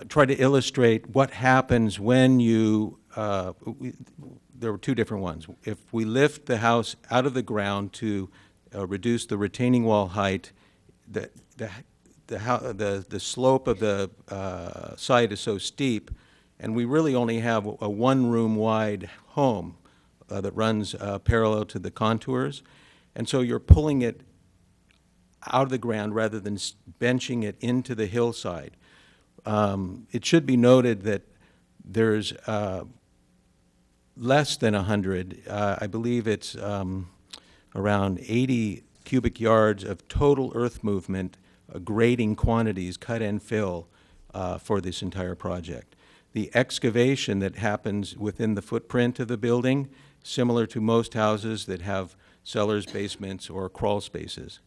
S22: try to illustrate what happens when you, there were 2 different ones. If we lift the house out of the ground to reduce the retaining wall height, the slope of the site is so steep, and we really only have a 1-room wide home that runs parallel to the contours, and so you're pulling it out of the ground rather than benching it into the hillside. It should be noted that there's less than 100, I believe it's around 80 cubic yards of total earth movement, grading quantities, cut and fill, for this entire project. The excavation that happens within the footprint of the building, similar to most houses that have cellars, basements, or crawl spaces.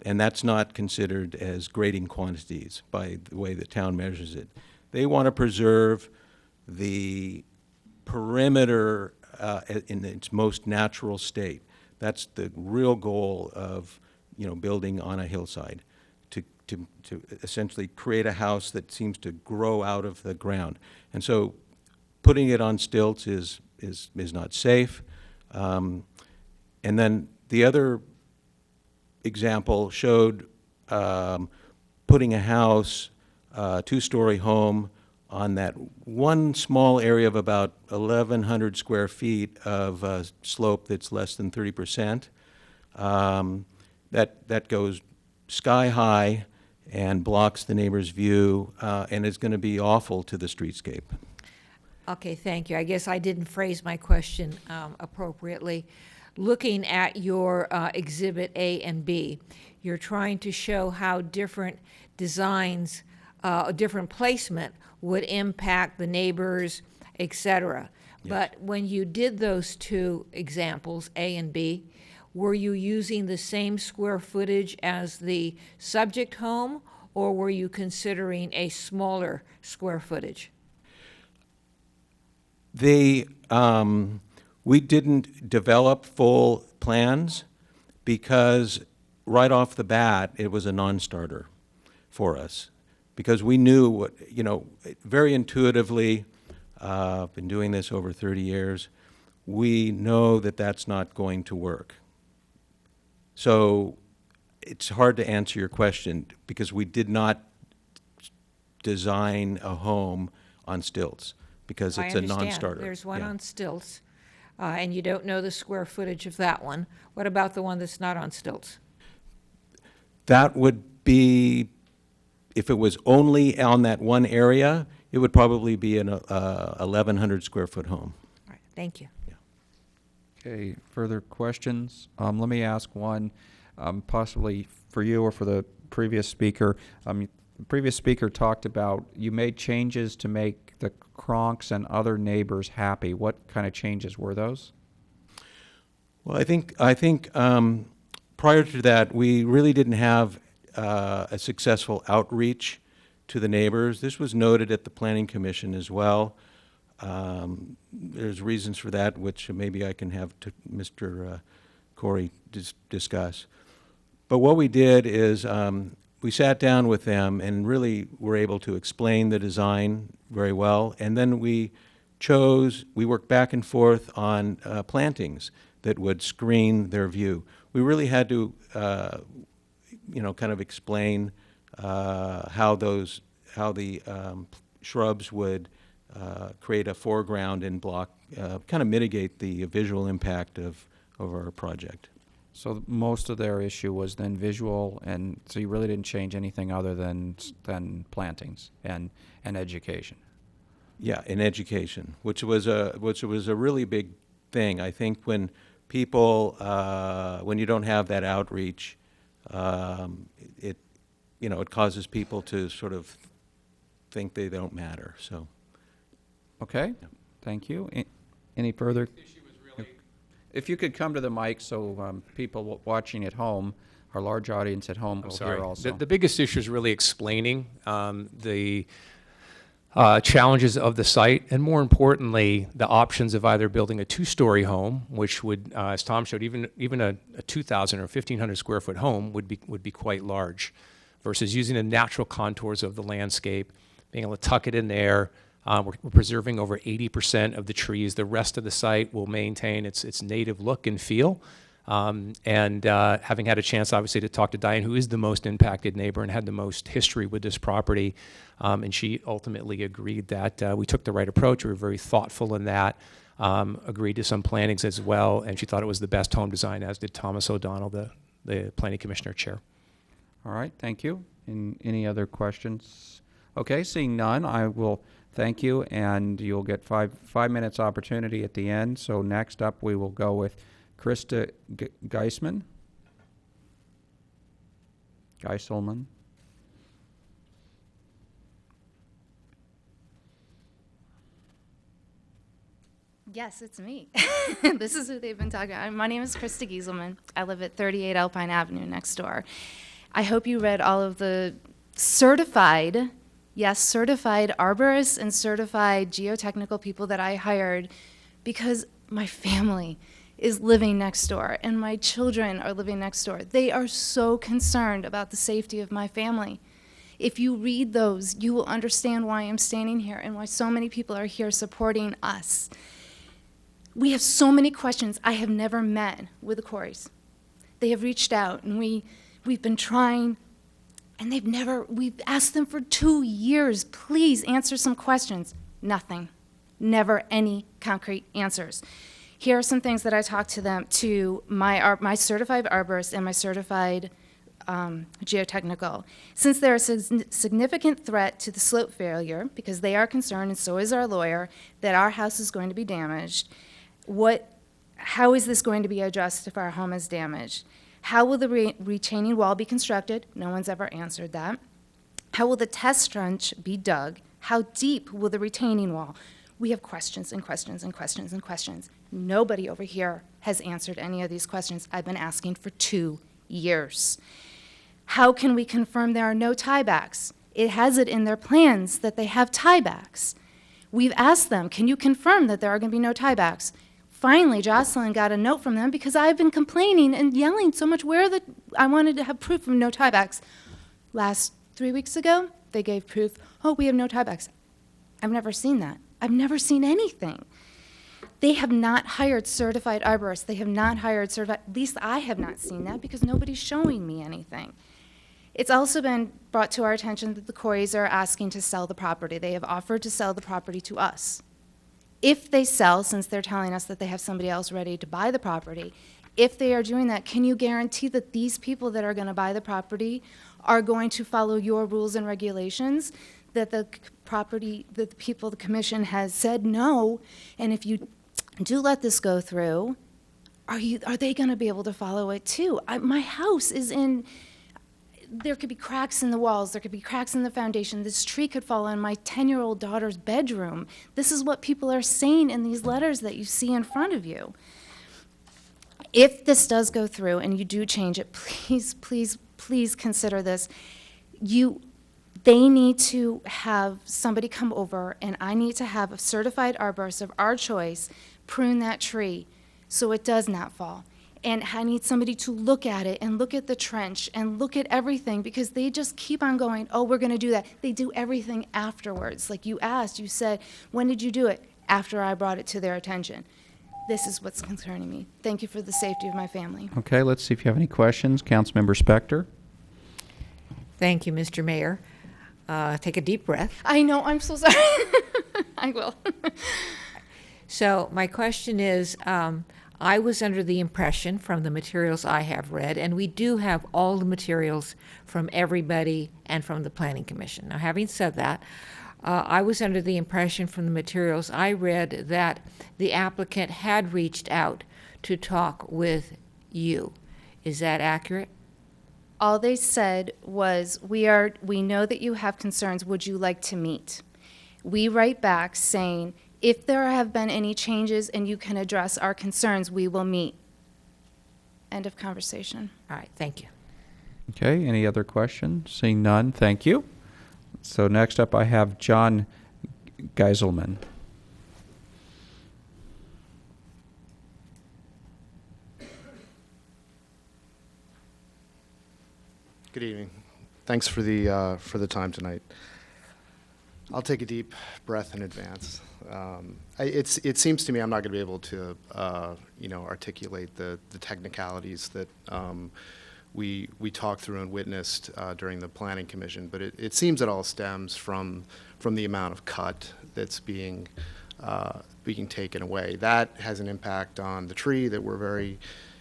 S22: And that's not considered as grading quantities by the way the town measures it. They want to preserve the perimeter in its most natural state. That's the real goal of, building on a hillside, to essentially create a house that seems to grow out of the ground. And so putting it on stilts is not safe. And then the other example showed putting a house, 2-story home, on that one small area of about 1,100 square feet of slope that's less than 30%. That goes sky high and blocks the neighbor's view, and is going to be awful to the streetscape.
S10: Okay, thank you. I guess I didn't phrase my question appropriately. Looking at your Exhibit A and B, you're trying to show how different designs, different placement would impact the neighbors, et cetera.
S22: Yes.
S10: But when you did those 2 examples, A and B, were you using the same square footage as the subject home, or were you considering a smaller square footage?
S22: We didn't develop full plans because right off the bat, it was a non-starter for us. Because we knew very intuitively, been doing this over 30 years, we know that that's not going to work. So it's hard to answer your question because we did not design a home on stilts because it's
S10: I
S22: a
S10: understand.
S22: non-starter.
S10: There's one
S22: Yeah.
S10: on stilts, and you don't know the square footage of that one. What about the one that's not on stilts?
S22: That would be, if it was only on that one area, it would probably be an 1,100 square foot home.
S10: All right, thank you.
S1: Okay, further questions? Let me ask one, possibly for you or for the previous speaker. The previous speaker talked about you made changes to make the Kronks and other neighbors happy. What kind of changes were those?
S22: Well, I think prior to that, we really didn't have a successful outreach to the neighbors. This was noted at the Planning Commission as well. There's reasons for that, which maybe I can have to Mr. Corey discuss. But what we did is we sat down with them and really were able to explain the design very well. And then we worked back and forth on plantings that would screen their view. We really had to, kind of explain how the shrubs would create a foreground and block, kind of mitigate the visual impact of our project.
S1: So most of their issue was then visual, and so you really didn't change anything other than plantings and education.
S22: Yeah, in education, which was a really big thing. I think when people, when you don't have that outreach, it causes people to sort of think they don't matter. So,
S1: okay, thank you. Any further? If you could come to the mic so people watching at home, our large audience at home, will hear also.
S3: The biggest issue is really explaining the challenges of the site, and more importantly, the options of either building a two-story home, which would, as Tom showed, even a 2,000 or 1,500 square foot home would be quite large, versus using the natural contours of the landscape, being able to tuck it in there. We're preserving over 80% of the trees. The rest of the site will maintain its native look and feel. And having had a chance, obviously, to talk to Diane, who is the most impacted neighbor and had the most history with this property, and she ultimately agreed that we took the right approach. We were very thoughtful in that, agreed to some plantings as well, and she thought it was the best home design, as did Thomas O'Donnell, the Planning Commissioner Chair.
S1: All right, thank you. Any other questions? Okay, seeing none, I will thank you, and you'll get five minutes opportunity at the end. So next up, we will go with Krista Geiselman.
S18: Yes, it's me. This is who they've been talking about. My name is Krista Gieselman. I live at 38 Alpine Avenue next door. I hope you read all of the certified arborists and certified geotechnical people that I hired, because my family is living next door and my children are living next door. They are so concerned about the safety of my family. If you read those, you will understand why I'm standing here and why so many people are here supporting us. We have so many questions. I have never met with the Coreys. They have reached out, and we've been trying, and we've asked them for 2 years, please answer some questions. Nothing. Never any concrete answers. Here are some things that I talked to my certified arborist and my certified geotechnical. Since there is a significant threat to the slope failure, because they are concerned, and so is our lawyer, that our house is going to be damaged, how is this going to be addressed if our home is damaged? How will the retaining wall be constructed? No one's ever answered that. How will the test trench be dug? How deep will the retaining wall? We have questions and questions and questions and questions. Nobody over here has answered any of these questions I've been asking for 2 years. How can we confirm there are no tiebacks? It has it in their plans that they have tiebacks. We've asked them, can you confirm that there are going to be no tiebacks? Finally, Jocelyn got a note from them, because I've been complaining and yelling so much I wanted to have proof of no tiebacks. Last 3 weeks ago, they gave proof, we have no tiebacks. I've never seen that. I've never seen anything.
S4: They have not hired certified arborists. They have not hired certified, at least I have not seen that because nobody's showing me anything. It's also been brought to our attention that the Corys are asking to sell the property. They have offered to sell the property to us. If they sell, since they're telling us that they have somebody else ready to buy the property, if they are doing that, can you guarantee that these people that are going to buy the property are going to follow your rules and regulations, that the property, that the people, the commission has said no, and if you do let this go through, are they going to be able to follow it too? My house is in, there could be cracks in the walls, there could be cracks in the foundation, this tree could fall on my 10-year-old daughter's bedroom. This is what people are saying in these letters that you see in front of you. If this does go through and you do change it, please, please, please consider this. They need to have somebody come over, and I need to have a certified arborist of our choice prune that tree so it does not fall. And I need somebody to look at it and look at the trench and look at everything, because they just keep on going, oh, we're going to do that. They do everything afterwards. Like you asked, you said, when did you do it? After I brought it to their attention. This is what's concerning me. Thank you for the safety of my family.
S1: Okay, let's see if you have any questions. Councilmember Spector.
S10: Thank you, Mr. Mayor. Take a deep breath.
S4: I know, I'm so sorry. I will.
S10: So my question is, I was under the impression from the materials I have read, and we do have all the materials from everybody and from the Planning Commission. Now, having said that, I was under the impression from the materials I read that the applicant had reached out to talk with you. Is that accurate?
S4: All they said was, we know that you have concerns. Would you like to meet? We write back saying, if there have been any changes and you can address our concerns, we will meet. End of conversation.
S10: All right, thank you.
S1: Okay, any other questions? Seeing none, thank you. So next up I have John Geiselman.
S14: Good evening. Thanks for the time tonight. I'll take a deep breath in advance. It seems to me I'm not going to be able to articulate the technicalities that we talked through and witnessed during the Planning Commission, but it seems it all stems from the amount of cut that's being taken away. That has an impact on the tree that we're very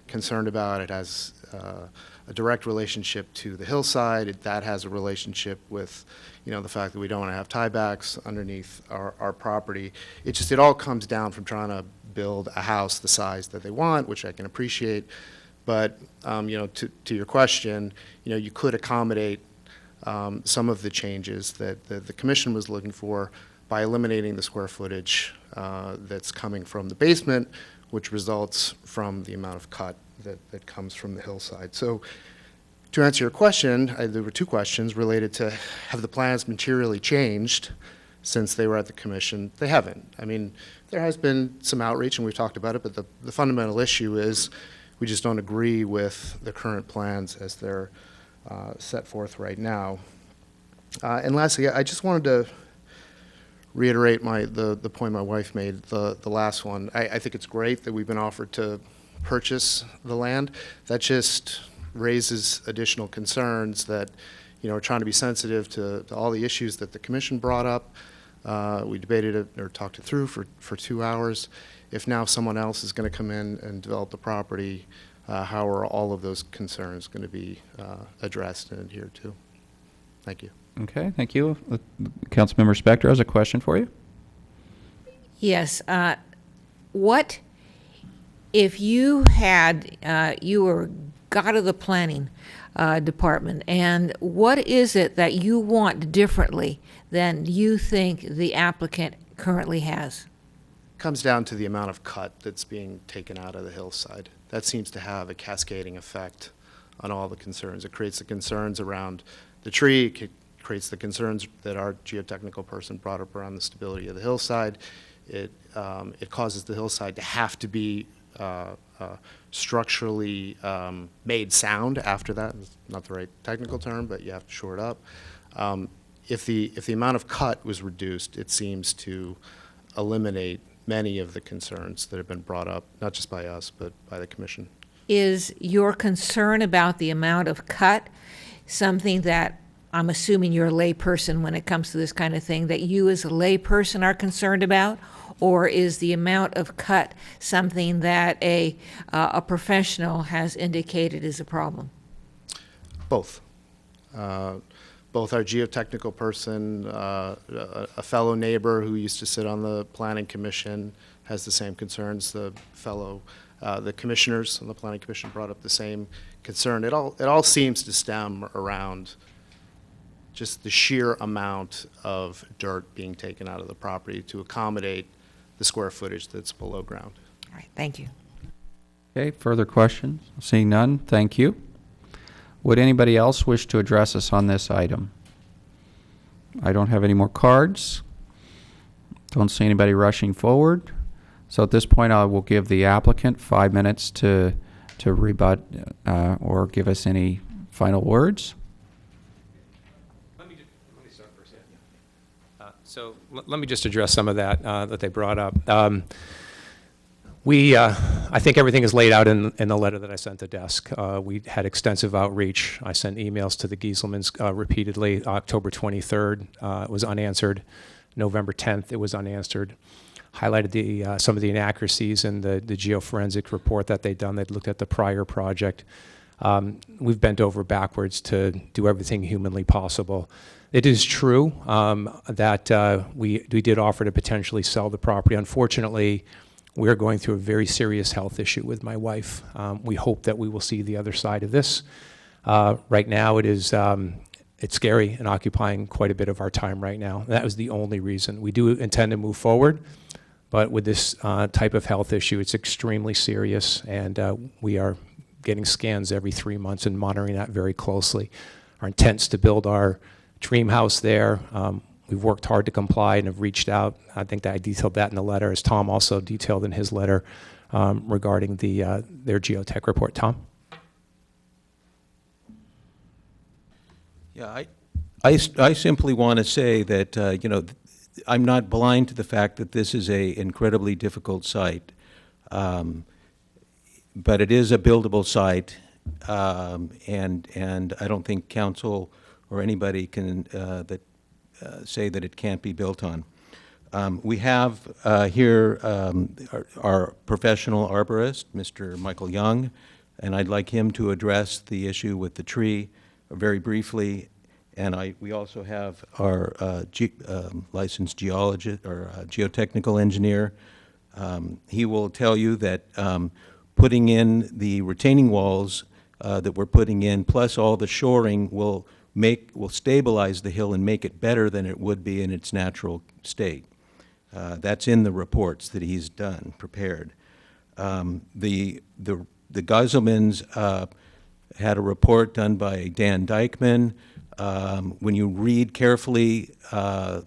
S14: concerned about. It has a direct relationship to the hillside. That has a relationship with, the fact that we don't want to have tiebacks underneath our property. It all comes down from trying to build a house the size that they want, which I can appreciate. But, to your question, you could accommodate some of the changes that the commission was looking for by eliminating the square footage that's coming from the basement, which results from the amount of cut that comes from the hillside. So to answer your question, there were two questions related to, have the plans materially changed since they were at the commission? They haven't. I mean, there has been some outreach, and we've talked about it, but the fundamental issue is we just don't agree with the current plans as they're set forth right now. And lastly, I just wanted to reiterate the point my wife made, the last one. I think it's great that we've been offered to purchase the land. That just raises additional concerns that, are trying to be sensitive to all the issues that the commission brought up. We debated it or talked it through for 2 hours. If now someone else is going to come in and develop the property, how are all of those concerns going to be addressed and adhered to? Thank you.
S1: Okay, thank you. Councilmember Spector has a question for you.
S10: Yes. What if you were God of the planning department, and what is it that you want differently than you think the applicant currently has?
S14: Comes down to the amount of cut that's being taken out of the hillside. That seems to have a cascading effect on all the concerns. It creates the concerns around the tree. It creates the concerns that our geotechnical person brought up around the stability of the hillside. It causes the hillside to have to be structurally made sound after that. It's not the right technical term, but you have to shore it up. If the amount of cut was reduced, it seems to eliminate many of the concerns that have been brought up, not just by us, but by the commission.
S10: Is your concern about the amount of cut something that, I'm assuming you're a layperson when it comes to this kind of thing, that you as a layperson are concerned about? Or is the amount of cut something that a professional has indicated is a problem?
S14: Both. Both our geotechnical person, a fellow neighbor who used to sit on the planning commission has the same concerns. The commissioners on the planning commission brought up the same concern. It all seems to stem around just the sheer amount of dirt being taken out of the property to accommodate the square footage that's below ground.
S10: All right, thank you.
S1: Okay, further questions? Seeing none, thank you. Would anybody else wish to address us on this item? I don't have any more cards. Don't see anybody rushing forward. So at this point, I will give the applicant 5 minutes to rebut or give us any final words.
S3: Let me start first. So let me just address some of that that they brought up. I think everything is laid out in the letter that I sent the desk. We had extensive outreach. I sent emails to the Gieselmans repeatedly. October 23rd, it was unanswered. November 10th, it was unanswered. Highlighted some of the inaccuracies in the geoforensic report that they'd done. They'd looked at the prior project. We've bent over backwards to do everything humanly possible. It is true that we did offer to potentially sell the property. Unfortunately, we're going through a very serious health issue with my wife. We hope that we will see the other side of this. Right now, it's scary and occupying quite a bit of our time right now. That was the only reason. We do intend to move forward, but with this type of health issue, it's extremely serious, and we are getting scans every 3 months and monitoring that very closely. Our intent's to build our dream house there. We've worked hard to comply and have reached out. I think that I detailed that in the letter, as Tom also detailed in his letter regarding their geotech report. Tom?
S22: Yeah, I simply want to say that, I'm not blind to the fact that this is an incredibly difficult site, but it is a buildable site, and I don't think council or anybody can say that it can't be built on. We have here our professional arborist, Mr. Michael Young, and I'd like him to address the issue with the tree very briefly. And we also have our licensed geologist or geotechnical engineer. He will tell you that putting in the retaining walls that we're putting in, plus all the shoring, will stabilize the hill and make it better than it would be in its natural state. That's in the reports that he's prepared. The Geiselmans had a report done by Dan Dykman. When you read carefully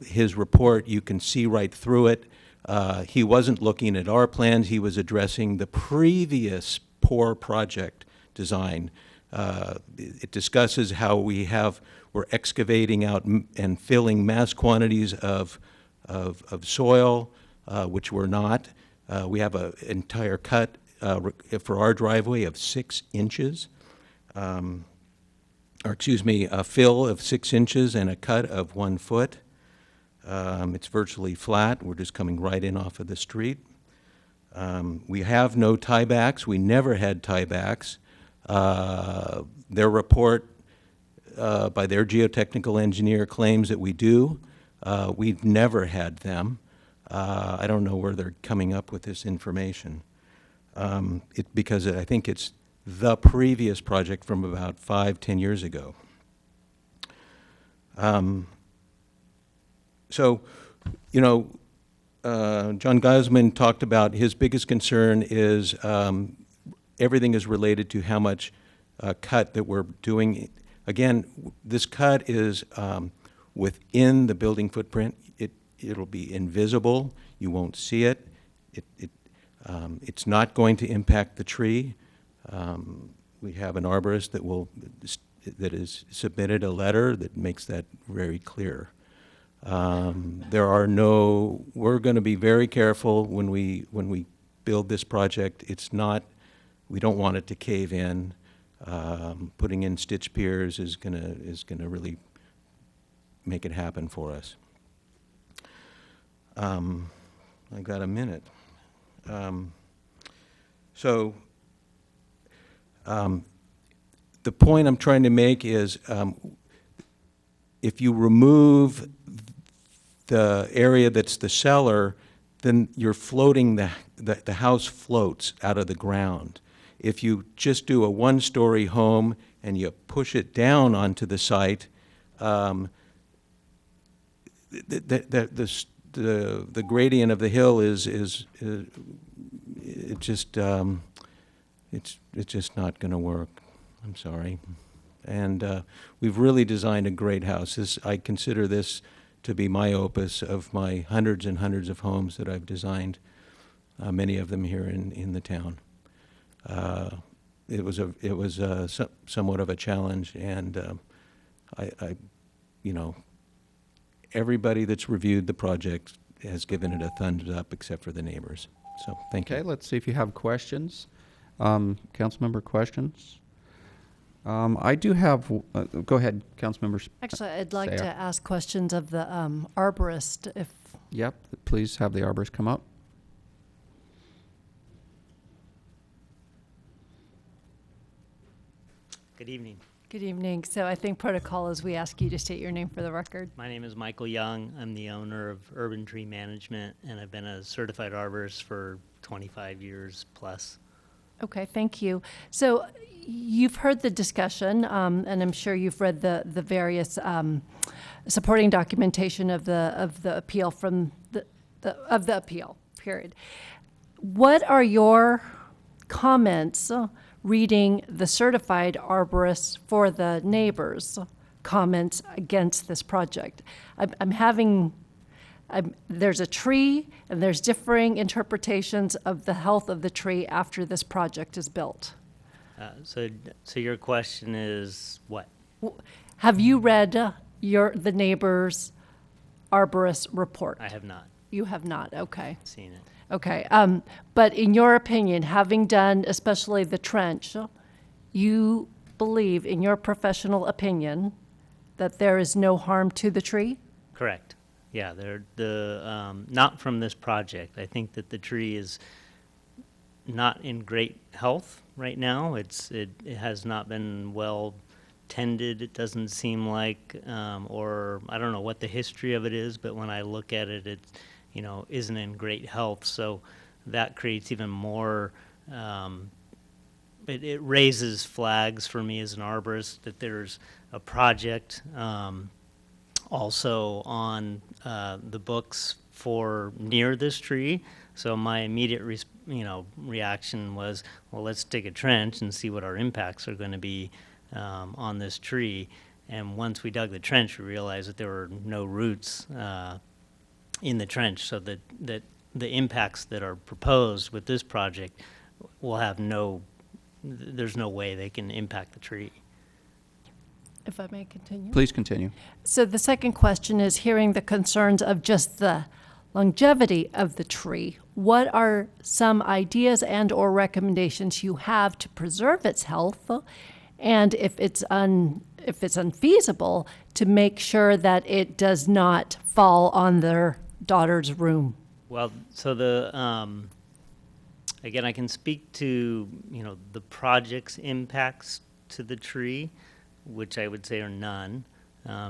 S22: his report, you can see right through it. He wasn't looking at our plans. He was addressing the previous poor project design. It discusses how we're excavating out and filling mass quantities of soil, which we're not. We have an entire cut for our driveway of 6 inches. A fill of 6 inches and a cut of 1 foot. It's virtually flat. We're just coming right in off of the street. We have no tiebacks. We never had tiebacks. Their report by their geotechnical engineer claims that we do. We've never had them. I don't know where they're coming up with this information. Because I think it's the previous project from about 5-10 years ago. John Geiselman talked about his biggest concern is everything is related to how much cut that we're doing. Again, this cut is within the building footprint. It'll be invisible. You won't see it. It's not going to impact the tree. We have an arborist that has submitted a letter that makes that very clear. We're going to be very careful when we build this project. We don't want it to cave in. Putting in stitch piers is gonna really make it happen for us. I got a minute. The point I'm trying to make is, if you remove the area that's the cellar, then you're floating, the house floats out of the ground. If you just do a one-story home and you push it down onto the site, the gradient of the hill is it's just not going to work. I'm sorry. And we've really designed a great house. I consider this to be my opus of my hundreds and hundreds of homes that I've designed, many of them here in the town. It was somewhat of a challenge, and everybody that's reviewed the project has given it a thumbs up, except for the neighbors. So thank you.
S1: Okay, let's see if you have questions. Councilmember questions? I do have, go ahead, Councilmember.
S9: Actually, I'd like
S1: Sayak.
S9: to ask questions of the arborist if.
S1: Yep, please have the arborist come up.
S13: Good evening.
S9: Good evening. So I think protocol is we ask you to state your name for the record.
S13: My name is Michael Young. I'm the owner of Urban Tree Management, and I've been a certified arborist for 25 years plus.
S9: Okay, thank you. So you've heard the discussion, and I'm sure you've read the various supporting documentation of the appeal from the appeal period. What are your comments reading the certified arborist for the neighbors' comments against this project? There's a tree, and there's differing interpretations of the health of the tree after this project is built.
S13: So your question is what?
S9: Have you read the neighbor's arborist report?
S13: I have not.
S9: You have not, okay.
S13: Seen it.
S9: Okay, but in your opinion, having done especially the trench, you believe, in your professional opinion, that there is no harm to the tree?
S13: Correct. Yeah, not from this project. I think that the tree is not in great health right now. It has not been well tended, it doesn't seem like, or I don't know what the history of it is, but when I look at it, it isn't in great health. So that creates even more, it raises flags for me as an arborist that there's a project also on the books for near this tree. So my immediate reaction was, well, let's dig a trench and see what our impacts are going to be on this tree. And once we dug the trench, we realized that there were no roots in the trench, so that the impacts that are proposed with this project will have there's no way they can impact the tree.
S9: If I may continue?
S1: Please continue.
S9: So the second question is, hearing the concerns of just the longevity of the tree, what are some ideas and or recommendations you have to preserve its health, and if it's unfeasible, to make sure that it does not fall on their daughter's room?
S13: Well, so again, I can speak to the project's impacts to the tree, which I would say are none,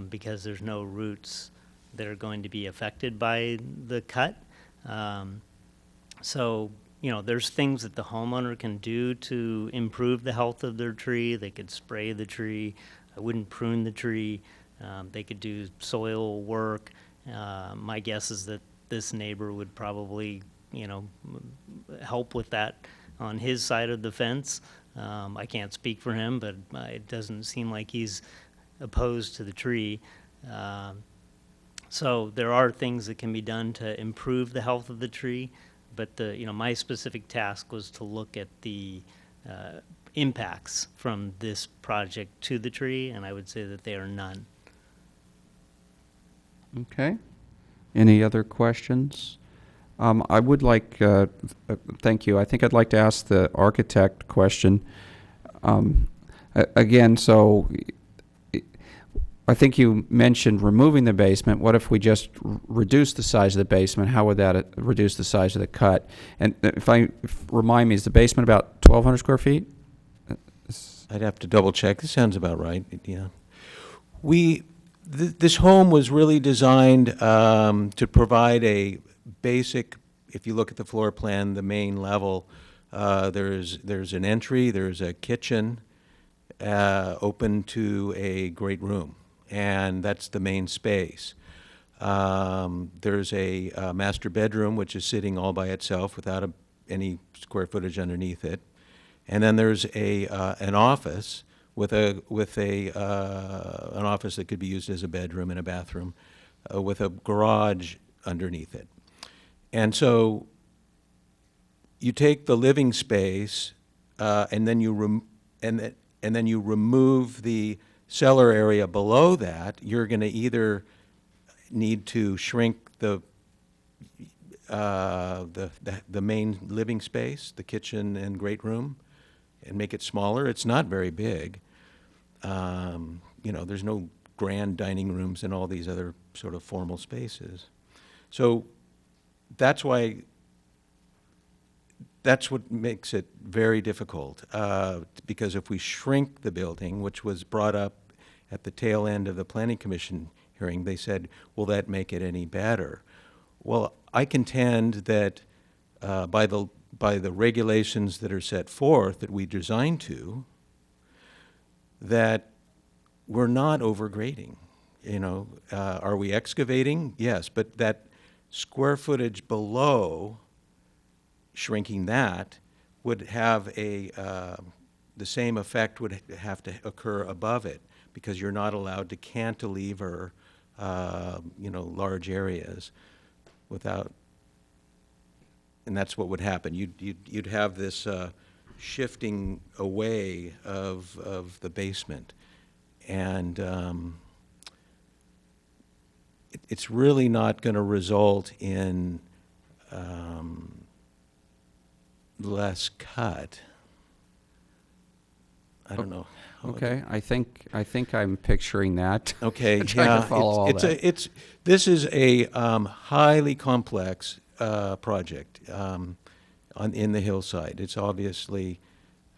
S13: because there's no roots that are going to be affected by the cut. So, there's things that the homeowner can do to improve the health of their tree. They could spray the tree. I wouldn't prune the tree. They could do soil work. My guess is that this neighbor would probably, help with that on his side of the fence. I can't speak for him, but it doesn't seem like he's opposed to the tree. So there are things that can be done to improve the health of the tree, but my specific task was to look at the impacts from this project to the tree, and I would say that they are none.
S1: Okay. Any other questions? I would like, thank you. I think I'd like to ask the architect question. Again, so I think you mentioned removing the basement. What if we just reduce the size of the basement? How would that reduce the size of the cut? And remind me, is the basement about 1,200 square feet?
S22: I'd have to double check. This sounds about right. Yeah. This home was really designed to provide a basic, if you look at the floor plan, the main level, there's an entry, there's a kitchen open to a great room, and that's the main space. There's a master bedroom, which is sitting all by itself without any square footage underneath it. And then there's an office with an office that could be used as a bedroom and a bathroom, with a garage underneath it. And so you take the living space, and then you remove the cellar area below that. You're going to either need to shrink the main living space, the kitchen and great room, and make it smaller. It's not very big. There's no grand dining rooms and all these other sort of formal spaces. So that's what makes it very difficult, because if we shrink the building, which was brought up at the tail end of the Planning Commission hearing, they said, will that make it any better? Well, I contend that by the regulations that are set forth that we designed to, that we're not overgrading. Are we excavating? Yes, but that square footage below, shrinking that, would have the same effect would have to occur above it, because you're not allowed to cantilever, large areas without, and that's what would happen. You'd have this shifting away of the basement, and it's really not going to result in less cut. I don't know.
S1: Okay, I think I'm picturing that.
S22: Okay,
S1: trying to follow all that.
S22: This is a highly complex project in the hillside. It's obviously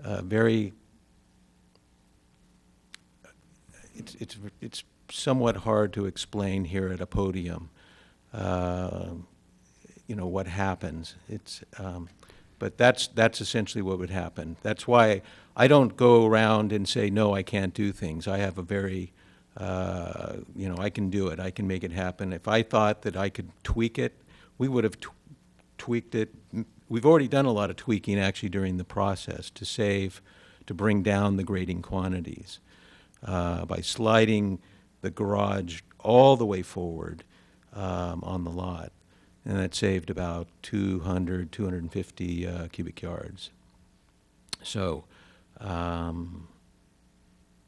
S22: very. It's somewhat hard to explain here at a podium. What happens. But that's essentially what would happen. That's why I don't go around and say, no, I can't do things. I have a very, I can do it. I can make it happen. If I thought that I could tweak it, we would have tweaked it. We've already done a lot of tweaking, actually, during the process to bring down the grading quantities by sliding the garage all the way forward on the lot. And that saved about 250 cubic yards. So,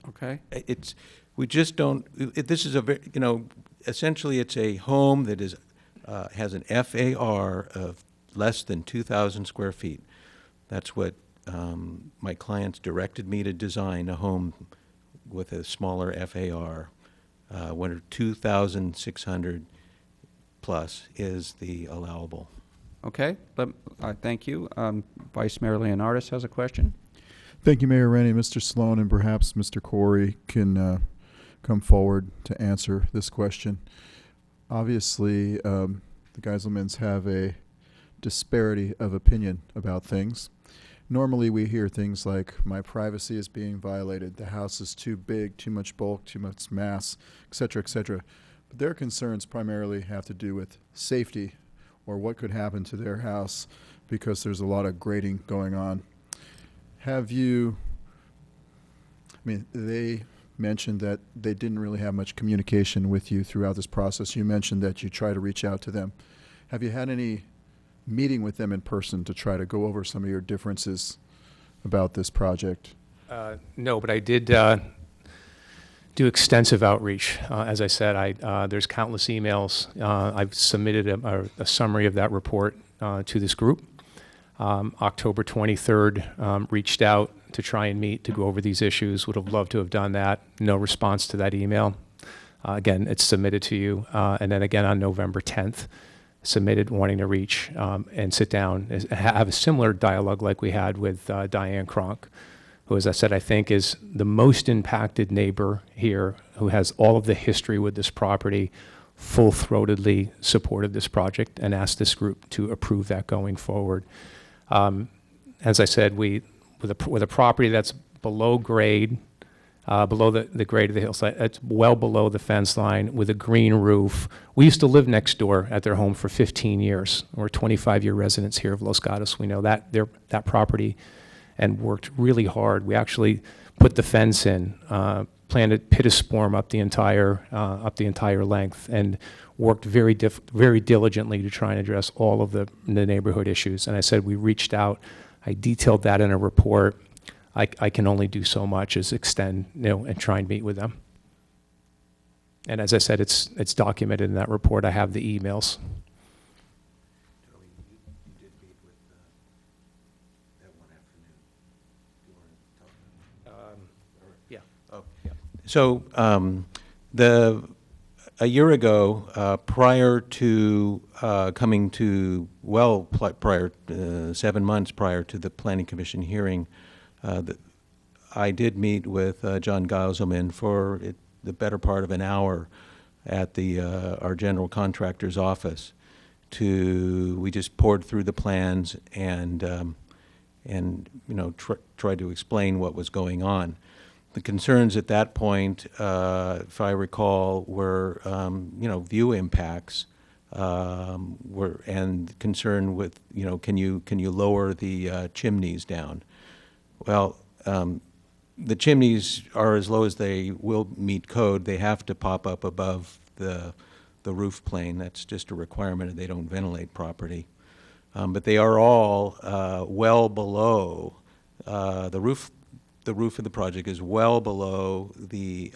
S1: okay.
S22: We just don't, this is essentially it's a home that has an FAR of less than 2,000 square feet. That's what my clients directed me to design, a home with a smaller FAR, when 2,600 plus is the allowable.
S1: Okay, thank you. Vice Mayor Leonardis has a question.
S8: Thank you, Mayor Rennie. Mr. Sloan and perhaps Mr. Corey can come forward to answer this question. Obviously, the Geiselmans have a disparity of opinion about things. Normally, we hear things like, my privacy is being violated, the house is too big, too much bulk, too much mass, et cetera, et cetera. But their concerns primarily have to do with safety or what could happen to their house because there's a lot of grading going on. They mentioned that they didn't really have much communication with you throughout this process. You mentioned that you try to reach out to them. Have you had any meeting with them in person to try to go over some of your differences about this project?
S3: No, but I did do extensive outreach. As I said, there's countless emails. I've submitted a summary of that report to this group. October 23rd, reached out to try and meet to go over these issues. Would have loved to have done that. No response to that email. Again, it's submitted to you. And then again on November 10th, submitted wanting to reach and sit down, have a similar dialogue like we had with Diane Cronk, who, as I said, I think is the most impacted neighbor here, who has all of the history with this property, full-throatedly supported this project and asked this group to approve that going forward. As I said, with a property that's below grade, below the grade of the hillside, it's well below the fence line with a green roof. We used to live next door at their home for 15 years. We're 25-year residents here of Los Gatos. We know that property and worked really hard. We actually put the fence in, planted pittosporum up the entire length, and worked very diligently to try and address all of the neighborhood issues. And I said we reached out. I detailed that in a report. I can only do so much as extend, and try and meet with them. And as I said, it's documented in that report. I have the emails.
S22: So a year ago, prior to coming to, prior 7 months prior to the Planning Commission hearing, I did meet with John Gauselman for the better part of an hour at our general contractor's office. We just poured through the plans and tried to explain what was going on. The concerns at that point, if I recall, were view impacts, and concern with can you lower the chimneys down? Well, the chimneys are as low as they will meet code. They have to pop up above the roof plane. That's just a requirement. They don't ventilate properly, but they are all well below the roof. The roof of the project is well below the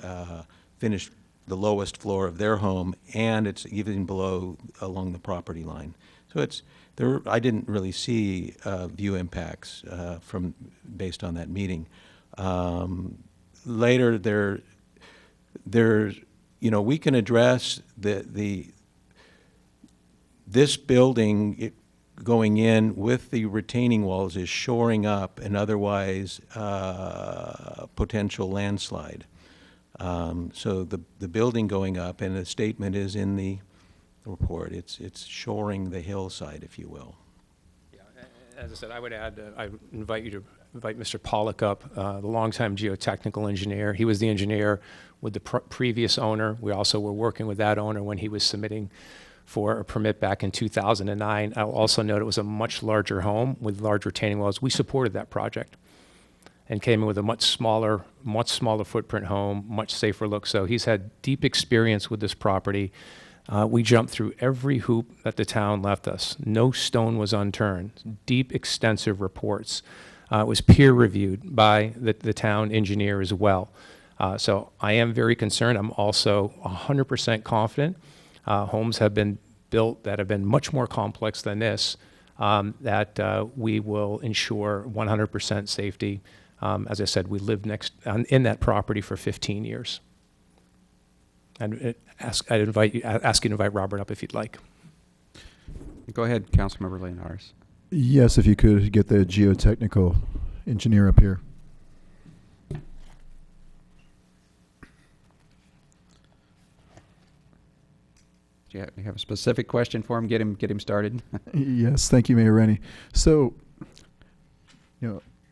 S22: the lowest floor of their home, and it's even below along the property line. So I didn't really see view impacts based on that meeting. Later, we can address this building going in with the retaining walls is shoring up an otherwise potential landslide. So the building going up, and the statement is in the report, it's shoring the hillside, if you will.
S3: Yeah, as I said, I would add, I invite you to invite Mr. Pollock up, the longtime geotechnical engineer. He was the engineer with the previous owner. We also were working with that owner when he was submitting for a permit back in 2009. I'll also note it was a much larger home with large retaining walls. We supported that project and came in with a much smaller footprint home, much safer look. So he's had deep experience with this property. We jumped through every hoop that the town left us. No stone was unturned. Deep, extensive reports. It was peer reviewed by the town engineer as well. So I am very concerned. I'm also 100% confident. Homes have been built that have been much more complex than this, that we will ensure 100% safety. As I said, we lived in that property for 15 years. And ask you to invite Robert up if you'd like.
S1: Go ahead, Councilmember Leonaris.
S8: Yes, if you could get the geotechnical engineer up here.
S1: Do you have a specific question for him? Get him started.
S8: Yes, thank you, Mayor Rennie. So,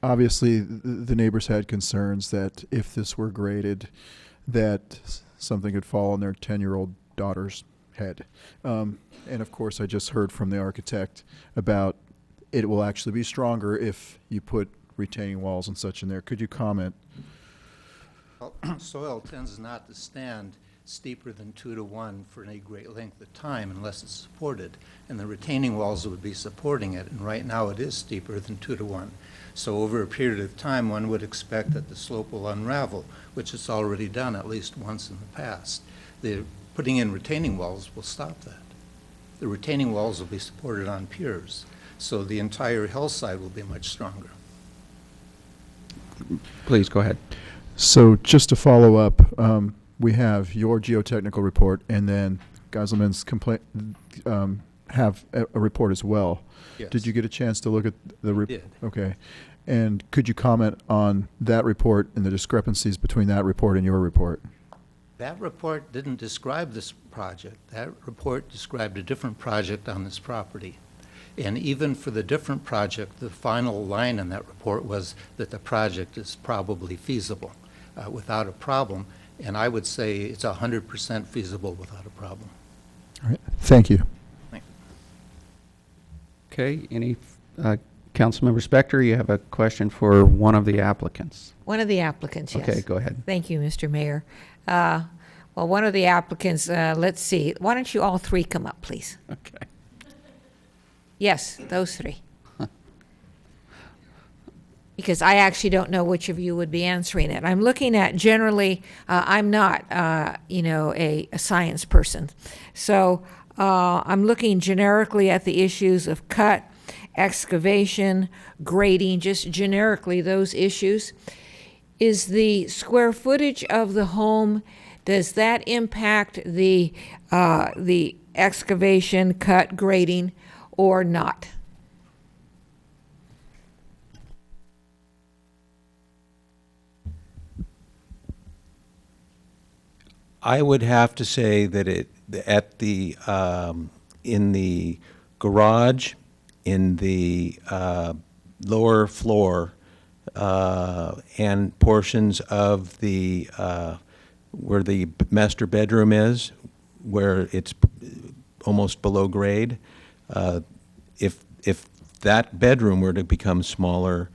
S8: obviously the neighbors had concerns that if this were graded, that something could fall on their 10-year-old daughter's head. And of course, I just heard from the architect about it will actually be stronger if you put retaining walls and such in there. Could you comment?
S15: Well, soil tends not to stand steeper than 2 to 1 for any great length of time unless it's supported. And the retaining walls would be supporting it. And right now it is steeper than 2 to 1. So over a period of time, one would expect that the slope will unravel, which it's already done at least once in the past. Putting in retaining walls will stop that. The retaining walls will be supported on piers, so the entire hillside will be much stronger.
S1: Please go ahead.
S8: So just to follow up, we have your geotechnical report, and then Geiselman's complaint have a report as well.
S15: Yes.
S8: Did you get a chance to look at the report?
S15: Did.
S8: Okay. And could you comment on that report and the discrepancies between that report and your report?
S15: That report didn't describe this project. That report described a different project on this property. And even for the different project, the final line in that report was that the project is probably feasible without a problem. And I would say it's 100% feasible without a problem.
S8: All right. Thank you.
S15: Thank you.
S1: Okay, any, Councilmember Spector, you have a question for one of the applicants.
S10: One of the applicants, yes.
S1: Okay, go ahead.
S10: Thank you, Mr. Mayor. Well, one of the applicants, let's see, why don't you all three come up, please?
S1: Okay.
S10: Yes, those three. Because I actually don't know which of you would be answering it. I'm looking at generally, I'm not, a science person. So I'm looking generically at the issues of cut, excavation, grading, just generically those issues. Is the square footage of the home, does that impact the excavation, cut, grading, or not?
S22: I would have to say that in the garage, in the lower floor, and portions of the where the master bedroom is, where it's almost below grade, if that bedroom were to become smaller,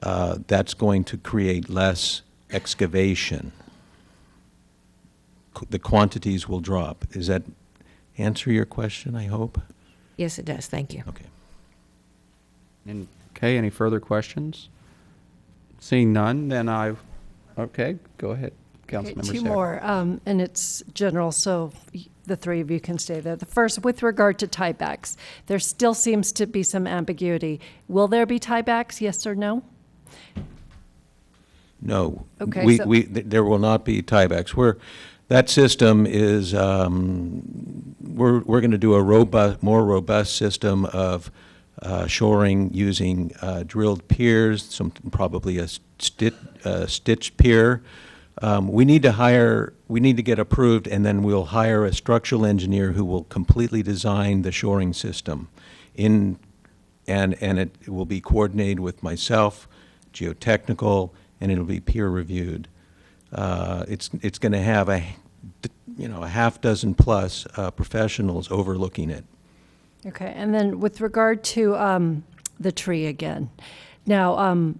S22: that's going to create less excavation. The quantities will drop. Does that answer your question, I hope?
S10: Yes, it does. Thank you.
S22: Okay.
S1: And, okay, any further questions? Seeing none, then okay, go ahead, Councilmember
S9: Two
S1: Sarah.
S9: more, and it's general, so the three of you can stay there. The first, with regard to tiebacks, there still seems to be some ambiguity. Will there be tiebacks, yes or no?
S22: No.
S9: Okay,
S22: There will not be tiebacks. That system is, we're going to do a more robust system of shoring using drilled piers, probably a stitched pier. We need to get approved, and then we'll hire a structural engineer who will completely design the shoring system. And it will be coordinated with myself, geotechnical, and it'll be peer reviewed. It's going to have a half dozen plus professionals overlooking it.
S9: Okay, and then with regard to the tree again. Now,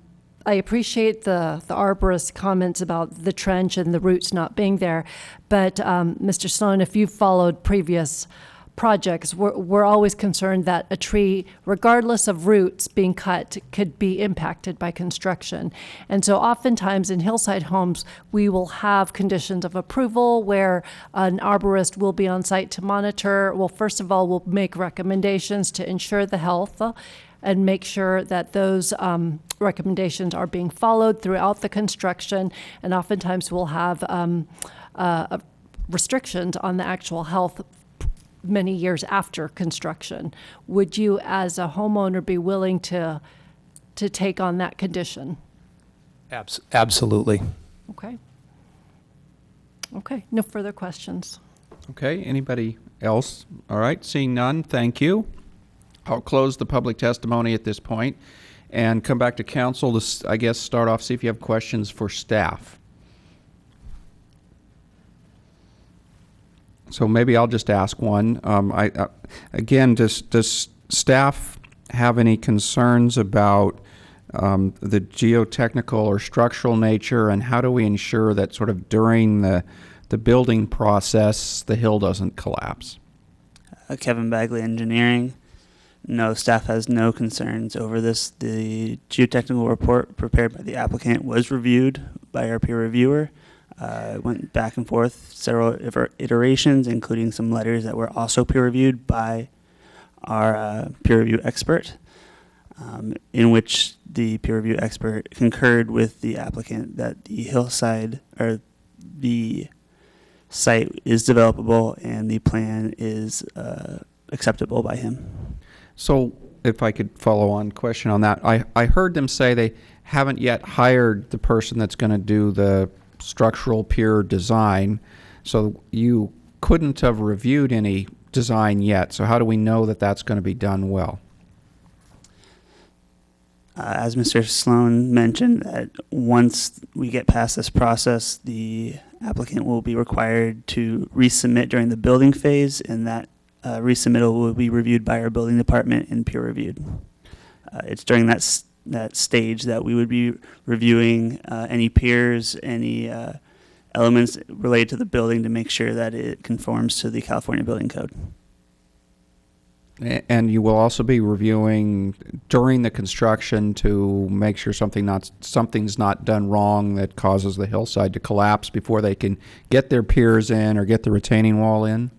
S9: I appreciate the arborist comments about the trench and the roots not being there, but Mr. Sloan, if you've followed previous projects, we're always concerned that a tree, regardless of roots being cut, could be impacted by construction. And so oftentimes in hillside homes, we will have conditions of approval where an arborist will be on site to monitor. Well, first of all, we'll make recommendations to ensure the health and make sure that those recommendations are being followed throughout the construction. And oftentimes we'll have restrictions on the actual health many years after construction. Would you, as a homeowner, be willing to take on that condition?
S3: Absolutely.
S9: Okay. Okay, no further questions.
S1: Okay, anybody else? All right, seeing none, thank you. I'll close the public testimony at this point and come back to council to, I guess, start off, see if you have questions for staff. So maybe I'll just ask one. Again, does staff have any concerns about the geotechnical or structural nature, and how do we ensure that sort of during the the building process, the hill doesn't collapse?
S12: Kevin Bagley, Engineering. No, staff has no concerns over this. The geotechnical report prepared by the applicant was reviewed by our peer reviewer. Went back and forth several iterations, including some letters that were also peer reviewed by our peer review expert, in which the peer review expert concurred with the applicant that the hillside or the site is developable and the plan is acceptable by him.
S1: So if I could follow on question on that, I heard them say they haven't yet hired the person that's going to do the structural pier design, so you couldn't have reviewed any design yet. So how do we know that that's going to be done well?
S12: As Mr. Sloan mentioned, that once we get past this process, the applicant will be required to resubmit during the building phase, and that resubmittal will be reviewed by our building department and peer reviewed. It's during that stage that we would be reviewing any piers, any elements related to the building to make sure that it conforms to the California Building Code.
S1: And you will also be reviewing during the construction to make sure something's not done wrong that causes the hillside to collapse before they can get their piers in or get the retaining wall in?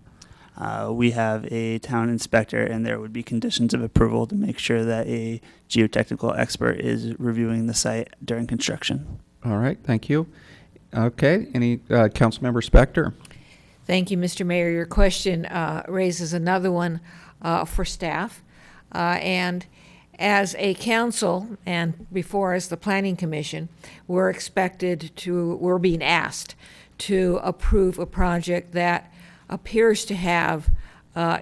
S12: We have a town inspector, and there would be conditions of approval to make sure that a geotechnical expert is reviewing the site during construction.
S1: All right, thank you. Okay, any Councilmember Spector?
S10: Thank you, Mr. Mayor. Your question raises another one for staff. And as a council, and before as the Planning Commission, we're being asked to approve a project that appears to have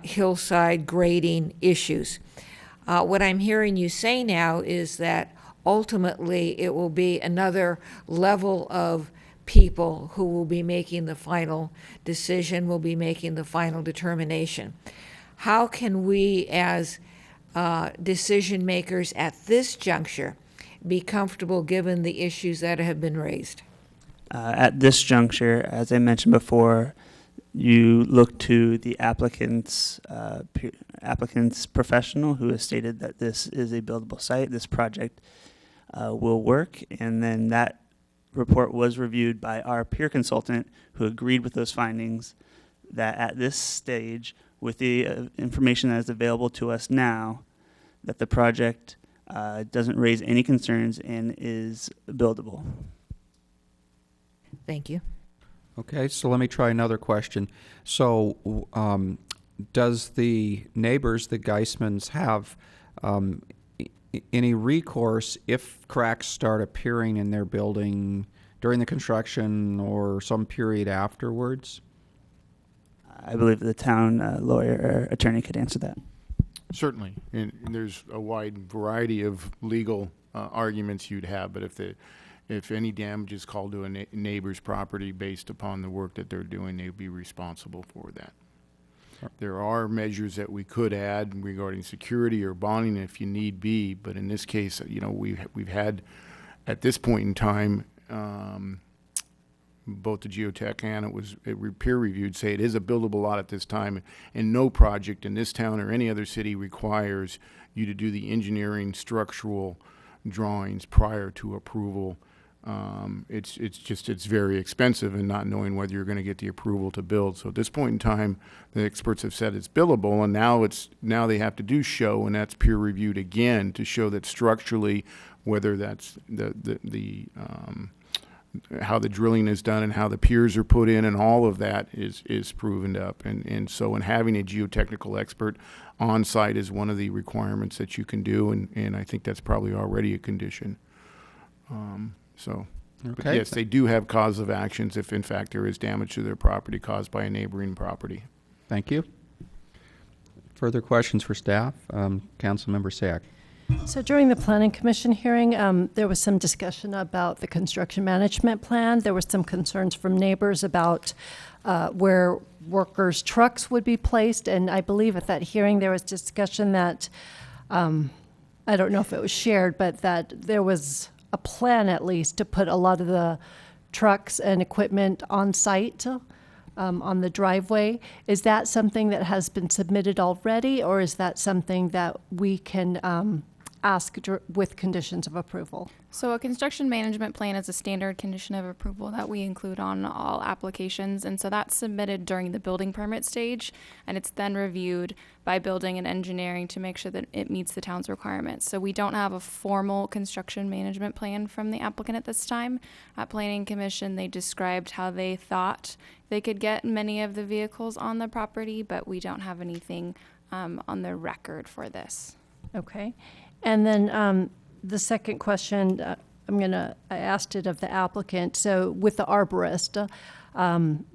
S10: hillside grading issues. What I'm hearing you say now is that ultimately it will be another level of people who will be making the final decision, will be making the final determination. How can we as decision makers at this juncture be comfortable given the issues that have been raised?
S12: At this juncture, as I mentioned before, you look to the applicant's professional who has stated that this is a buildable site, this project will work, and then that report was reviewed by our peer consultant who agreed with those findings that at this stage, with the information that is available to us now, that the project doesn't raise any concerns and is buildable.
S10: Thank you.
S1: Okay, so let me try another question. So does the neighbors, the Geismans, have any recourse if cracks start appearing in their building during the construction or some period afterwards?
S12: I believe the town lawyer or attorney could answer that.
S6: Certainly, and there's a wide variety of legal arguments you'd have, but if any damage is called to a neighbor's property based upon the work that they're doing, they'd be responsible for that. There are measures that we could add regarding security or bonding if you need be, but in this case, you know, we've had at this point in time, both the geotech and it was peer reviewed say it is a buildable lot at this time, and no project in this town or any other city requires you to do the engineering structural drawings prior to approval. It's very expensive and not knowing whether you're going to get the approval to build. So at this point in time, the experts have said it's buildable, and now they have to do show, and that's peer reviewed again to show that structurally, whether that's how the drilling is done and how the piers are put in and all of that is proven up. And so in having a geotechnical expert on site is one of the requirements that you can do, and I think that's probably already a condition. But yes, they do have cause of actions if in fact there is damage to their property caused by a neighboring property.
S1: Thank you. Further questions for staff? Councilmember Sack.
S9: So during the Planning Commission hearing, there was some discussion about the construction management plan. There were some concerns from neighbors about where workers' trucks would be placed, and I believe at that hearing there was discussion that, I don't know if it was shared, but that there was a plan at least to put a lot of the trucks and equipment on site on the driveway. Is that something that has been submitted already, or is that something that we can ask with conditions of approval?
S18: So a construction management plan is a standard condition of approval that we include on all applications. And so that's submitted during the building permit stage, and it's then reviewed by building and engineering to make sure that it meets the town's requirements. So we don't have a formal construction management plan from the applicant at this time. At Planning Commission, they described how they thought they could get many of the vehicles on the property, but we don't have anything on the record for this.
S9: Okay. And then the second question, I asked it of the applicant. So with the arborist,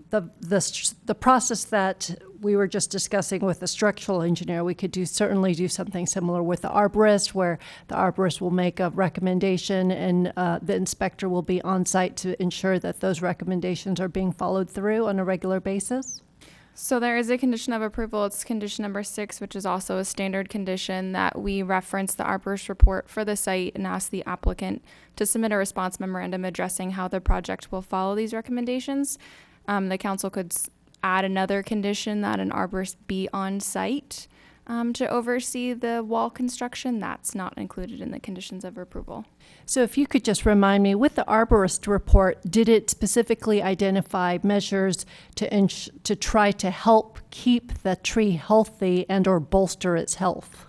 S9: the process that we were just discussing with the structural engineer, we could certainly do something similar with the arborist, where the arborist will make a recommendation and the inspector will be on site to ensure that those recommendations are being followed through on a regular basis.
S18: So there is a condition of approval. It's condition number 6, which is also a standard condition that we reference the arborist report for the site and ask the applicant to submit a response memorandum addressing how the project will follow these recommendations. The council could add another condition that an arborist be on site to oversee the wall construction. That's not included in the conditions of approval.
S9: So if you could just remind me, with the arborist report, did it specifically identify measures to try to help keep the tree healthy and or bolster its health?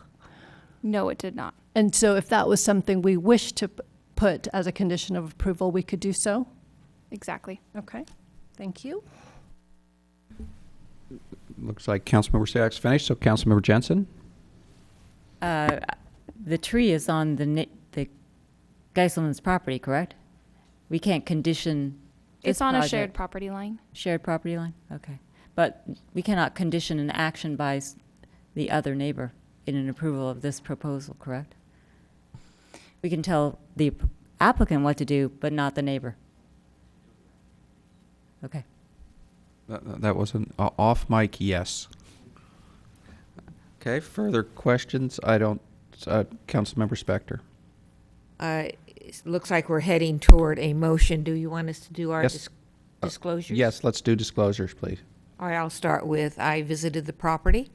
S18: No, it did not.
S9: And so if that was something we wish to put as a condition of approval, we could do so?
S18: Exactly.
S9: Okay, thank you.
S1: Looks like Councilmember Sack's finished, so Councilmember Jensen?
S7: The tree is on the Geiselman's property, correct? We can't condition
S18: It's
S7: this
S18: on a
S7: project.
S18: shared property line.
S7: Shared property line? Okay. But we cannot condition an action by the other neighbor in an approval of this proposal, correct? We can tell the applicant what to do, but not the neighbor. Okay.
S1: That was an off mic yes. Okay, further questions? Councilmember Spector.
S10: It looks like we're heading toward a motion. Do you want us to do our
S1: Yes.
S10: disclosures?
S1: Yes, let's do disclosures, please.
S10: All right, I'll start with, I visited the property.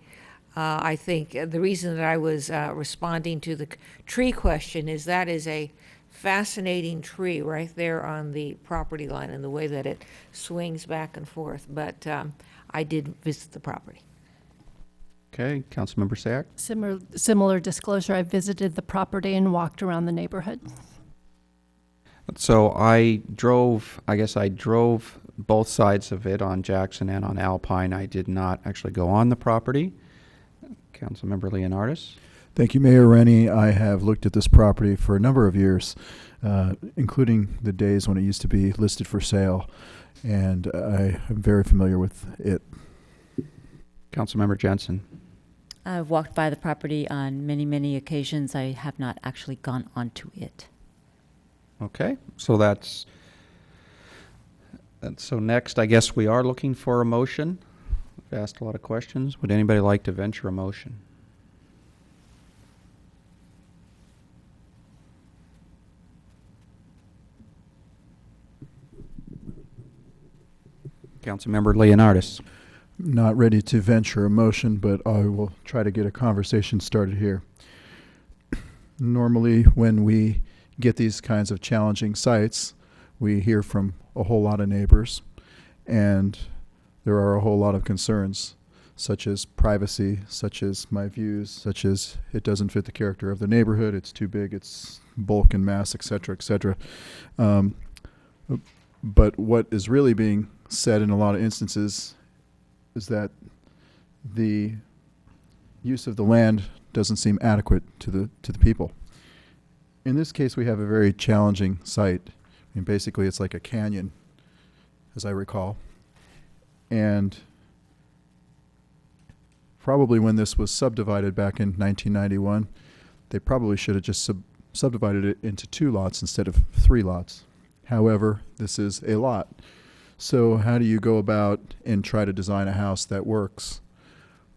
S10: I think the reason that I was responding to the tree question is that is a fascinating tree right there on the property line and the way that it swings back and forth. But I did visit the property.
S1: Okay, Councilmember Sack.
S9: Similar disclosure, I visited the property and walked around the neighborhood.
S1: So I drove both sides of it on Jackson and on Alpine. I did not actually go on the property. Councilmember Leonardis.
S8: Thank you, Mayor Rennie. I have looked at this property for a number of years, including the days when it used to be listed for sale, and I am very familiar with it.
S1: Councilmember Jensen.
S7: I've walked by the property on many, many occasions. I have not actually gone onto it.
S1: Okay, so so next, I guess we are looking for a motion. I've asked a lot of questions. Would anybody like to venture a motion? Councilmember Leonardis.
S8: Not ready to venture a motion, but I will try to get a conversation started here. Normally, when we get these kinds of challenging sites, we hear from a whole lot of neighbors, and there are a whole lot of concerns, such as privacy, such as my views, such as it doesn't fit the character of the neighborhood, it's too big, it's bulk and mass, et cetera, et cetera. But what is really being said in a lot of instances is that the use of the land doesn't seem adequate to the people. In this case, we have a very challenging site. I mean, basically, it's like a canyon, as I recall. And probably when this was subdivided back in 1991, they probably should have just subdivided it into 2 lots instead of 3 lots. However, this is a lot. So how do you go about and try to design a house that works?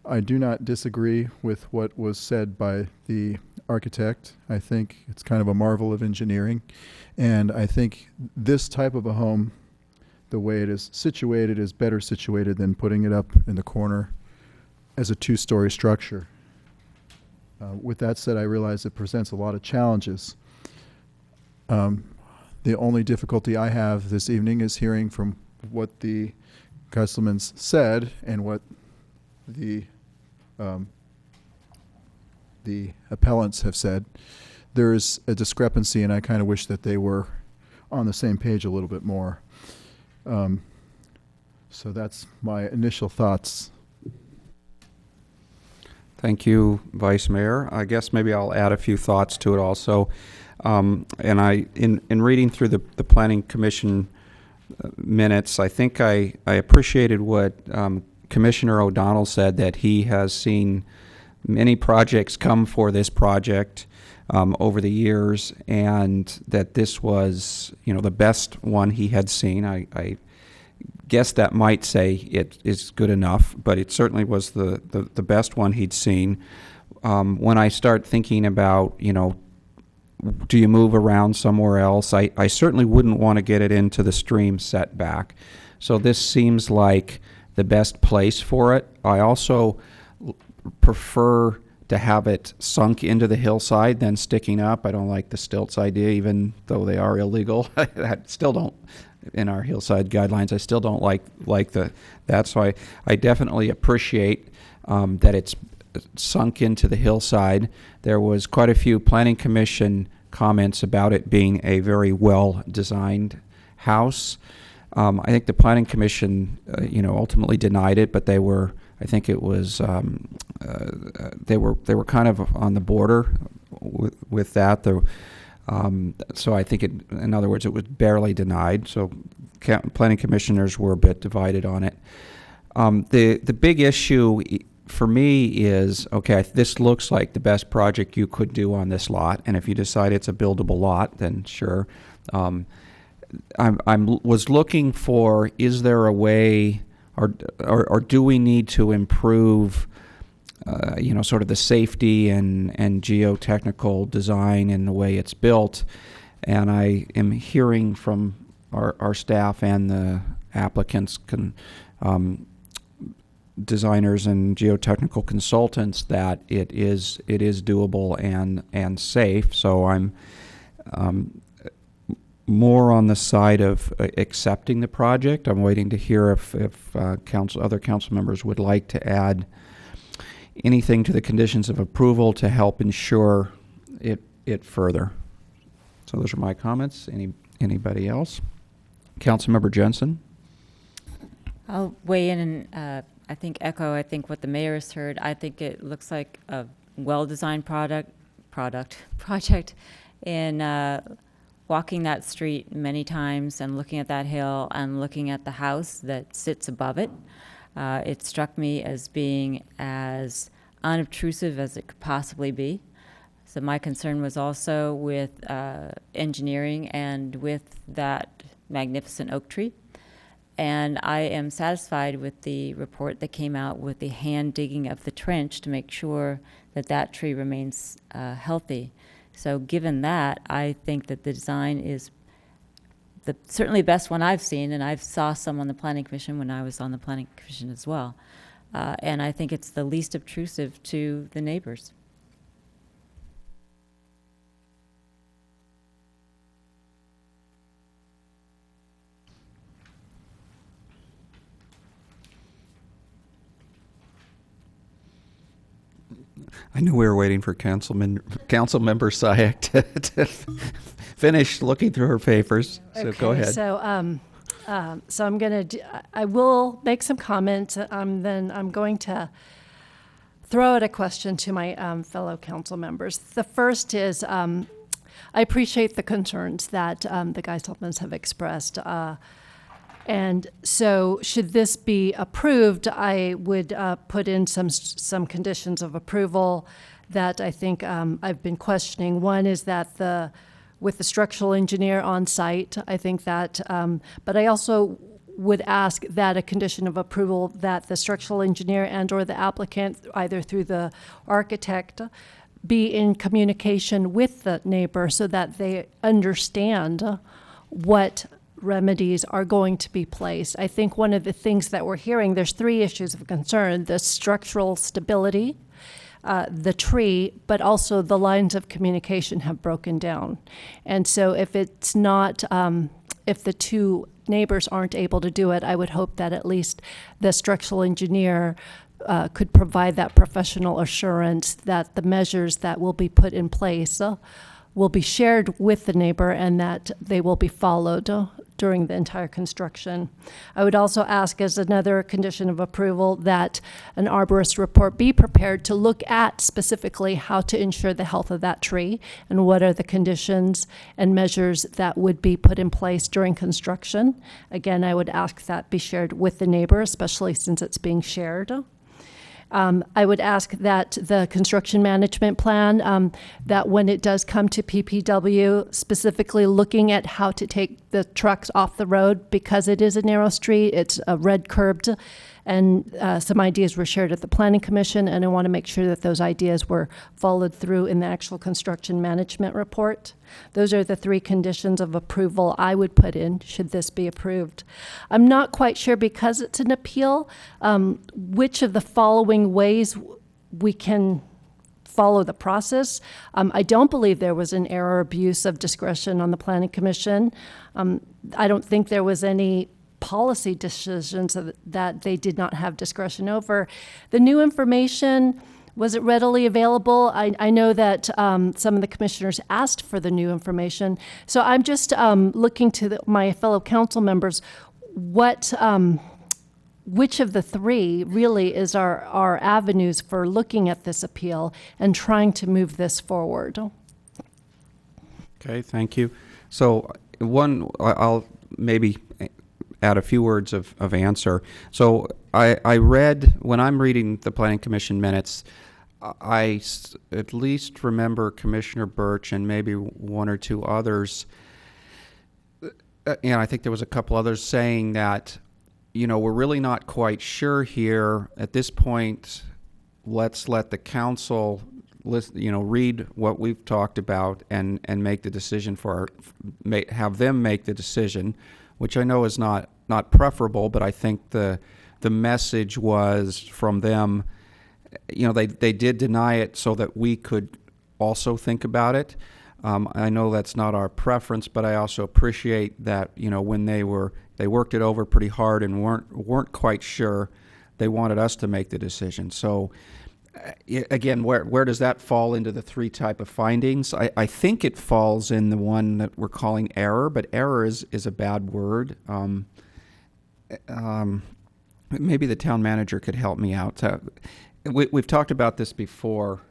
S8: I do not disagree with what was said by the architect. I think it's kind of a marvel of engineering. And I think this type of a home the way it is situated is better situated than putting it up in the corner as a two-story structure. With that said, I realize it presents a lot of challenges. The only difficulty I have this evening is hearing from what the councilmen said and what the appellants have said. There is a discrepancy, and I kind of wish that they were on the same page a little bit more. So that's my initial thoughts.
S1: Thank you, Vice Mayor. I guess maybe I'll add a few thoughts to it also. And in reading through the Planning Commission minutes, I think I appreciated what Commissioner O'Donnell said, that he has seen many projects come for this project over the years, and that this was, the best one he had seen. I guess that might say it is good enough, but it certainly was the best one he'd seen. When I start thinking about, do you move around somewhere else? I certainly wouldn't want to get it into the stream setback. So this seems like the best place for it. I also prefer to have it sunk into the hillside than sticking up. I don't like the stilts idea, even though they are illegal. I still don't, in our hillside guidelines, I still don't like that. So I definitely appreciate that it's sunk into the hillside. There was quite a few Planning Commission comments about it being a very well-designed house. I think the Planning Commission, ultimately denied it, but they were, I think it was, they were kind of on the border with that. So I think in other words, it was barely denied. So Planning Commissioners were a bit divided on it. The big issue for me is, okay, this looks like the best project you could do on this lot, and if you decide it's a buildable lot, then sure. I was looking for, is there a way, or do we need to improve, sort of the safety and geotechnical design in the way it's built? And I am hearing from our staff and the applicants, designers and geotechnical consultants, that it is doable and safe. So I'm more on the side of accepting the project. I'm waiting to hear if other council members would like to add anything to the conditions of approval to help ensure it further. So those are my comments. Anybody else? Councilmember Jensen.
S7: I'll weigh in and I think what the mayor has heard. I think it looks like a well-designed project. In walking that street many times and looking at that hill and looking at the house that sits above it, it struck me as being as unobtrusive as it could possibly be. So my concern was also with engineering and with that magnificent oak tree. And I am satisfied with the report that came out with the hand digging of the trench to make sure that that tree remains healthy. So given that, I think that the design is certainly the best one I've seen, and I saw some on the Planning Commission when I was on the Planning Commission as well. And I think it's the least obtrusive to the neighbors.
S1: I knew we were waiting for Councilmember Sayak to finish looking through her papers. So
S9: Okay,
S1: go ahead.
S9: So I'm going to, I will make some comments. Then I'm going to throw out a question to my fellow council members. The first is, I appreciate the concerns that the Geisselmans have expressed. And so should this be approved, I would put in some conditions of approval that I think I've been questioning. One is that with the structural engineer on site, I think that, but I also would ask that a condition of approval that the structural engineer and or the applicant, either through the architect, be in communication with the neighbor so that they understand what remedies are going to be placed. I think one of the things that we're hearing, there's 3 issues of concern: the structural stability, the tree, but also the lines of communication have broken down. And so if it's not, if the 2 neighbors aren't able to do it, I would hope that at least the structural engineer could provide that professional assurance that the measures that will be put in place will be shared with the neighbor and that they will be followed during the entire construction. I would also ask, as another condition of approval, that an arborist report be prepared to look at specifically how to ensure the health of that tree and what are the conditions and measures that would be put in place during construction. Again, I would ask that be shared with the neighbor, especially since it's being shared. I would ask that the construction management plan, that when it does come to PPW, specifically looking at how to take the trucks off the road, because it is a narrow street, it's red curbed, and some ideas were shared at the Planning Commission, and I want to make sure that those ideas were followed through in the actual construction management report. Those are the 3 conditions of approval I would put in should this be approved. I'm not quite sure, because it's an appeal, which of the following ways we can follow the process. I don't believe there was an error or abuse of discretion on the Planning Commission. I don't think there was any policy decisions that they did not have discretion over. The new information, was it readily available? I know that some of the commissioners asked for the new information. So I'm just looking to my fellow council members, which of the 3 really is our avenues for looking at this appeal and trying to move this forward?
S1: Okay, thank you. So I'll maybe add a few words of answer. So I read, when I'm reading the Planning Commission minutes, I at least remember Commissioner Birch and maybe 1 or 2 others, and I think there was a couple others saying that, we're really not quite sure here at this point. Let's let the council read what we've talked about and make the decision have them make the decision, which I know is not preferable, but I think the message was from them, they did deny it so that we could also think about it. I know that's not our preference, but I also appreciate that, when they worked it over pretty hard and weren't quite sure, they wanted us to make the decision. So again, where does that fall into the 3 type of findings? I think it falls in the one that we're calling error, but error is a bad word. Maybe the town manager could help me out. We've talked about this before.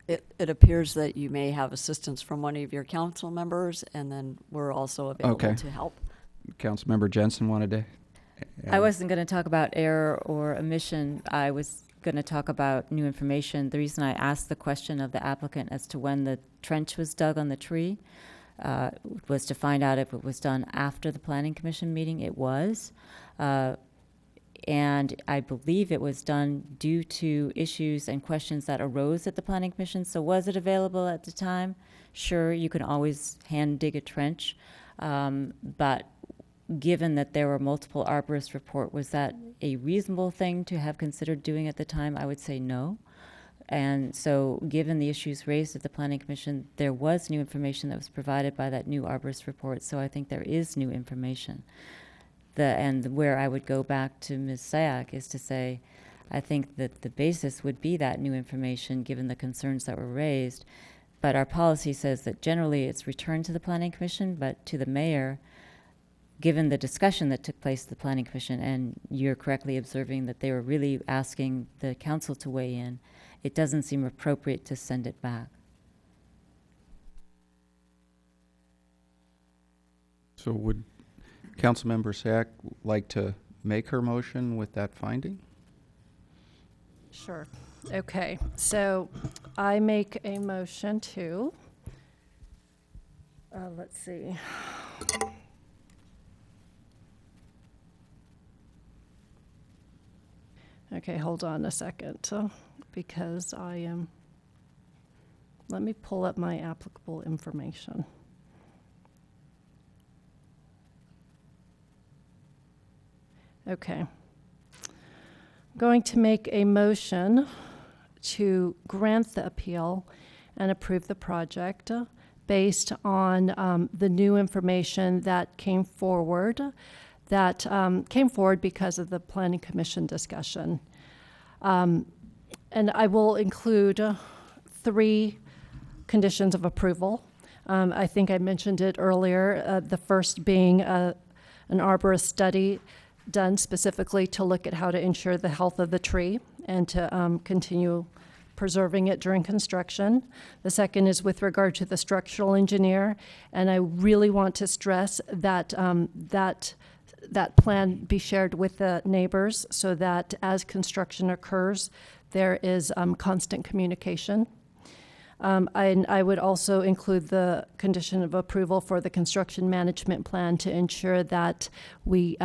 S11: It appears that you may have assistance from one of your council members, and then we're also available to help.
S1: Councilmember Jensen wanted to.
S7: I wasn't going to talk about error or omission. I was going to talk about new information. The reason I asked the question of the applicant as to when the trench was dug on the tree was to find out if it was done after the Planning Commission meeting. It was. And I believe it was done due to issues and questions that arose at the Planning Commission. So was it available at the time? Sure, you can always hand dig a trench. But given that there were multiple arborist report, was that a reasonable thing to have considered doing at the time? I would say no. And so given the issues raised at the Planning Commission, there was new information that was provided by that new arborist report. So I think there is new information. And where I would go back to Ms. Sayak is to say, I think that the basis would be that new information given the concerns that were raised. But our policy says that generally it's returned to the Planning Commission, but to the mayor, given the discussion that took place at the Planning Commission, and you're correctly observing that they were really asking the council to weigh in, it doesn't seem appropriate to send it back.
S1: So would Councilmember Sack like to make her motion with that finding?
S9: Sure. Okay. So I make a motion to, let's see. Okay, hold on a second, because let me pull up my applicable information. Okay. Going to make a motion to grant the appeal and approve the project based on the new information that came forward because of the Planning Commission discussion. And I will include 3 conditions of approval. I think I mentioned it earlier, the first being an arborist study done specifically to look at how to ensure the health of the tree and to continue preserving it during construction. The second is with regard to the structural engineer, and I really want to stress that that plan be shared with the neighbors so that as construction occurs, there is constant communication. And I would also include the condition of approval for the construction management plan to ensure that we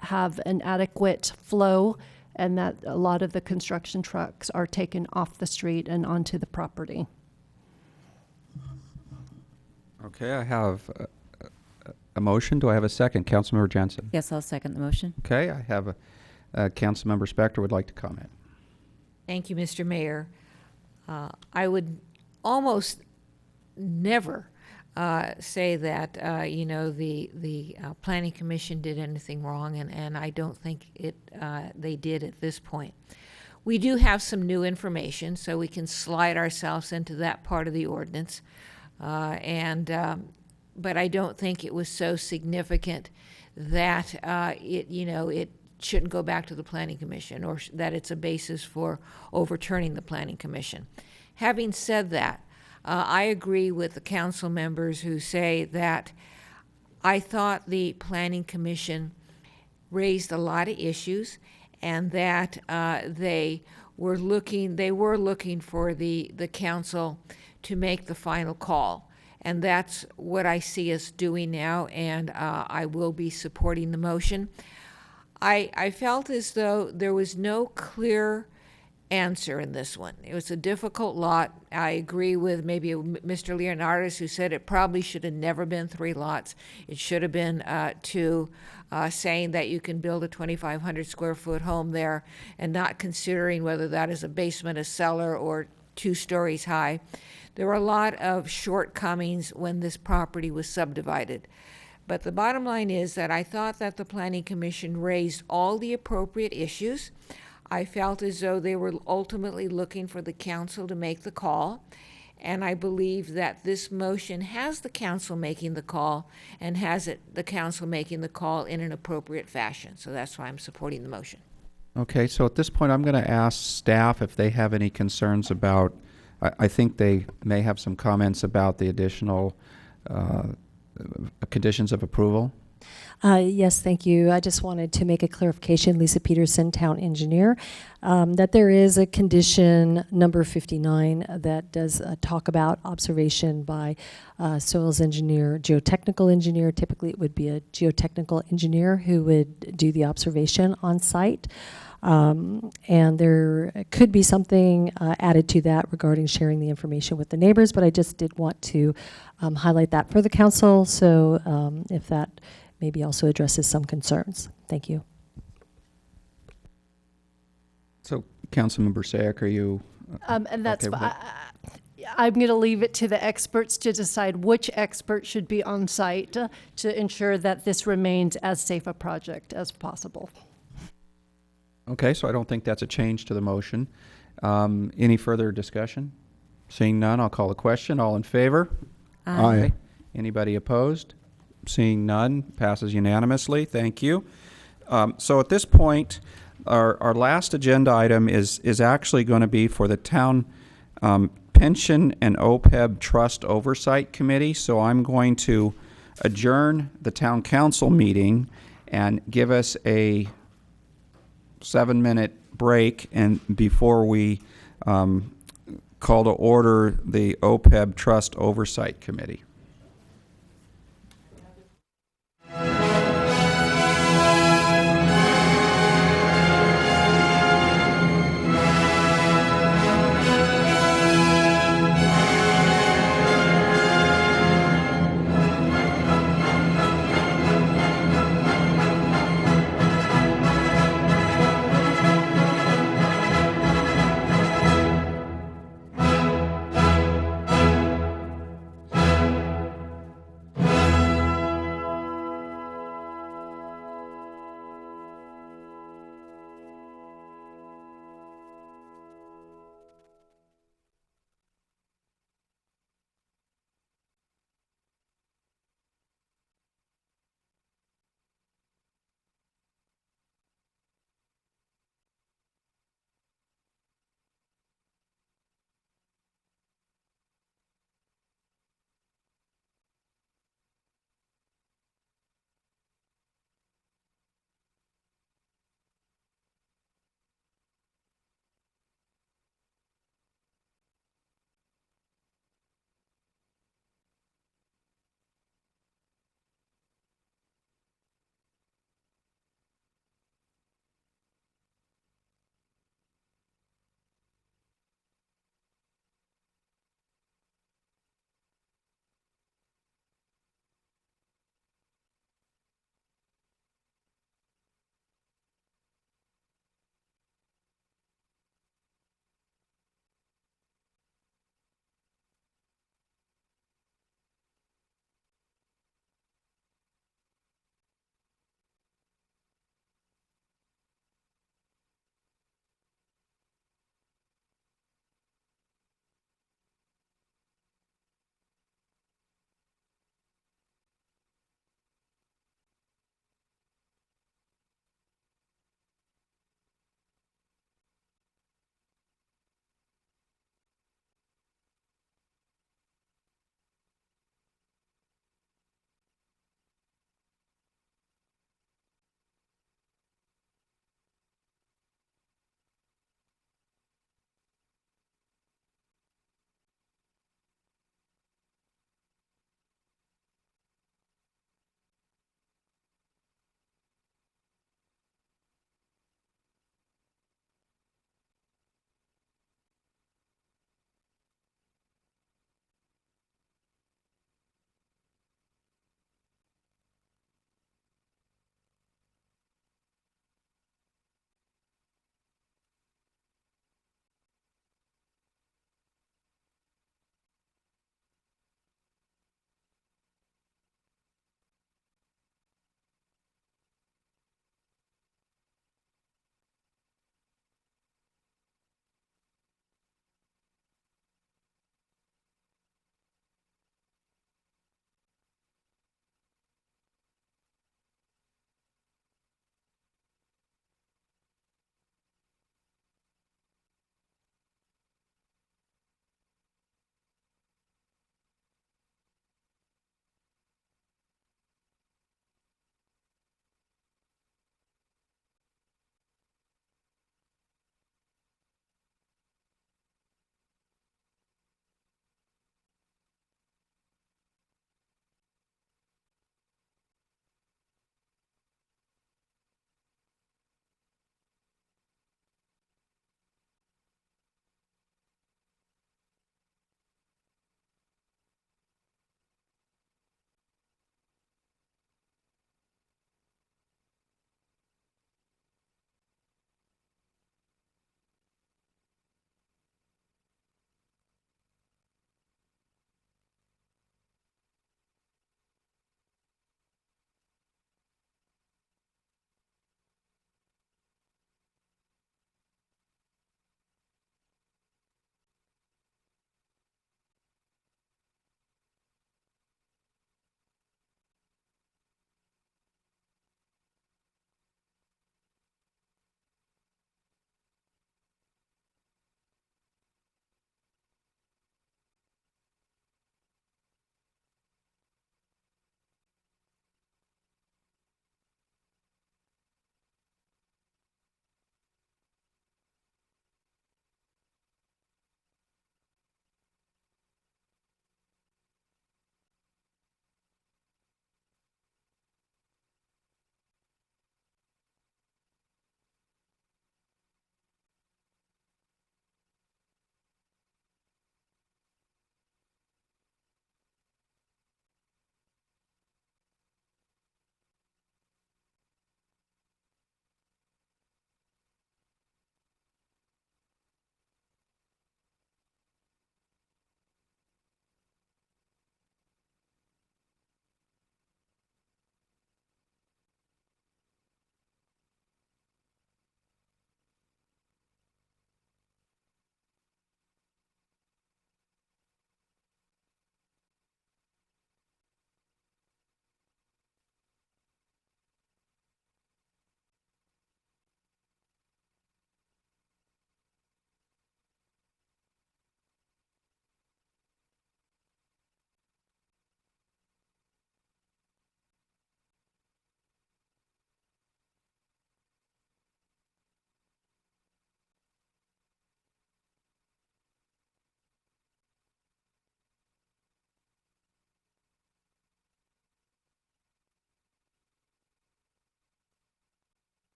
S9: have an adequate flow and that a lot of the construction trucks are taken off the street and onto the property.
S1: Okay, I have a motion. Do I have a second? Councilmember Jensen.
S7: Yes, I'll second the motion.
S1: Okay, I have a Councilmember Spector would like to comment.
S10: Thank you, Mr. Mayor. I would almost never say that, the Planning Commission did anything wrong, and I don't think they did at this point. We do have some new information, so we can slide ourselves into that part of the ordinance. But I don't think it was so significant that it shouldn't go back to the Planning Commission or that it's a basis for overturning the Planning Commission. Having said that, I agree with the council members who say that I thought the Planning Commission raised a lot of issues and that they were looking for the council to make the final call. And that's what I see us doing now, and I will be supporting the motion. I felt as though there was no clear answer in this one. It was a difficult lot. I agree with maybe Mr. Leonardis, who said it probably should have never been 3 lots. It should have been 2, saying that you can build a 2,500 square foot home there and not considering whether that is a basement, a cellar, or 2 stories high. There were a lot of shortcomings when this property was subdivided. But the bottom line is that I thought that the Planning Commission raised all the appropriate issues. I felt as though they were ultimately looking for the council to make the call. And I believe that this motion has the council making the call and has the council making the call in an appropriate fashion. So that's why I'm supporting the motion.
S1: Okay, so at this point, I'm going to ask staff if they have any concerns about, I think they may have some comments about the additional conditions of approval.
S9: Yes, thank you. I just wanted to make a clarification, Lisa Peterson, Town Engineer, that there is a condition number 59 that does talk about observation by soils engineer, geotechnical engineer. Typically it would be a geotechnical engineer who would do the observation on site. And there could be something added to that regarding sharing the information with the neighbors, but I just did want to highlight that for the council. So if that maybe also addresses some concerns. Thank you.
S1: So, Councilmember Sayak, are you
S9: and that's
S1: okay with that?
S9: I'm going to leave it to the experts to decide which expert should be on site to ensure that this remains as safe a project as possible.
S1: Okay, so I don't think that's a change to the motion. Any further discussion? Seeing none, I'll call the question. All in favor?
S6: Aye.
S1: Anybody opposed? Seeing none, passes unanimously. Thank you. So at this point, our last agenda item is actually going to be for the Town Pension and OPEB Trust Oversight Committee. So I'm going to adjourn the Town Council meeting and give us a 7-minute break and before we call to order the OPEB Trust Oversight Committee.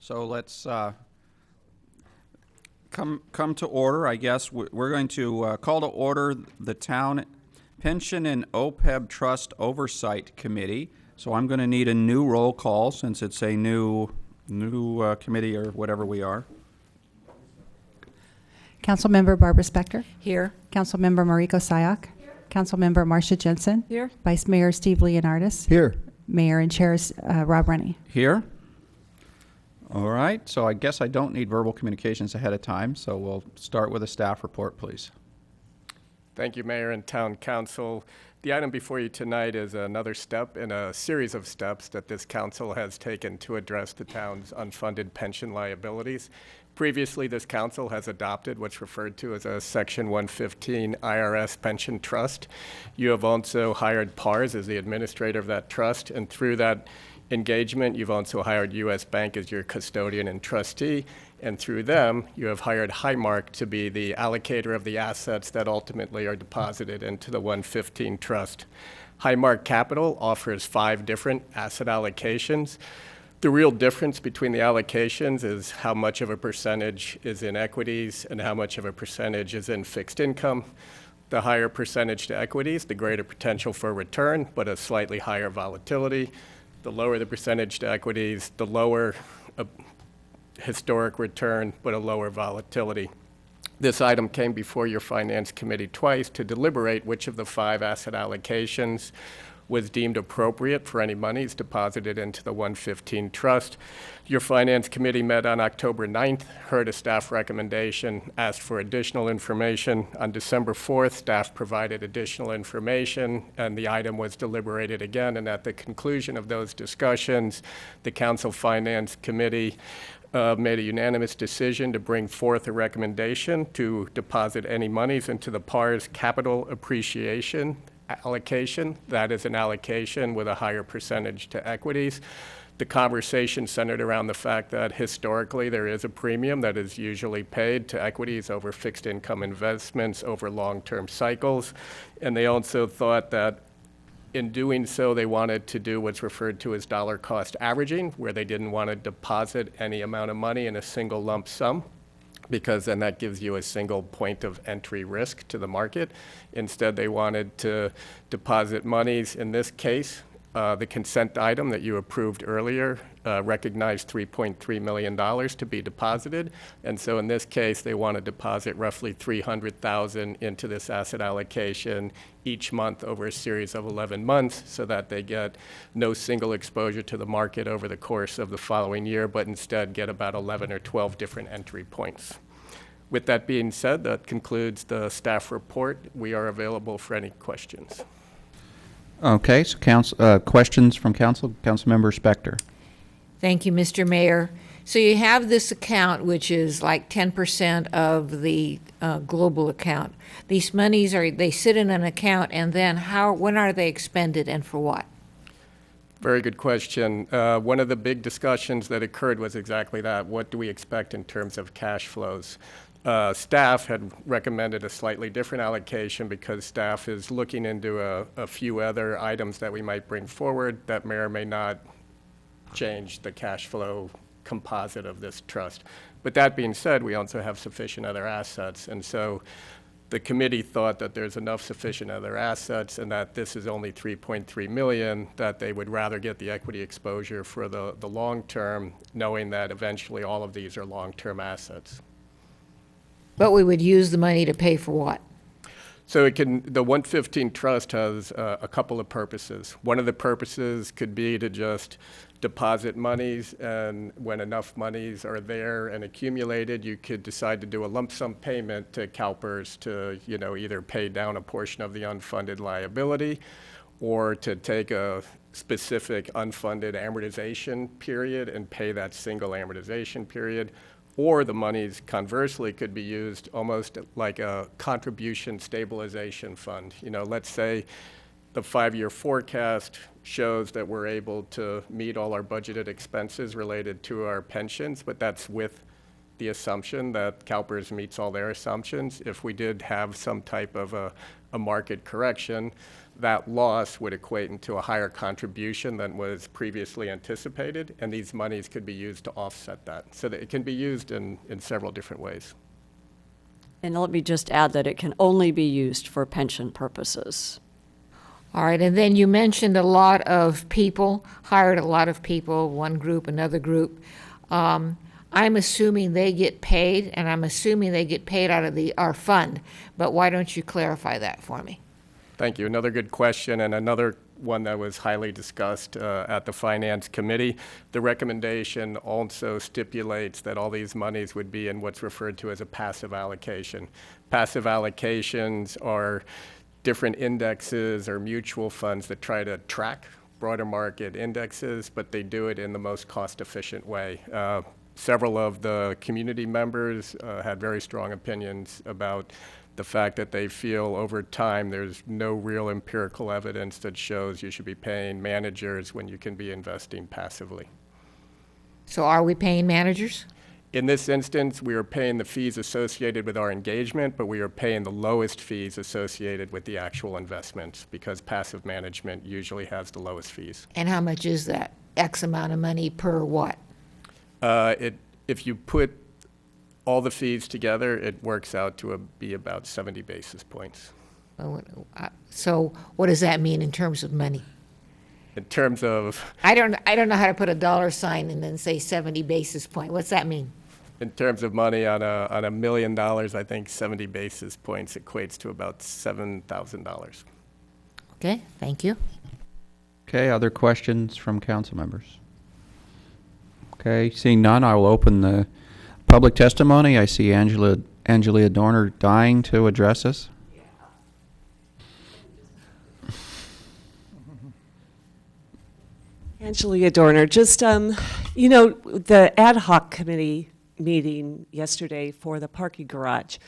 S1: So let's come to order. I guess we're going to call to order the Town Pension and OPEB Trust Oversight Committee. So I'm going to need a new roll call since it's a new committee or whatever we are.
S5: Councilmember Barbara Spector.
S10: Here.
S5: Councilmember Mariko Sayak. Councilmember Marcia Jensen.
S11: Here.
S5: Vice Mayor Steve Leonardis.
S8: Here.
S5: Mayor and Chair Rob Rennie.
S1: Here. All right, so I guess I don't need verbal communications ahead of time, so we'll start with a staff report, please.
S16: Thank you, Mayor and Town Council. The item before you tonight is another step in a series of steps that this council has taken to address the town's unfunded pension liabilities. Previously, this council has adopted what's referred to as a Section 115 IRS pension trust. You have also hired PARS as the administrator of that trust, and through that engagement, you've also hired U.S. Bank as your custodian and trustee, and through them, you have hired Highmark to be the allocator of the assets that ultimately are deposited into the 115 trust. Highmark Capital offers 5 different asset allocations. The real difference between the allocations is how much of a percentage is in equities and how much of a percentage is in fixed income. The higher percentage to equities, the greater potential for return, but a slightly higher volatility. The lower the percentage to equities, the lower historic return, but a lower volatility. This item came before your Finance Committee twice to deliberate which of the 5 asset allocations was deemed appropriate for any monies deposited into the 115 trust. Your Finance Committee met on October 9th, heard a staff recommendation, asked for additional information. On December 4th, staff provided additional information, and the item was deliberated again. And at the conclusion of those discussions, the Council Finance Committee made a unanimous decision to bring forth a recommendation to deposit any monies into the PARS capital appreciation allocation. That is an allocation with a higher percentage to equities. The conversation centered around the fact that historically there is a premium that is usually paid to equities over fixed income investments over long-term cycles. And they also thought that in doing so, they wanted to do what's referred to as dollar cost averaging, where they didn't want to deposit any amount of money in a single lump sum, because then that gives you a single point of entry risk to the market. Instead, they wanted to deposit monies. In this case, the consent item that you approved earlier recognized $3.3 million to be deposited. And so in this case, they want to deposit roughly $300,000 into this asset allocation each month over a series of 11 months so that they get no single exposure to the market over the course of the following year, but instead get about 11 or 12 different entry points. With that being said, that concludes the staff report. We are available for any questions.
S1: Okay, so questions from council. Councilmember Spector.
S10: Thank you, Mr. Mayor. So you have this account, which is like 10% of the global account. These monies they sit in an account, and then when are they expended and for what?
S16: Very good question. One of the big discussions that occurred was exactly that. What do we expect in terms of cash flows? Staff had recommended a slightly different allocation because staff is looking into a few other items that we might bring forward that may or may not change the cash flow composite of this trust. But that being said, we also have sufficient other assets. And so the committee thought that there's enough sufficient other assets and that this is only $3.3 million, that they would rather get the equity exposure for the long term, knowing that eventually all of these are long-term assets.
S10: But we would use the money to pay for what?
S16: So the 115 Trust has a couple of purposes. One of the purposes could be to just deposit monies, and when enough monies are there and accumulated, you could decide to do a lump sum payment to CalPERS to either pay down a portion of the unfunded liability or to take a specific unfunded amortization period and pay that single amortization period. Or the monies, conversely, could be used almost like a contribution stabilization fund. Let's say the 5-year forecast shows that we're able to meet all our budgeted expenses related to our pensions, but that's with the assumption that CalPERS meets all their assumptions. If we did have some type of a market correction, that loss would equate into a higher contribution than was previously anticipated, and these monies could be used to offset that. So that it can be used in several different ways.
S11: And let me just add that it can only be used for pension purposes.
S10: All right, and then you mentioned a lot of people, hired a lot of people, one group, another group. I'm assuming they get paid, and I'm assuming they get paid out of our fund, but why don't you clarify that for me?
S16: Thank you. Another good question, and another one that was highly discussed at the Finance Committee. The recommendation also stipulates that all these monies would be in what's referred to as a passive allocation. Passive allocations are different indexes or mutual funds that try to track broader market indexes, but they do it in the most cost-efficient way. Several of the community members had very strong opinions about the fact that they feel over time there's no real empirical evidence that shows you should be paying managers when you can be investing passively.
S10: So are we paying managers?
S16: In this instance, we are paying the fees associated with our engagement, but we are paying the lowest fees associated with the actual investments because passive management usually has the lowest fees.
S10: And how much is that? X amount of money per what?
S16: If you put all the fees together, it works out to be about 70 basis points.
S10: So what does that mean in terms of money?
S16: In terms of...
S10: I don't know how to put a dollar sign and then say 70 basis point. What's that mean?
S16: In terms of money, on $1 million, I think 70 basis points equates to about $7,000.
S10: Okay, thank you.
S1: Okay, other questions from council members? Okay, seeing none, I will open the public testimony. I see Angelia Dorner dying to address us.
S17: Angelia Dorner, just, the ad hoc committee meeting yesterday for the parking garage,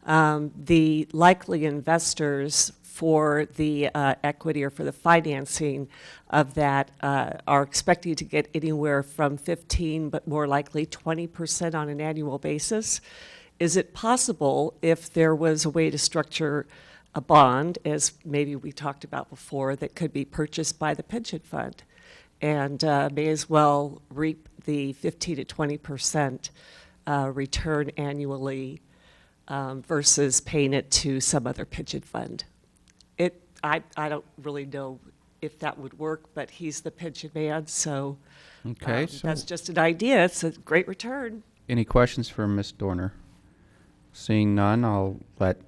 S17: the likely investors for the equity or for the financing of that are expecting to get anywhere from 15, but more likely 20% on an annual basis. Is it possible, if there was a way to structure a bond, as maybe we talked about before, that could be purchased by the pension fund and may as well reap the 15 to 20% return annually versus paying it to some other pension fund? I don't really know if that would work, but he's the pension man, so,
S1: Okay, so
S17: that's just an idea. It's a great return.
S1: any questions for Ms. Dorner? Seeing none, I'll let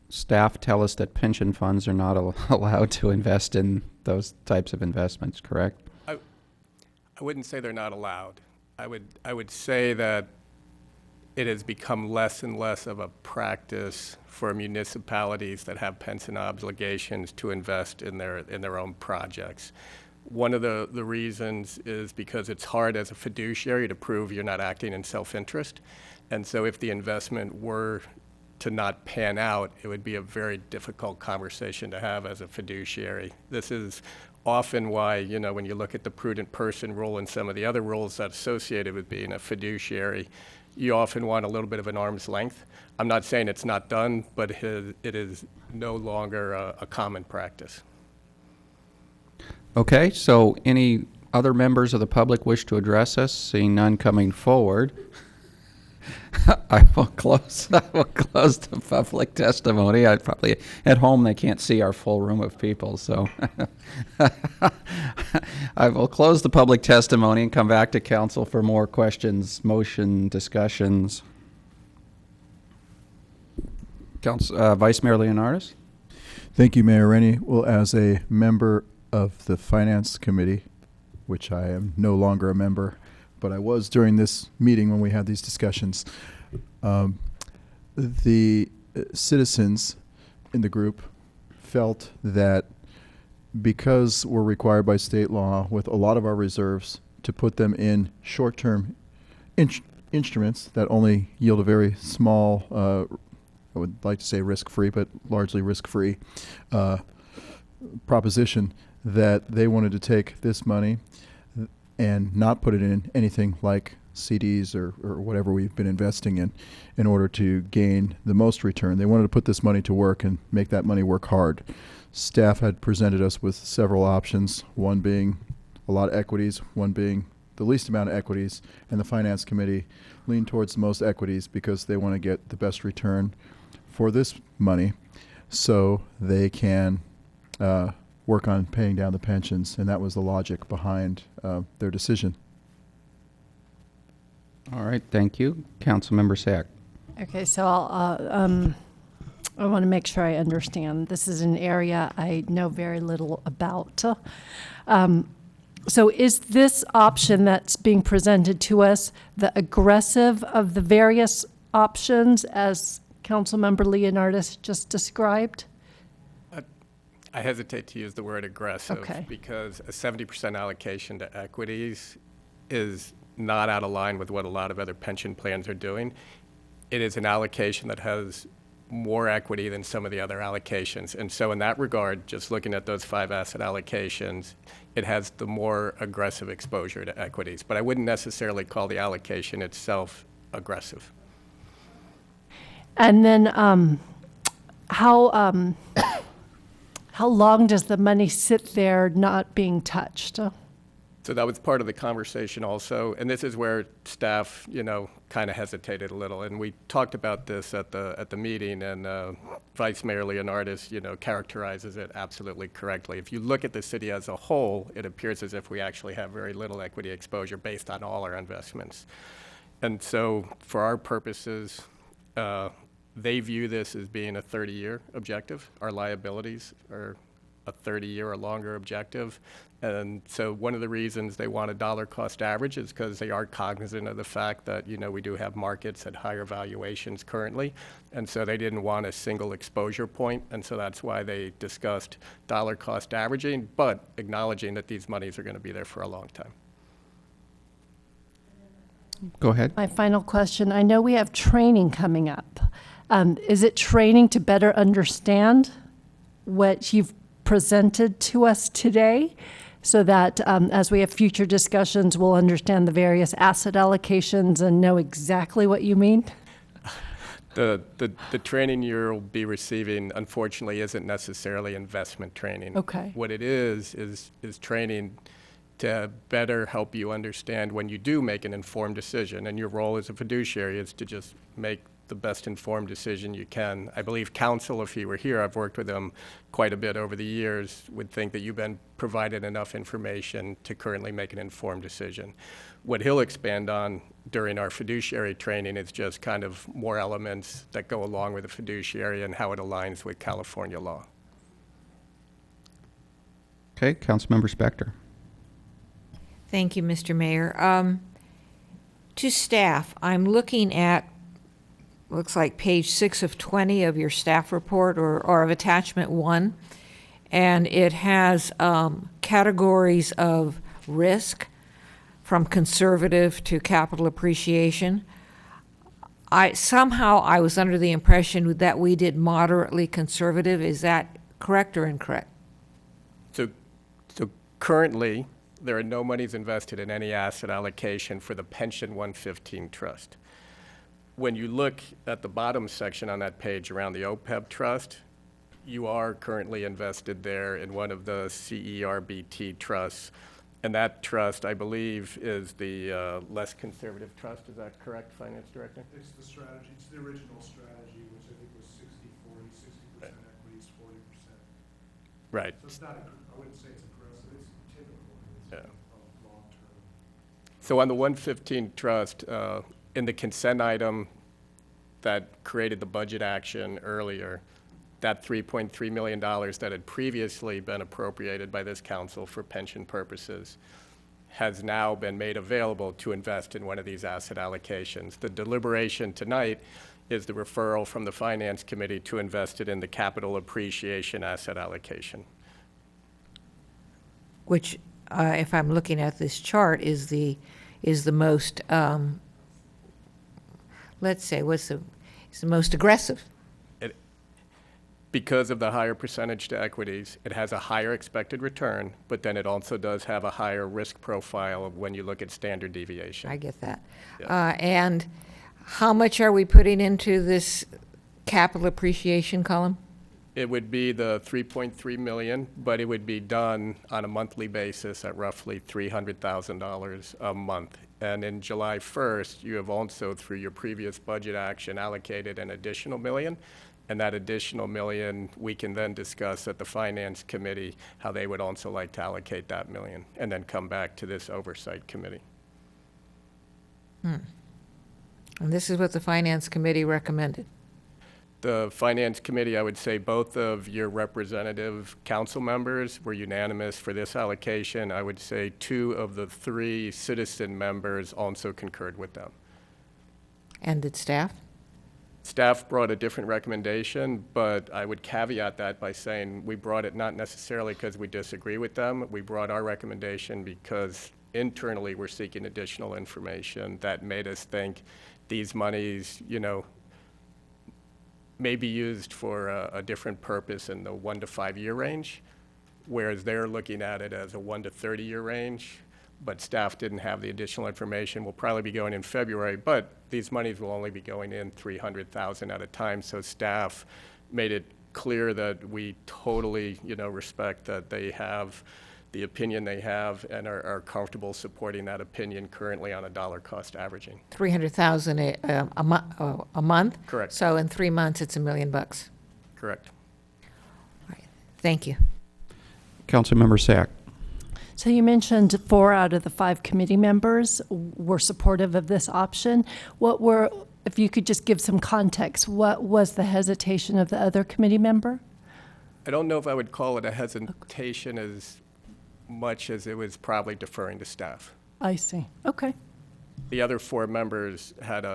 S1: staff tell us that pension funds are not allowed to invest in those types of investments, correct?
S16: I wouldn't say they're not allowed. I would say that it has become less and less of a practice for municipalities that have pension obligations to invest in their own projects. One of the reasons is because it's hard as a fiduciary to prove you're not acting in self-interest. And so if the investment were to not pan out, it would be a very difficult conversation to have as a fiduciary. This is often why, when you look at the prudent person rule and some of the other rules that are associated with being a fiduciary, you often want a little bit of an arm's length. I'm not saying it's not done, but it is no longer a common practice.
S1: Okay, so any other members of the public wish to address us? Seeing none coming forward, I will close the public testimony. I probably at home they can't see our full room of people, so I will close the public testimony and come back to council for more questions, motion, discussions. Vice Mayor Leonardis.
S8: Thank you, Mayor Rennie. Well, as a member of the Finance Committee, which I am no longer a member, but I was during this meeting when we had these discussions, the citizens in the group felt that because we're required by state law with a lot of our reserves to put them in short-term instruments that only yield a very small, I would like to say risk-free, but largely risk-free proposition, that they wanted to take this money and not put it in anything like CDs or whatever we've been investing in order to gain the most return. They wanted to put this money to work and make that money work hard. Staff had presented us with several options, one being a lot of equities, one being the least amount of equities, and the Finance Committee leaned towards the most equities because they want to get the best return for this money so they can work on paying down the pensions, and that was the logic behind their decision.
S1: All right, thank you. Councilmember Sack.
S9: Okay, so I want to make sure I understand. This is an area I know very little about. So is this option that's being presented to us the aggressive of the various options as Councilmember Leonardis just described?
S16: I hesitate to use the word aggressive
S9: Okay.
S16: because a 70% allocation to equities is not out of line with what a lot of other pension plans are doing. It is an allocation that has more equity than some of the other allocations. And so in that regard, just looking at those 5 asset allocations, it has the more aggressive exposure to equities. But I wouldn't necessarily call the allocation itself aggressive.
S9: And then how long does the money sit there not being touched?
S16: So that was part of the conversation also, and this is where staff, kind of hesitated a little. And we talked about this at the meeting, and Vice Mayor Leonardis, characterizes it absolutely correctly. If you look at the city as a whole, it appears as if we actually have very little equity exposure based on all our investments. And so for our purposes, they view this as being a 30-year objective. Our liabilities are a 30-year or longer objective. And so one of the reasons they want a dollar cost average is because they are cognizant of the fact that, we do have markets at higher valuations currently. And so they didn't want a single exposure point. And so that's why they discussed dollar cost averaging, but acknowledging that these monies are going to be there for a long time.
S1: Go ahead.
S9: My final question, I know we have training coming up. Is it training to better understand what you've presented to us today so that as we have future discussions, we'll understand the various asset allocations and know exactly what you mean?
S16: The training you'll be receiving, unfortunately, isn't necessarily investment training.
S9: Okay.
S16: What it is training to better help you understand when you do make an informed decision, and your role as a fiduciary is to just make the best informed decision you can. I believe counsel, if he were here, I've worked with him quite a bit over the years, would think that you've been provided enough information to currently make an informed decision. What he'll expand on during our fiduciary training is just kind of more elements that go along with the fiduciary and how it aligns with California law.
S1: Okay, Councilmember Spector.
S10: Thank you, Mr. Mayor. To staff, I'm looking at looks like page 6 of 20 of your staff report or of attachment 1, and it has categories of risk from conservative to capital appreciation. I was under the impression that we did moderately conservative. Is that correct or incorrect?
S16: So currently, there are no monies invested in any asset allocation for the Pension 115 Trust. When you look at the bottom section on that page around the OPEB trust, you are currently invested there in one of the CERBT trusts. And that trust, I believe, is the less conservative trust. Is that correct, Finance Director?
S19: It's the strategy. It's the original strategy, which I think was 60-40, 60% equities, 40%.
S16: Right.
S19: So it's not, I wouldn't say it's aggressive. It's typical. It's long-term.
S16: So on the 115 trust, in the consent item that created the budget action earlier, that $3.3 million that had previously been appropriated by this council for pension purposes has now been made available to invest in one of these asset allocations. The deliberation tonight is the referral from the Finance Committee to invest it in the capital appreciation asset allocation.
S10: Which, if I'm looking at this chart, is the most let's say, it's the most aggressive.
S16: Because of the higher percentage to equities, it has a higher expected return, but then it also does have a higher risk profile of when you look at standard deviation.
S10: I get that.
S16: Yeah.
S10: And how much are we putting into this capital appreciation column?
S16: It would be the 3.3 million, but it would be done on a monthly basis at roughly $300,000 a month. And in July 1st, you have also, through your previous budget action, allocated an additional million. And that additional million, we can then discuss at the Finance Committee how they would also like to allocate that million, and then come back to this Oversight Committee.
S10: And this is what the Finance Committee recommended.
S16: The Finance Committee, I would say both of your representative council members were unanimous for this allocation. I would say 2 of the 3 citizen members also concurred with them.
S10: And did staff?
S16: Staff brought a different recommendation, but I would caveat that by saying we brought it not necessarily because we disagree with them. We brought our recommendation because internally we're seeking additional information that made us think these monies, may be used for a different purpose in the 1 to 5 year range, whereas they're looking at it as a 1 to 30 year range. But staff didn't have the additional information. Will probably be going in February, but these monies will only be going in $300,000 at a time. So staff made it clear that we totally, respect that they have the opinion they have and are comfortable supporting that opinion currently on a dollar cost averaging.
S10: $300,000 a month?
S16: Correct.
S10: So in 3 months, it's $1 million.
S16: Correct.
S10: All right. Thank you.
S1: Councilmember Sack.
S9: So you mentioned 4 out of the 5 committee members were supportive of this option. If you could just give some context, what was the hesitation of the other committee member?
S16: I don't know if I would call it a hesitation as much as it was probably deferring to staff.
S9: I see. Okay.
S16: The other 4 members had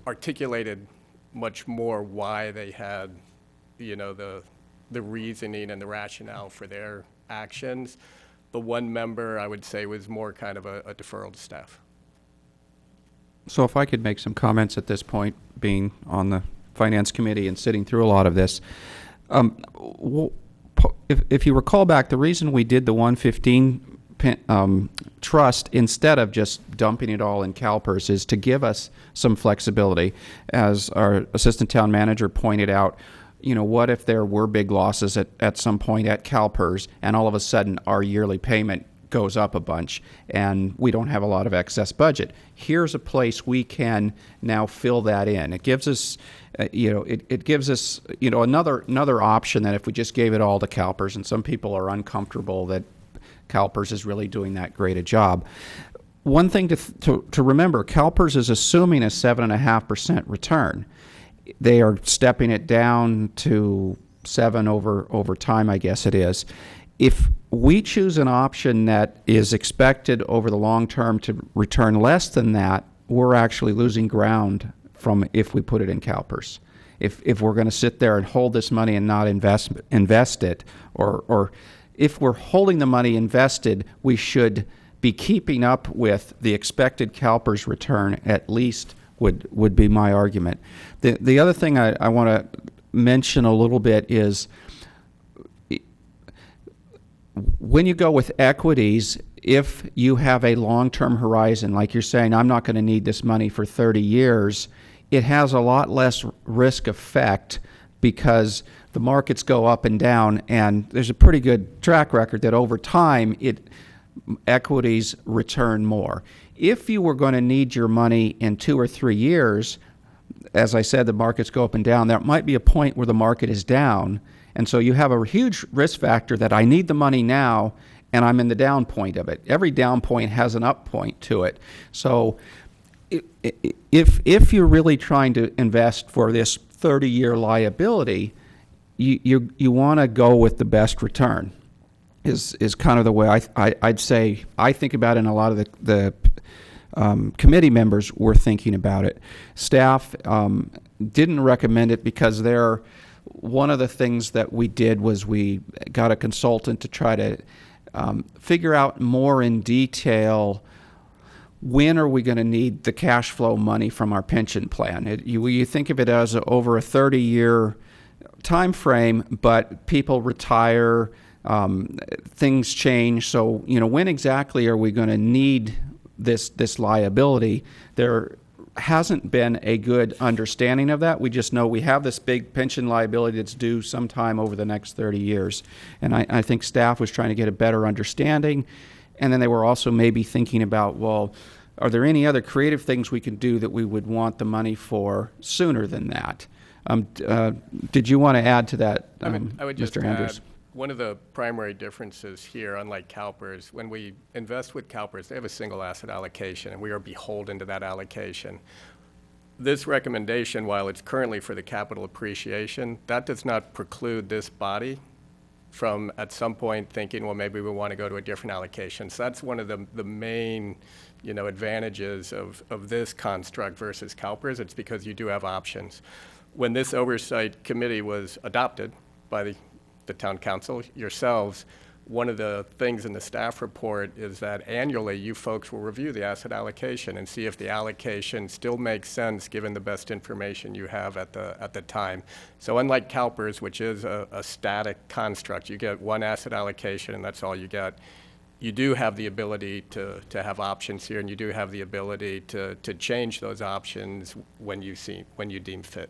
S16: articulated much more why they had, the reasoning and the rationale for their actions. The 1 member, I would say, was more kind of a deferral to staff.
S1: So if I could make some comments at this point, being on the Finance Committee and sitting through a lot of this. If you recall back, the reason we did the 115 trust instead of just dumping it all in CalPERS is to give us some flexibility. As our Assistant Town Manager pointed out, what if there were big losses at some point at CalPERS and all of a sudden our yearly payment goes up a bunch and we don't have a lot of excess budget? Here's a place we can now fill that in. It gives us, it gives us, another option that if we just gave it all to CalPERS, and some people are uncomfortable that CalPERS is really doing that great a job. One thing to remember, CalPERS is assuming a 7.5% return. They are stepping it down to 7 over time, I guess it is. If we choose an option that is expected over the long term to return less than that, we're actually losing ground from if we put it in CalPERS. If we're going to sit there and hold this money and not invest it, or if we're holding the money invested, we should be keeping up with the expected CalPERS return at least would be my argument. The other thing I want to mention a little bit is when you go with equities, if you have a long-term horizon, like you're saying, I'm not going to need this money for 30 years, it has a lot less risk effect because the markets go up and down, and there's a pretty good track record that over time equities return more. If you were going to need your money in 2 or 3 years, as I said, the markets go up and down, there might be a point where the market is down, and so you have a huge risk factor that I need the money now and I'm in the down point of it. Every down point has an up point to it. So if you're really trying to invest for this 30-year liability, you want to go with the best return is kind of the way I'd say I think about it, and a lot of the committee members were thinking about it. Staff didn't recommend it because one of the things that we did was we got a consultant to try to figure out more in detail when are we going to need the cash flow money from our pension plan. You think of it as over a 30-year time frame, but people retire, things change. So, when exactly are we going to need this liability? There hasn't been a good understanding of that. We just know we have this big pension liability that's due sometime over the next 30 years. And I think staff was trying to get a better understanding. And then they were also maybe thinking about, well, are there any other creative things we can do that we would want the money for sooner than that? Did you want to add to that,
S16: I would just
S1: Mr. Andrews?
S16: add, one of the primary differences here, unlike CalPERS, when we invest with CalPERS, they have a single asset allocation, and we are beholden to that allocation. This recommendation, while it's currently for the capital appreciation, that does not preclude this body from at some point thinking, well, maybe we want to go to a different allocation. So that's one of the main advantages of this construct versus CalPERS. It's because you do have options. When this oversight committee was adopted by the town council, yourselves, one of the things in the staff report is that annually you folks will review the asset allocation and see if the allocation still makes sense given the best information you have at the time. So unlike CalPERS, which is a static construct, you get one asset allocation and that's all you get. You do have the ability to have options here, and you do have the ability to change those options when you deem fit.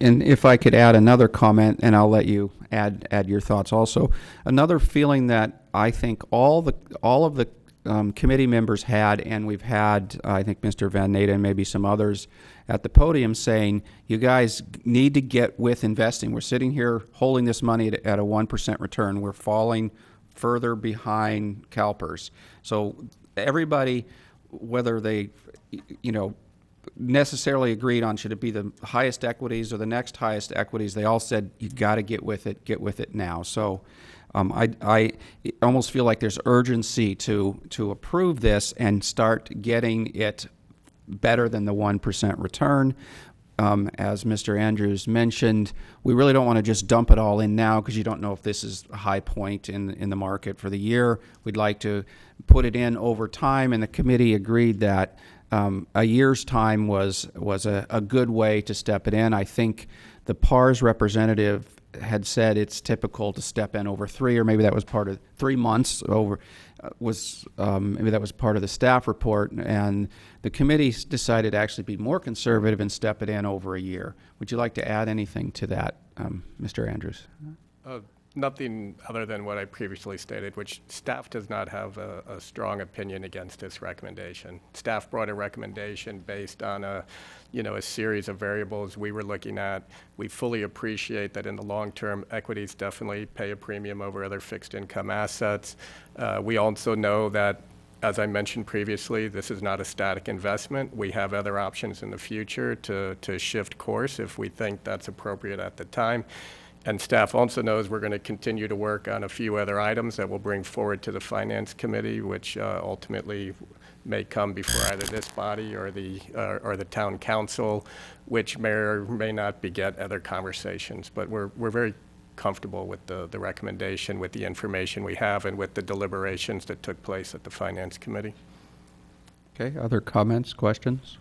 S1: And if I could add another comment, and I'll let you add your thoughts also. Another feeling that I think all of the committee members had, and we've had, I think Mr. Van Naden and maybe some others at the podium saying, you guys need to get with investing. We're sitting here holding this money at a 1% return. We're falling further behind CalPERS. So everybody, whether they, necessarily agreed on should it be the highest equities or the next highest equities, they all said you got to get with it now. So I almost feel like there's urgency to approve this and start getting it better than the 1% return. As Mr. Andrews mentioned, we really don't want to just dump it all in now because you don't know if this is a high point in the market for the year. We'd like to put it in over time, and the committee agreed that a year's time was a good way to step it in. I think the PARS representative had said it's typical to step in over 3, or maybe that was part of 3 months over, maybe that was part of the staff report, and the committee decided to actually be more conservative and step it in over a year. Would you like to add anything to that, Mr. Andrews?
S16: Nothing other than what I previously stated, which staff does not have a strong opinion against this recommendation. Staff brought a recommendation based on a series of variables we were looking at. We fully appreciate that in the long term, equities definitely pay a premium over other fixed income assets. We also know that, as I mentioned previously, this is not a static investment. We have other options in the future to shift course if we think that's appropriate at the time. And staff also knows we're going to continue to work on a few other items that we'll bring forward to the Finance Committee, which ultimately may come before either this body or the Town Council, which may or may not beget other conversations. But we're very comfortable with the recommendation, with the information we have, and with the deliberations that took place at the Finance Committee.
S1: Okay, other comments, questions?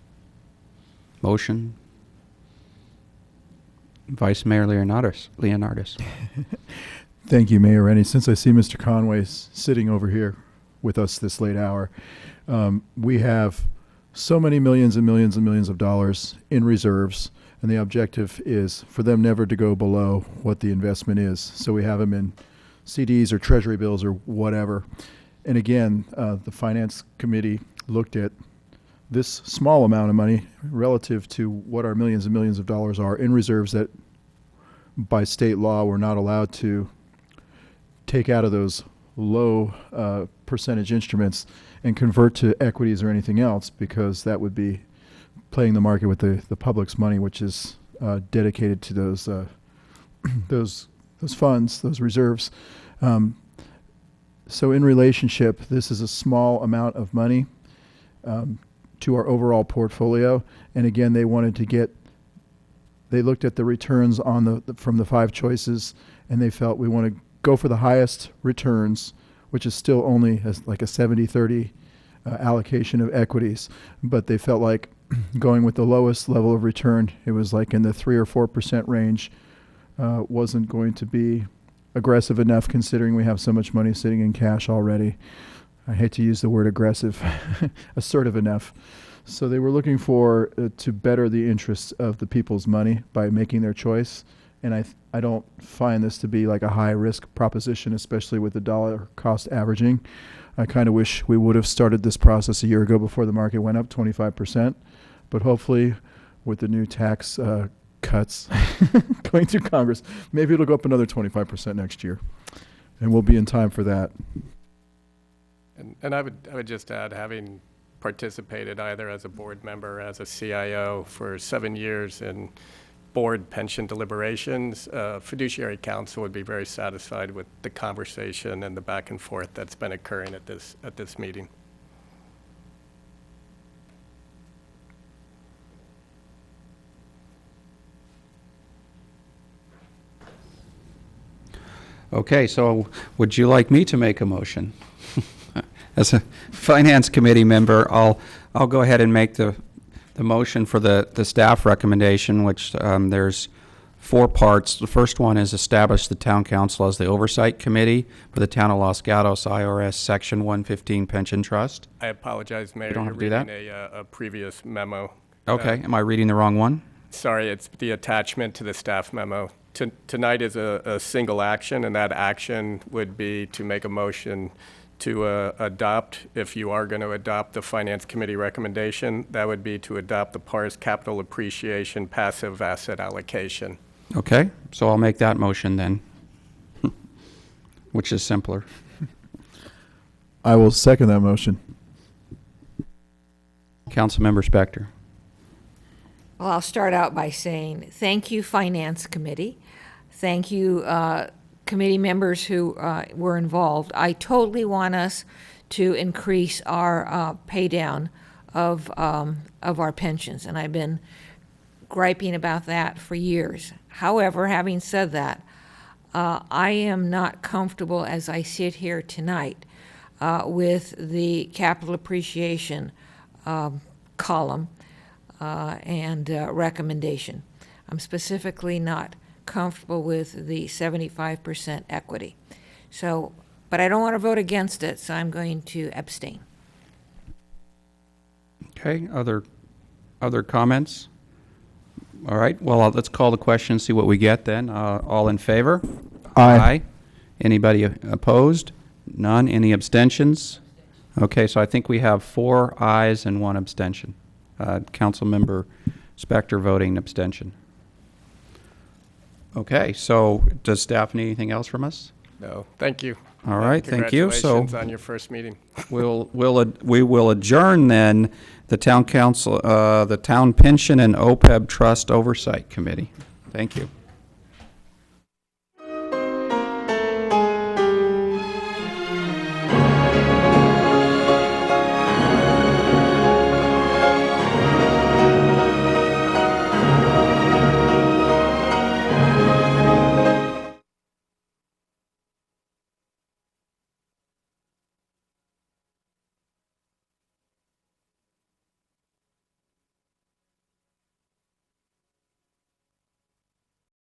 S1: Motion? Vice Mayor Leonardis.
S8: Thank you, Mayor Rennie. Since I see Mr. Conway sitting over here with us this late hour, we have so many millions and millions and millions of dollars in reserves, and the objective is for them never to go below what the investment is. So we have them in CDs or Treasury bills or whatever. And again, the Finance Committee looked at this small amount of money relative to what our millions and millions of dollars are in reserves that by state law we're not allowed to take out of those low percentage instruments and convert to equities or anything else, because that would be playing the market with the public's money, which is dedicated to those those funds, those reserves. So in relationship, this is a small amount of money to our overall portfolio. And again, they looked at the returns on from the 5 choices, and they felt we want to go for the highest returns, which is still only like a 70-30 allocation of equities. But they felt like going with the lowest level of return, it was like in the 3 or 4% range, wasn't going to be aggressive enough considering we have so much money sitting in cash already. I hate to use the word aggressive, assertive enough. So they were looking for to better the interests of the people's money by making their choice. And I don't find this to be like a high risk proposition, especially with the dollar cost averaging. I kind of wish we would have started this process a year ago before the market went up 25%. But hopefully with the new tax cuts going through Congress, maybe it'll go up another 25% next year. And we'll be in time for that.
S16: And I would just add, having participated either as a board member or as a CIO for 7 years in board pension deliberations, fiduciary council would be very satisfied with the conversation and the back and forth that's been occurring at this meeting.
S1: Okay, so would you like me to make a motion? As a Finance Committee member, I'll go ahead and make the motion for the staff recommendation, which there's 4 parts. The first one is establish the Town Council as the Oversight Committee for the Town of Los Gatos IRS Section 115 Pension Trust.
S16: I apologize, Mayor.
S1: You don't have
S16: You're
S1: to do
S16: reading a previous memo.
S1: Okay, am I reading the wrong one?
S16: Sorry, it's the attachment to the staff memo. Tonight is a single action, and that action would be to make a motion to adopt, if you are going to adopt the Finance Committee recommendation, that would be to adopt the PARS capital appreciation passive asset allocation.
S1: Okay, so I'll make that motion then, which is simpler.
S8: I will second that motion.
S1: Councilmember Spector.
S10: Well, I'll start out by saying thank you, Finance Committee. Thank you, committee members who were involved. I totally want us to increase our pay down of our pensions, and I've been griping about that for years. However, having said that, I am not comfortable as I sit here tonight with the capital appreciation column and recommendation. I'm specifically not comfortable with the 75% equity. So, but I don't want to vote against it, so I'm going to abstain.
S1: Okay, other comments? All right, well, let's call the question, see what we get then. All in favor?
S8: Aye.
S1: Anybody opposed? None. Any abstentions? Okay, so I think we have 4 ayes and 1 abstention. Councilmember Spector voting abstention. Okay, so does staff need anything else from us?
S16: No, thank you.
S1: All right, thank you. So
S16: Congratulations on your first meeting.
S1: we will adjourn then the Town Council, the Town Pension and OPEB Trust Oversight Committee. Thank you.